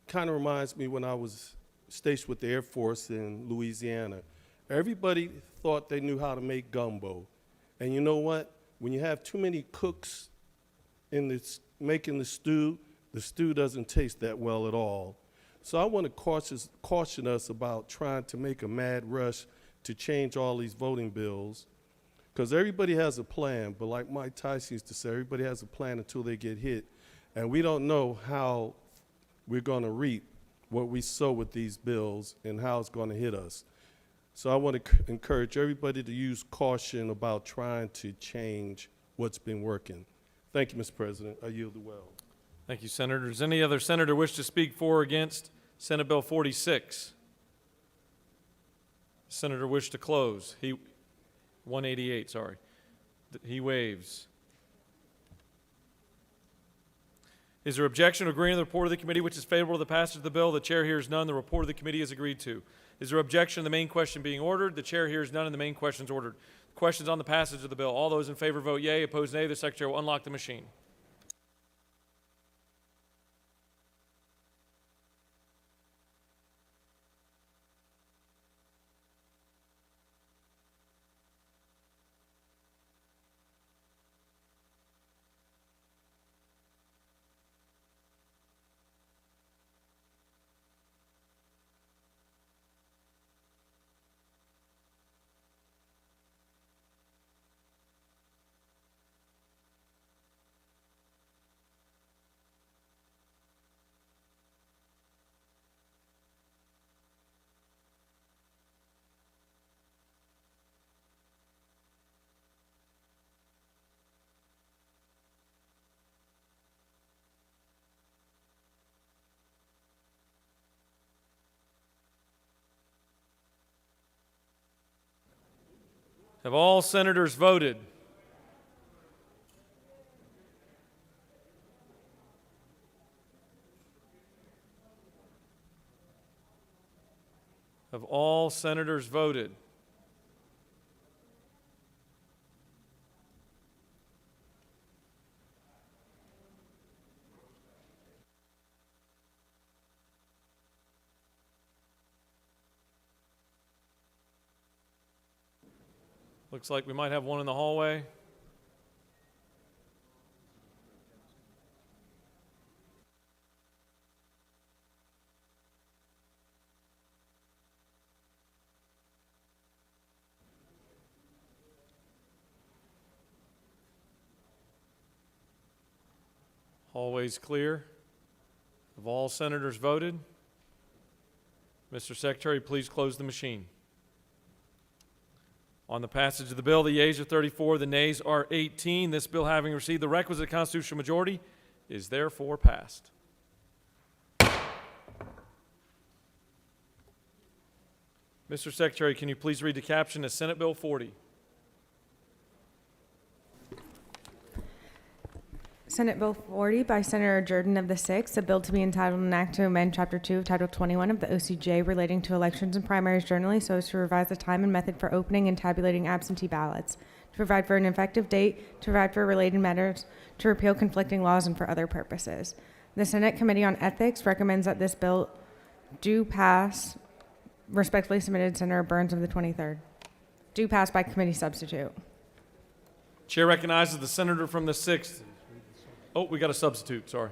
Kind of reminds me when I was stationed with the Air Force in Louisiana. Everybody thought they knew how to make gumbo. And you know what? When you have too many cooks making the stew doesn't taste that well at all. So I want to caution us about trying to make a mad rush to change all these voting bills, because everybody has a plan, but like Mike Tyson used to say, everybody has a plan until they get hit, and we don't know how we're going to reap what we sow with these bills and how it's going to hit us. So I want to encourage everybody to use caution about trying to change what's been working. Thank you, Mr. President. I yield the well. Thank you, Senator. Does any other senator wish to speak for or against Senate Bill 46? Senator wish to close. 188, sorry. He waives. Is there objection to agreeing to the report of the committee which is favorable to the passage of the bill? The chair hears none. The report of the committee is agreed to. Is there objection to the main question being ordered? The chair hears none and the main question is ordered. Questions on the passage of the bill. All those in favor vote yea. Opposed nay. The secretary will unlock the machine. Have all senators voted? Have all senators voted? Looks like we might have one in the hallway. Hallway's clear. Have all senators voted? Mr. Secretary, please close the machine. On the passage of the bill, the yeas are 34, the nays are 18. This bill, having received the requisite constitutional majority, is therefore passed. Mr. Secretary, can you please read the caption of Senate Bill 40? Senate Bill 40 by Senator Jordan of the 6th, a bill to be entitled an act to amend Chapter 2 of Title 21 of the OCGA relating to elections and primaries generally so as to revise the time and method for opening and tabulating absentee ballots, to provide for an effective date, to provide for related matters, to repeal conflicting laws, and for other purposes. The Senate Committee on Ethics recommends that this bill do pass. Respectfully submitted, Senator Burns of the 23rd. Do pass by committee substitute. Chair recognizes the senator from the 6th. Oh, we got a substitute, sorry.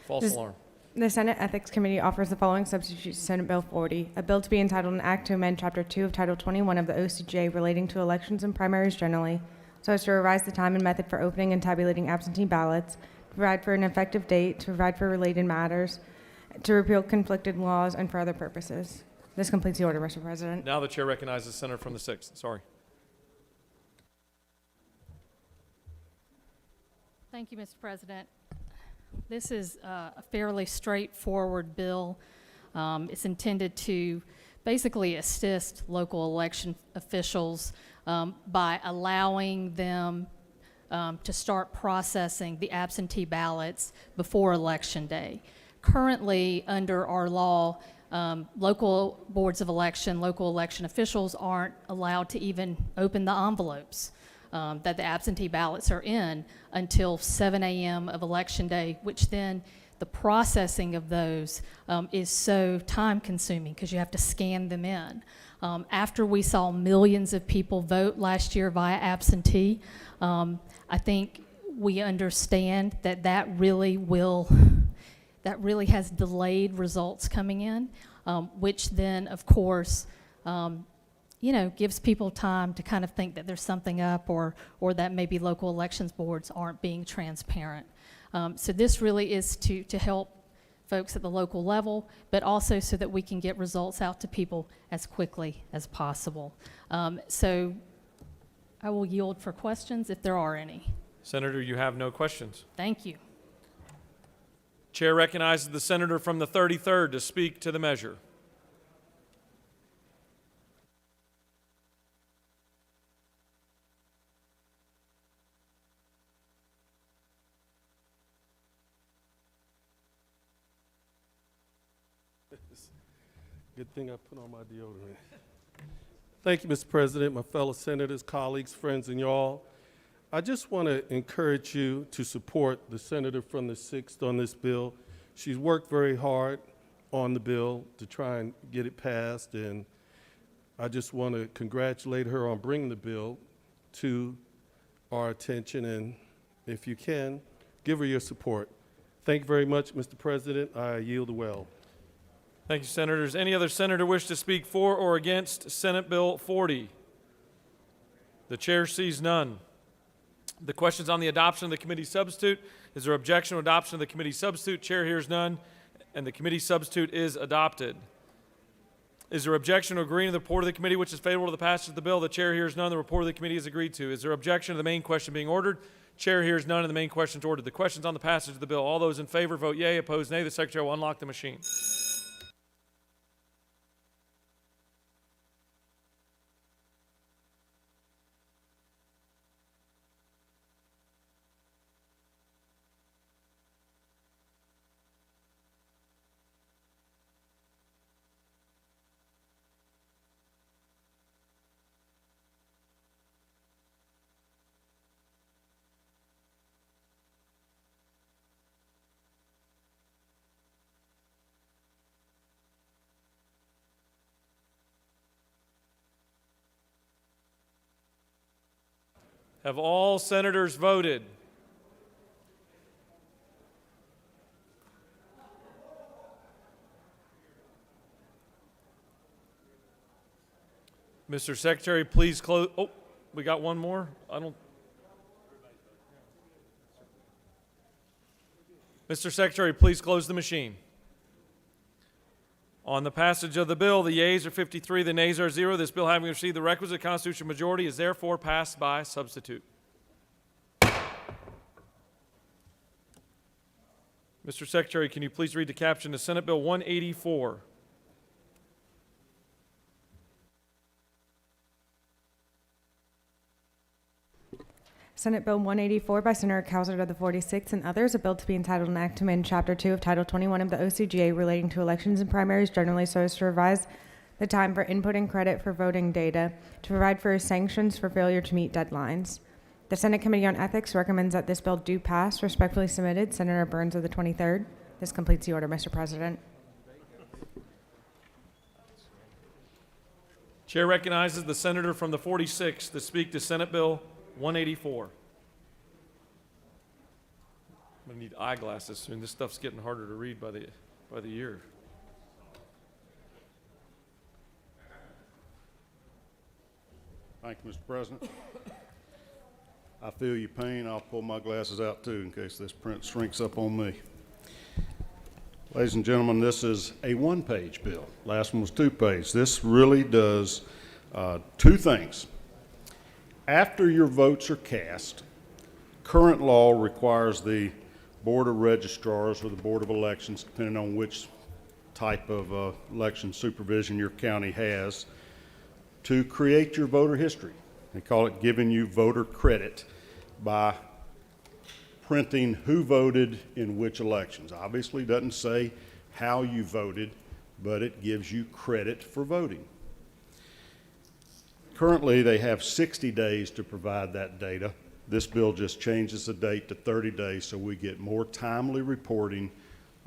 False alarm. The Senate Ethics Committee offers the following substitute to Senate Bill 40, a bill to be entitled an act to amend Chapter 2 of Title 21 of the OCGA relating to elections and primaries generally, so as to revise the time and method for opening and tabulating absentee ballots, to provide for an effective date, to provide for related matters, to repeal conflicted laws, and for other purposes. This completes the order, Mr. President. Now the chair recognizes the senator from the 6th. Sorry. Thank you, Mr. President. This is a fairly straightforward bill. It's intended to basically assist local election officials by allowing them to start processing the absentee ballots before Election Day. Currently, under our law, local boards of election, local election officials aren't allowed to even open the envelopes that the absentee ballots are in until 7 a.m. of Election Day, which then the processing of those is so time consuming because you have to scan them in. After we saw millions of people vote last year via absentee, I think we understand that that really has delayed results coming in, which then, of course, gives people time to kind of think that there's something up or that maybe local elections boards aren't being transparent. So this really is to help folks at the local level, but also so that we can get results out to people as quickly as possible. So I will yield for questions if there are any. Senator, you have no questions. Thank you. Chair recognizes the senator from the 33rd to speak to the measure. Good thing I put on my deodorant. Thank you, Mr. President, my fellow senators, colleagues, friends, and y'all. I just want to encourage you to support the senator from the 6th on this bill. She's worked very hard on the bill to try and get it passed, and I just want to congratulate her on bringing the bill to our attention, and if you can, give her your support. Thank you very much, Mr. President. I yield the well. Thank you, Senators. Any other senator wish to speak for or against Senate Bill 40? The chair sees none. The question's on the adoption of the committee substitute. Is there objection to adoption of the committee substitute? Chair hears none, and the committee substitute is adopted. Is there objection to agreeing to the report of the committee which is favorable to the passage of the bill? The chair hears none. The report of the committee is agreed to. Is there objection to the main question being ordered? Chair hears none, and the main question is ordered. The question's on the passage of the bill. All those in favor vote yea. Opposed, nay. The secretary will unlock the machine. Have all senators voted? Mr. Secretary, please close. Oh, we got one more? Mr. Secretary, please close the machine. On the passage of the bill, the yeas are 53, the nays are 0. This bill, having received the requisite constitutional majority, is therefore passed by substitute. Mr. Secretary, can you please read the caption to Senate Bill 184? Senate Bill 184 by Senator Cowser of the 46th and others, a bill to be entitled an act to amend Chapter 2 of Title 21 of the OCGA relating to elections and primaries generally so as to revise the time for inputting credit for voting data, to provide for sanctions for failure to meet deadlines. The Senate Committee on Ethics recommends that this bill do pass. Respectfully submitted, Senator Burns of the 23rd. This completes the order, Mr. President. Chair recognizes the senator from the 46th to speak to Senate Bill 184. I'm gonna need eyeglasses soon. This stuff's getting harder to read by the year. Thank you, Mr. President. I feel your pain. I'll pull my glasses out too in case this print shrinks up on me. Ladies and gentlemen, this is a one-page bill. Last one was two-page. This really does two things. After your votes are cast, current law requires the Board of Registrars or the Board of Elections, depending on which type of election supervision your county has, to create your voter history. They call it giving you voter credit by printing who voted in which elections. Obviously, it doesn't say how you voted, but it gives you credit for voting. Currently, they have 60 days to provide that data. This bill just changes the date to 30 days so we get more timely reporting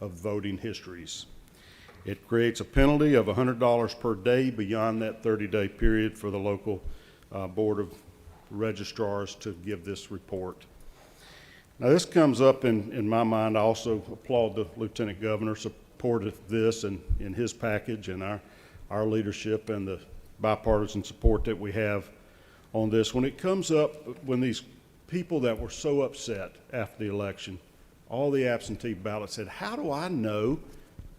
of voting histories. It creates a penalty of $100 per day beyond that 30-day period for the local Board of Registrars to give this report. Now, this comes up in my mind. I also applaud the Lieutenant Governor supported this in his package and our leadership and the bipartisan support that we have on this. When it comes up, when these people that were so upset after the election, all the absentee ballots said, how do I know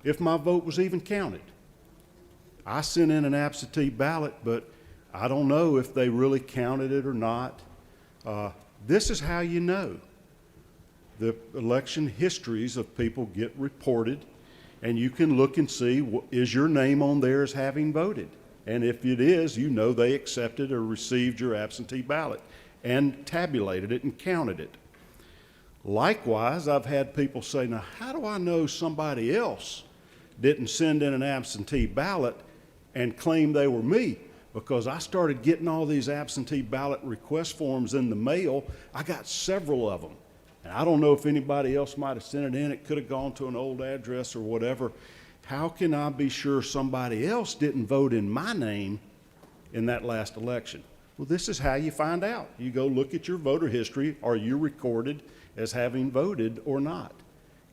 if my vote was even counted? I sent in an absentee ballot, but I don't know if they really counted it or not. This is how you know. The election histories of people get reported, and you can look and see, is your name on there as having voted? And if it is, you know they accepted or received your absentee ballot and tabulated it and counted it. Likewise, I've had people say, now how do I know somebody else didn't send in an absentee ballot and claim they were me? Because I started getting all these absentee ballot request forms in the mail. I got several of them. And I don't know if anybody else might have sent it in. It could have gone to an old address or whatever. How can I be sure somebody else didn't vote in my name in that last election? Well, this is how you find out. You go look at your voter history. Are you recorded as having voted or not?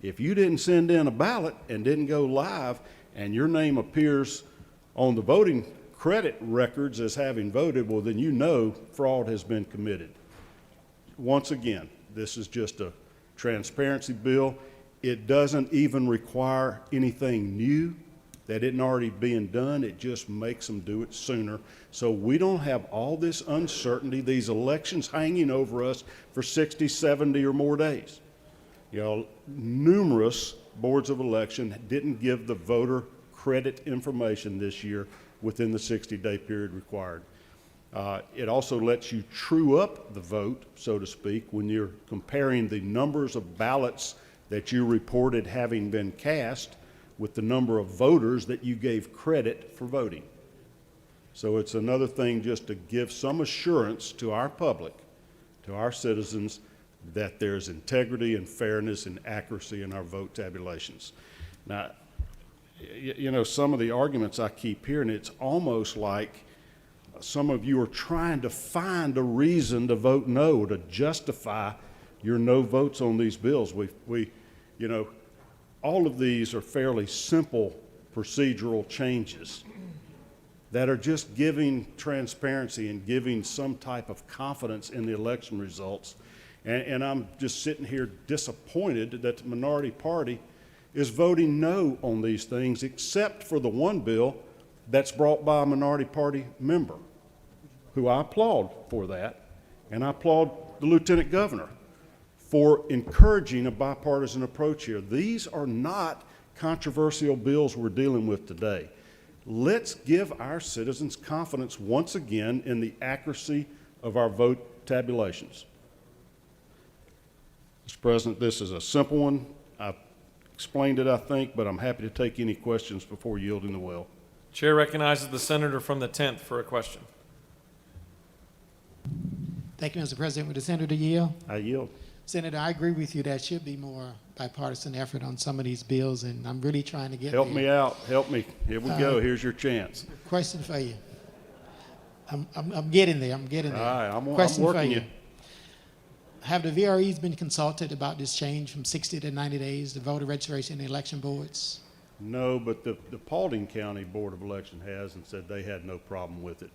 If you didn't send in a ballot and didn't go live and your name appears on the voting credit records as having voted, well, then you know fraud has been committed. Once again, this is just a transparency bill. It doesn't even require anything new that isn't already being done. It just makes them do it sooner. So we don't have all this uncertainty, these elections hanging over us for 60, 70 or more days. You know, numerous boards of election didn't give the voter credit information this year within the 60-day period required. It also lets you true up the vote, so to speak, when you're comparing the numbers of ballots that you reported having been cast with the number of voters that you gave credit for voting. So it's another thing just to give some assurance to our public, to our citizens, that there's integrity and fairness and accuracy in our vote tabulations. Now, you know, some of the arguments I keep hearing, it's almost like some of you are trying to find a reason to vote no, to justify your no votes on these bills. You know, all of these are fairly simple procedural changes that are just giving transparency and giving some type of confidence in the election results. And I'm just sitting here disappointed that the minority party is voting no on these things, except for the one bill that's brought by a minority party member, who I applaud for that, and I applaud the Lieutenant Governor for encouraging a bipartisan approach here. These are not controversial bills we're dealing with today. Let's give our citizens confidence once again in the accuracy of our vote tabulations. Mr. President, this is a simple one. I've explained it, I think, but I'm happy to take any questions before yielding the well. Chair recognizes the senator from the 10th for a question. Thank you, Mr. President. Would the senator yield? I yield. Senator, I agree with you. There should be more bipartisan effort on some of these bills, and I'm really trying to get Help there. me out. Help me. Here we go. Here's your chance. Question for you. I'm getting there. I'm getting there. All right. I'm Question for working you. you. Have the VREs been consulted about this change from 60 to 90 days, the voter registration and election boards? No, but the Paulding County Board of Election has and said they had no problem with it.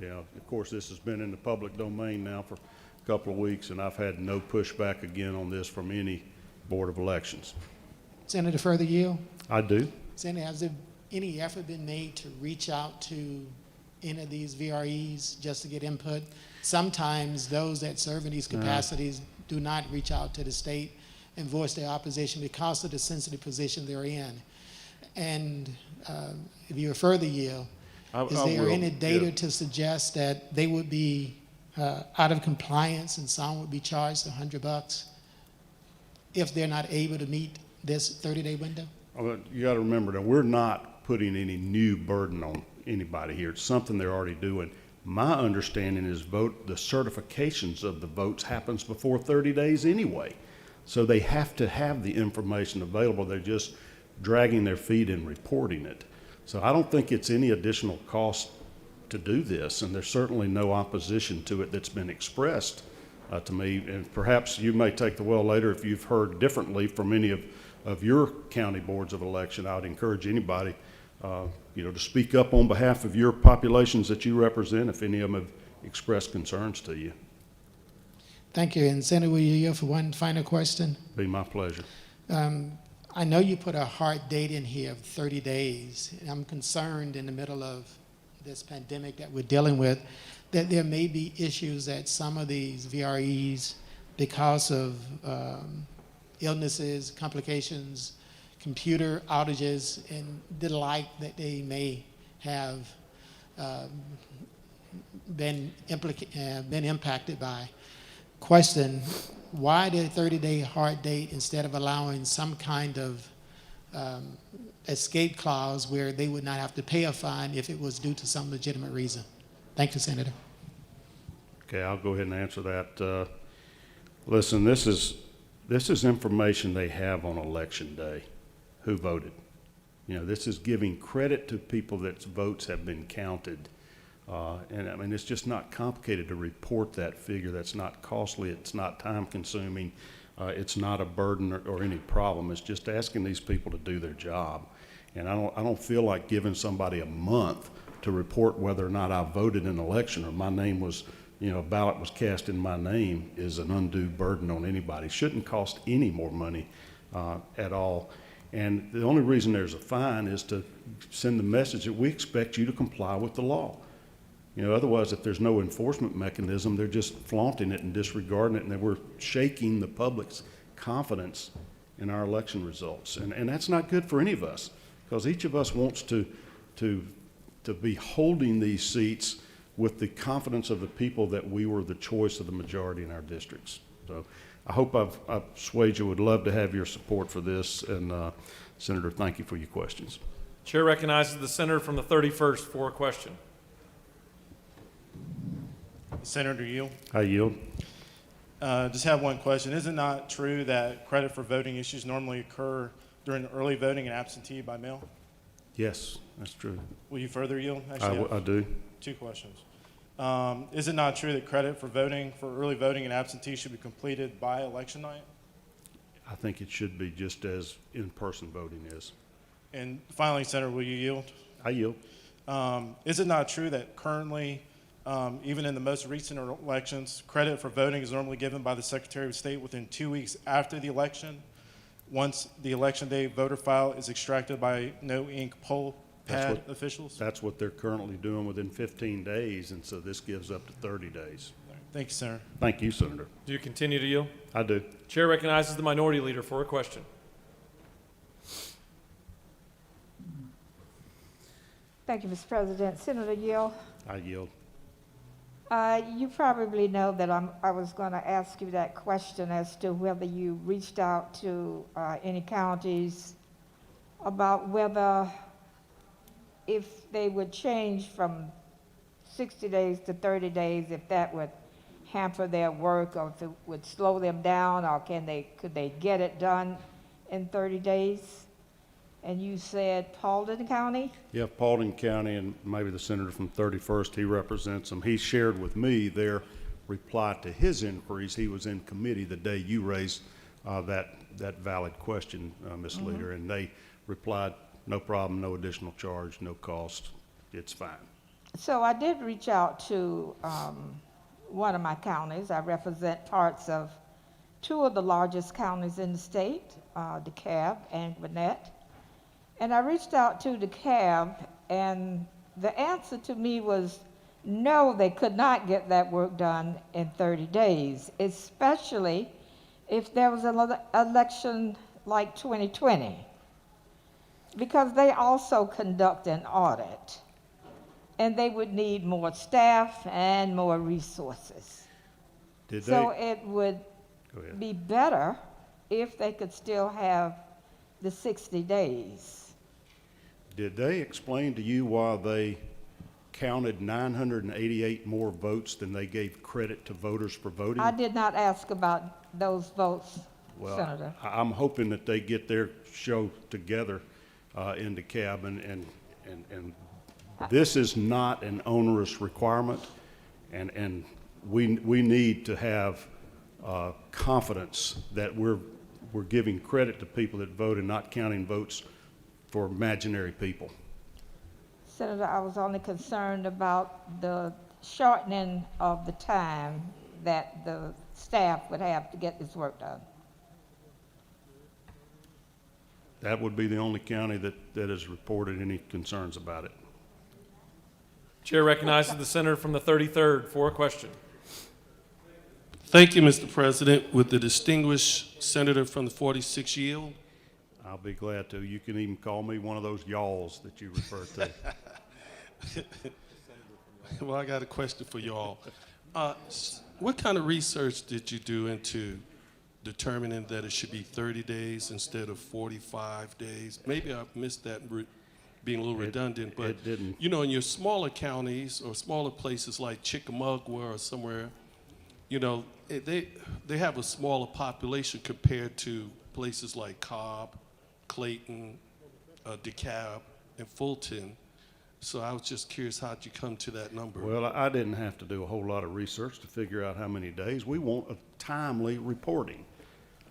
You know, of course, this has been in the public domain now for a couple of weeks, and I've had no pushback again on this from any Board of Elections. Senator, further yield? I do. Senator, has there any effort been made to reach out to any of these VREs just to get input? Sometimes those that serve in these capacities do not reach out to the state and voice their opposition because of the sensitive position they're in. And if you further yield, is there any data to suggest that they would be out of compliance and some would be charged $100 if they're not able to meet this 30-day window? You got to remember that we're not putting any new burden on anybody here. It's something they're already doing. My understanding is the certifications of the votes happens before 30 days anyway. So they have to have the information available. They're just dragging their feet and reporting it. So I don't think it's any additional cost to do this, and there's certainly no opposition to it that's been expressed to me. And perhaps you may take the well later if you've heard differently from any of your county boards of election. I would encourage anybody to speak up on behalf of your populations that you represent if any of them have expressed concerns to you. Thank you. And Senator, will you yield for one final question? Be my pleasure. I know you put a hard date in here of 30 days. I'm concerned in the middle of this pandemic that we're dealing with that there may be issues that some of these VREs, because of illnesses, complications, computer outages, and the like that they may have been impacted by. Question, why the 30-day hard date instead of allowing some kind of escape clause where they would not have to pay a fine if it was due to some legitimate reason? Thank you, Senator. Okay, I'll go ahead and answer that. Listen, this is information they have on election day, who voted. You know, this is giving credit to people that votes have been counted. And I mean, it's just not complicated to report that figure. That's not costly. It's not time consuming. It's not a burden or any problem. It's just asking these people to do their job. And I don't feel like giving somebody a month to report whether or not I voted in an election or my name was, a ballot was cast in my name is an undue burden on anybody. It shouldn't cost any more money at all. And the only reason there's a fine is to send the message that we expect you to comply with the law. Otherwise, if there's no enforcement mechanism, they're just flaunting it and disregarding it, and then we're shaking the public's confidence in our election results. And that's not good for any of us, because each of us wants to be holding these seats with the confidence of the people that we were the choice of the majority in our districts. So I hope I've swayed you. Would love to have your support for this. And Senator, thank you for your questions. Chair recognizes the senator from the 31st for a question. Senator yield. I yield. Just have one question. Is it not true that credit for voting issues normally occur during early voting and absentee by mail? Yes, that's true. Will you further yield? I do. Two questions. Is it not true that credit for voting for early voting and absentee should be completed by election night? I think it should be just as in-person voting is. And finally, Senator, will you yield? I yield. Is it not true that currently, even in the most recent elections, credit for voting is normally given by the Secretary of State within 2 weeks after the election? once the election day voter file is extracted by no ink poll That's pad what- officials? That's what they're currently doing within 15 days, and so this gives up to 30 days. Thank you, sir. Thank you, Senator. Do you continue to yield? I do. Chair recognizes the minority leader for a question. Thank you, Mr. President. Senator Yield, I yield. you probably know that I was going to ask you that question as to whether you reached out to any counties about whether if they would change from 60 days to 30 days, if that would hamper their work or if it would slow them down, or could they get it done in 30 days? And you said Paulding County? Yeah, Paulding County, and maybe the senator from 31st, he represents them. He shared with me their reply to his inquiries. He was in committee the day you raised that valid question, Ms. Leader, and they replied, no problem, no additional charge, no cost, it's fine. So I did reach out to one of my counties. I represent parts of two of the largest counties in the state, DeKalb and Gwinnett. And I reached out to DeKalb, and the answer to me was no, they could not get that work done in 30 days, especially if there was another election like 2020, because they also conduct an audit, and they would need more staff and more resources. So it would be better if they could still have the 60 days. Did they explain to you why they counted 988 more votes than they gave credit to voters for voting? I did not ask about those votes, Well, Senator. I'm hoping that they get their show together in DeKalb, and this is not an onerous requirement, and we need to have confidence that we're giving credit to people that vote and not counting votes for imaginary people. Senator, I was only concerned about the shortening of the time that the staff would have to get this work done. That would be the only county that has reported any concerns about it. Chair recognizes the senator from the 33rd for a question. Thank you, Mr. President. With the distinguished senator from the 46th yield. I'll be glad to. You can even call me one of those y'alls that you refer to. Well, I got a question for y'all. What kind of research did you do into determining that it should be 30 days instead of 45 days? Maybe I missed that, being a little redundant, but it didn't. You know, in your smaller counties or smaller places like Chickamauga or somewhere, you know, they have a smaller population compared to places like Cobb, Clayton, DeKalb, and Fulton. So I was just curious, how'd you come to that number? Well, I didn't have to do a whole lot of research to figure out how many days. We want a timely reporting.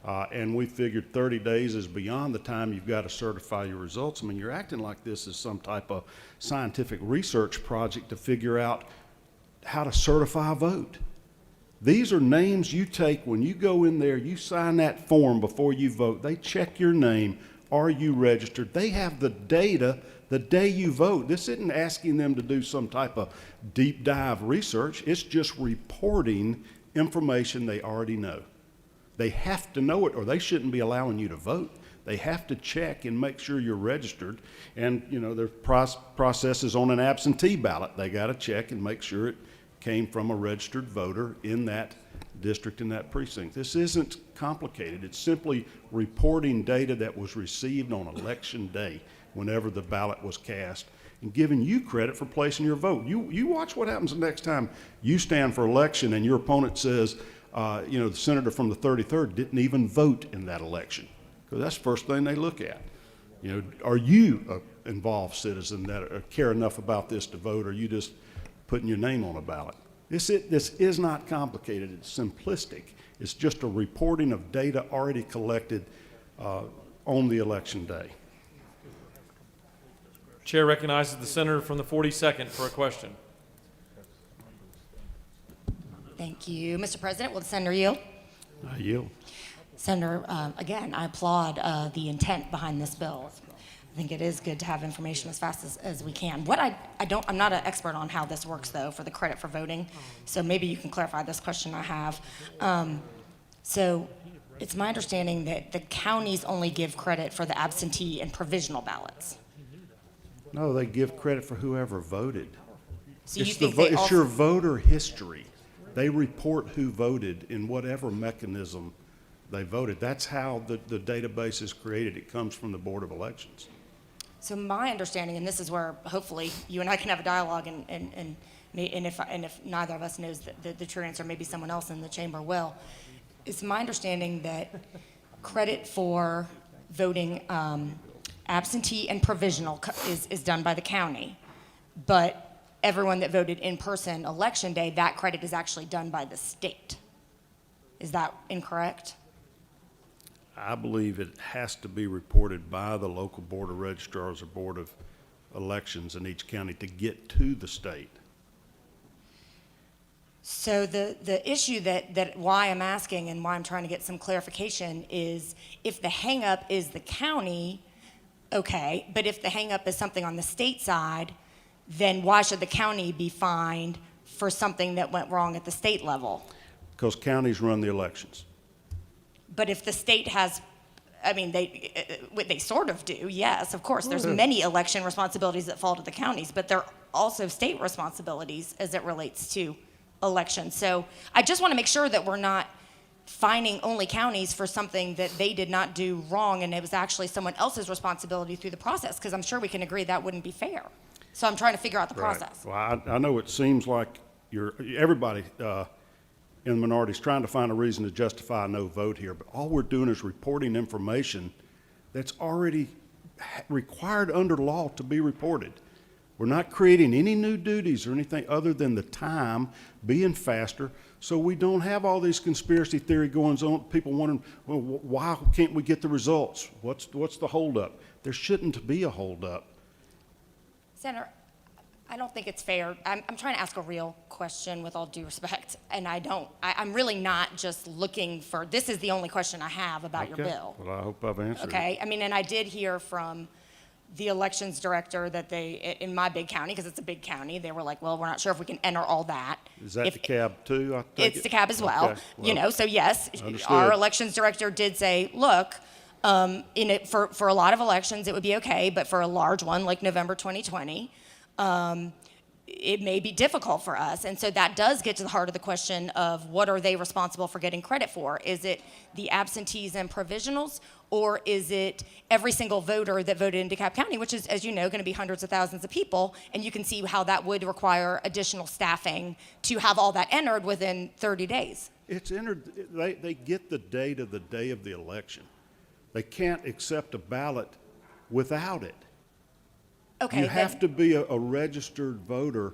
And we figured 30 days is beyond the time you've got to certify your results. I mean, you're acting like this is some type of scientific research project to figure out how to certify a vote. These are names you take when you go in there, you sign that form before you vote. They check your name. Are you registered? They have the data the day you vote. This isn't asking them to do some type of deep dive research. It's just reporting information they already know. They have to know it or they shouldn't be allowing you to vote. They have to check and make sure you're registered. And, you know, their process is on an absentee ballot. They got to check and make sure it came from a registered voter in that district, in that precinct. This isn't complicated. It's simply reporting data that was received on election day whenever the ballot was cast and giving you credit for placing your vote. You watch what happens the next time you stand for election and your opponent says, you know, the senator from the 33rd didn't even vote in that election. Because that's the first thing they look at. You know, are you an involved citizen that care enough about this to vote, or are you just putting your name on a ballot? This is not complicated. It's simplistic. It's just a reporting of data already collected on the election day. Chair recognizes the senator from the 42nd for a question. Thank you. Mr. President, will the senator yield? I yield. Senator, again, I applaud the intent behind this bill. I think it is good to have information as fast as we can. What I'm not an expert on how this works though for the credit for voting, so maybe you can clarify this question I have. So it's my understanding that the counties only give credit for the absentee and provisional ballots. No, they give credit for whoever voted. So you It's think they it's also- your voter history. They report who voted in whatever mechanism they voted. That's how the database is created. It comes from the Board of Elections. So my understanding, and this is where hopefully you and I can have a dialogue, and if neither of us knows the true answer, maybe someone else in the chamber will. It's my understanding that credit for voting absentee and provisional is done by the county, but everyone that voted in person election day, that credit is actually done by the state. Is that incorrect? I believe it has to be reported by the local board of registrars or board of elections in each county to get to the state. So the issue that why I'm asking and why I'm trying to get some clarification is if the hang-up is the county, okay, but if the hang-up is something on the state side, then why should the county be fined for something that went wrong at the state level? Because counties run the elections. But if the state has, I mean, they sort of do, yes, of course. There's many election responsibilities that fall to the counties, but there are also state responsibilities as it relates to elections. So I just want to make sure that we're not fining only counties for something that they did not do wrong and it was actually someone else's responsibility through the process, because I'm sure we can agree that wouldn't be fair. So I'm trying to figure out the process. Well, I know it seems like everybody in the minority is trying to find a reason to justify a no vote here, but all we're doing is reporting information that's already required under law to be reported. We're not creating any new duties or anything other than the time being faster, so we don't have all these conspiracy theory goings on, people wondering, well, why can't we get the results? What's the holdup? There shouldn't be a holdup. Senator, I don't think it's fair. I'm trying to ask a real question with all due respect, and I'm really not just looking for, this is the only question I have about your bill. Well, I hope I've answered it. Okay, I mean, and I did hear from the elections director that they, in my big county, because it's a big county, they were like, well, we're not sure if we can enter all that. Is that the cab too? I take It's it? the cab as well. Okay, You know, so yes, understood. our elections director did say, look, for a lot of elections, it would be okay, but for a large one like November 2020, it may be difficult for us. And so that does get to the heart of the question of what are they responsible for getting credit for? Is it the absentees and provisionals, or is it every single voter that voted in DeKalb County, which is, as you know, going to be hundreds of thousands of people, and you can see how that would require additional staffing to have all that entered within 30 days. It's entered, they get the date of the day of the election. They can't accept a ballot without it. Okay, You have to be a registered voter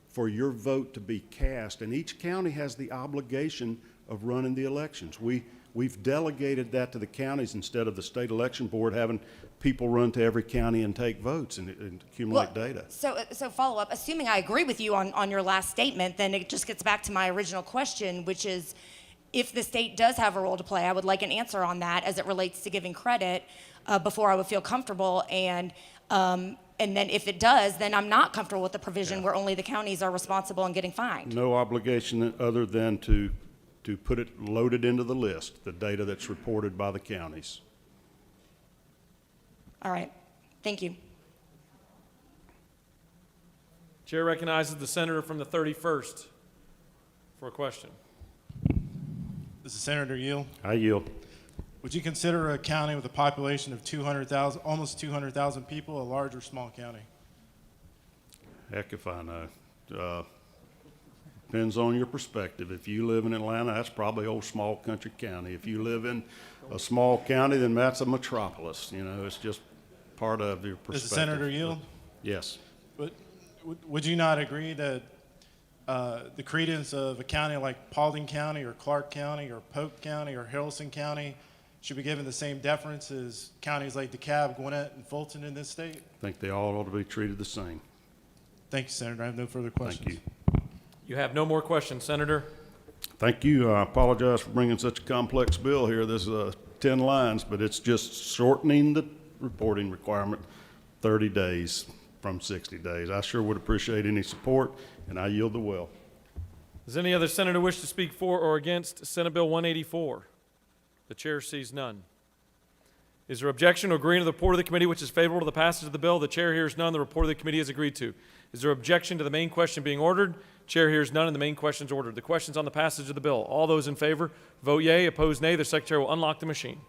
for your vote to be cast, and each county has the obligation of running the elections. We've delegated that to the counties instead of the state election board having people run to every county and take votes and accumulate data. So follow up, assuming I agree with you on your last statement, then it just gets back to my original question, which is if the state does have a role to play, I would like an answer on that as it relates to giving credit before I would feel comfortable. And then if it does, then I'm not comfortable with the provision where only the counties are responsible and getting fined. No obligation other than to put it loaded into the list, the data that's reported by the counties. All right, thank you. Chair recognizes the senator from the 31st for a question. This is Senator Yield. I yield. Would you consider a county with a population of 200,000, almost 200,000 people, a large or small county? Heck if I know. Depends on your perspective. If you live in Atlanta, that's probably old small country county. If you live in a small county, then that's a metropolis. You know, it's just part of your perspective. This is Senator Yield. Yes. But would you not agree that the credence of a county like Paulding County or Clark County or Polk County or Haralson County should be given the same deference as counties like DeKalb, Gwinnett, and Fulton in this state? I think they all ought to be treated the same. Thank you, Senator. I have no further questions. Thank you. You have no more questions, Senator. Thank you. I apologize for bringing such a complex bill here. This is 10 lines, but it's just shortening the reporting requirement 30 days from 60 days. I sure would appreciate any support, and I yield the will. Does any other senator wish to speak for or against Senate Bill 184? The chair sees none. Is there objection to agreeing to the report of the committee which is favorable to the passage of the bill? The chair hears none. The report of the committee is agreed to. Is there objection to the main question being ordered? Chair hears none, and the main question is ordered. The questions on the passage of the bill. All those in favor, vote yea. Opposed, nay. The secretary will unlock the machine.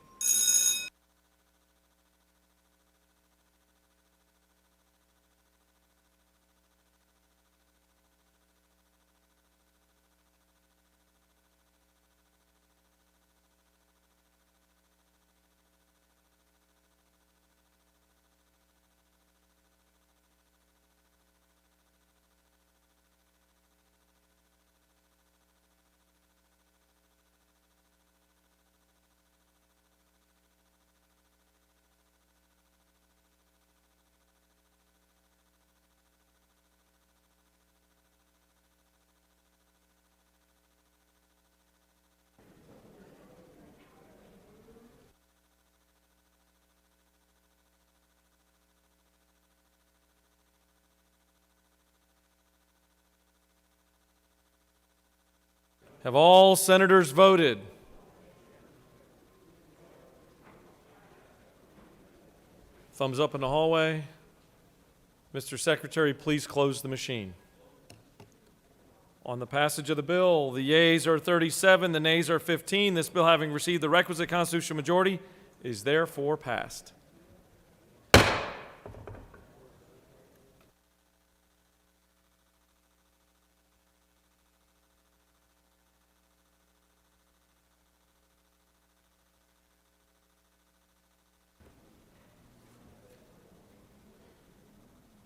Have all senators voted? Thumbs up in the hallway. Mr. Secretary, please close the machine. On the passage of the bill, the yeas are 37, the nays are 15. This bill, having received the requisite constitutional majority, is therefore passed.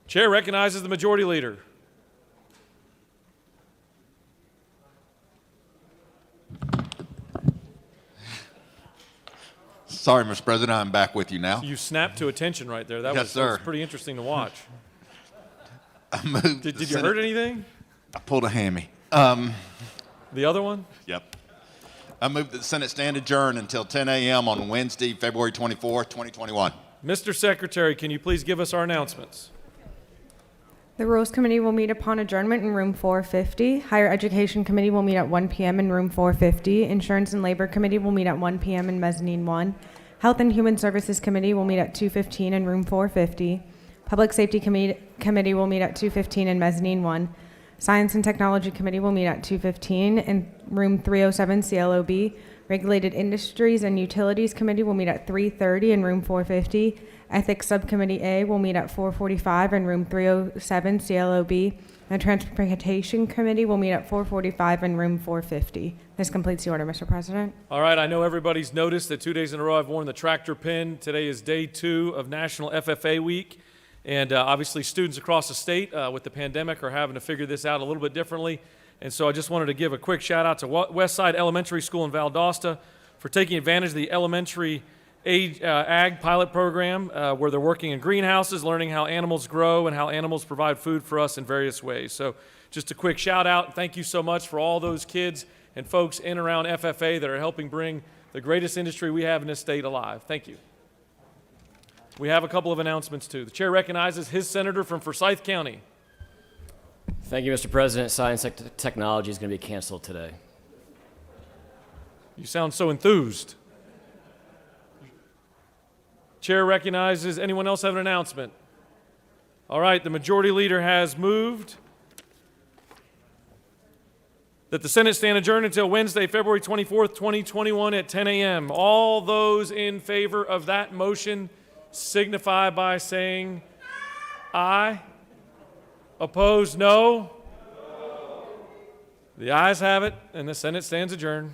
Chair recognizes the majority leader. Sorry, Mr. President, I'm back with you now. You snapped to attention right there. That Yes, was sir. pretty interesting to watch. I moved Did the you Senate- hurt anything? I pulled a hammy. The other one? Yep. I moved that the Senate stand adjourned until 10 a.m. on Wednesday, February 24th, 2021. Mr. Secretary, can you please give us our announcements? The Rules Committee will meet upon adjournment in room 450. Higher Education Committee will meet at 1 p.m. in room 450. Insurance and Labor Committee will meet at 1 p.m. in mezzanine 1. Health and Human Services Committee will meet at 2:15 in room 450. Public Safety Committee will meet at 2:15 in mezzanine 1. Science and Technology Committee will meet at 2:15 in room 307 CLOB. Regulated Industries and Utilities Committee will meet at 3:30 in room 450. Ethics Subcommittee A will meet at 4:45 in room 307 CLOB. And Transportation Committee will meet at 4:45 in room 450. This completes the order, Mr. President. All right, I know everybody's noticed that 2 days in a row I've worn the tractor pin. Today is day 2 of National FFA Week. And obviously students across the state with the pandemic are having to figure this out a little bit differently. And so I just wanted to give a quick shout out to Westside Elementary School in Valdosta for taking advantage of the elementary ag pilot program where they're working in greenhouses, learning how animals grow and how animals provide food for us in various ways. So just a quick shout out. Thank you so much for all those kids and folks in and around FFA that are helping bring the greatest industry we have in this state alive. Thank you. We have a couple of announcements too. The chair recognizes his senator from Forsyth County. Thank you, Mr. President. Science and Technology is going to be canceled today. You sound so enthused. Chair recognizes, anyone else have an announcement? All right, the majority leader has moved that the Senate stand adjourned until Wednesday, February 24th, 2021 at 10 a.m. All those in favor of that motion signify by saying aye. Opposed, no. The ayes have it, and the Senate stands adjourned.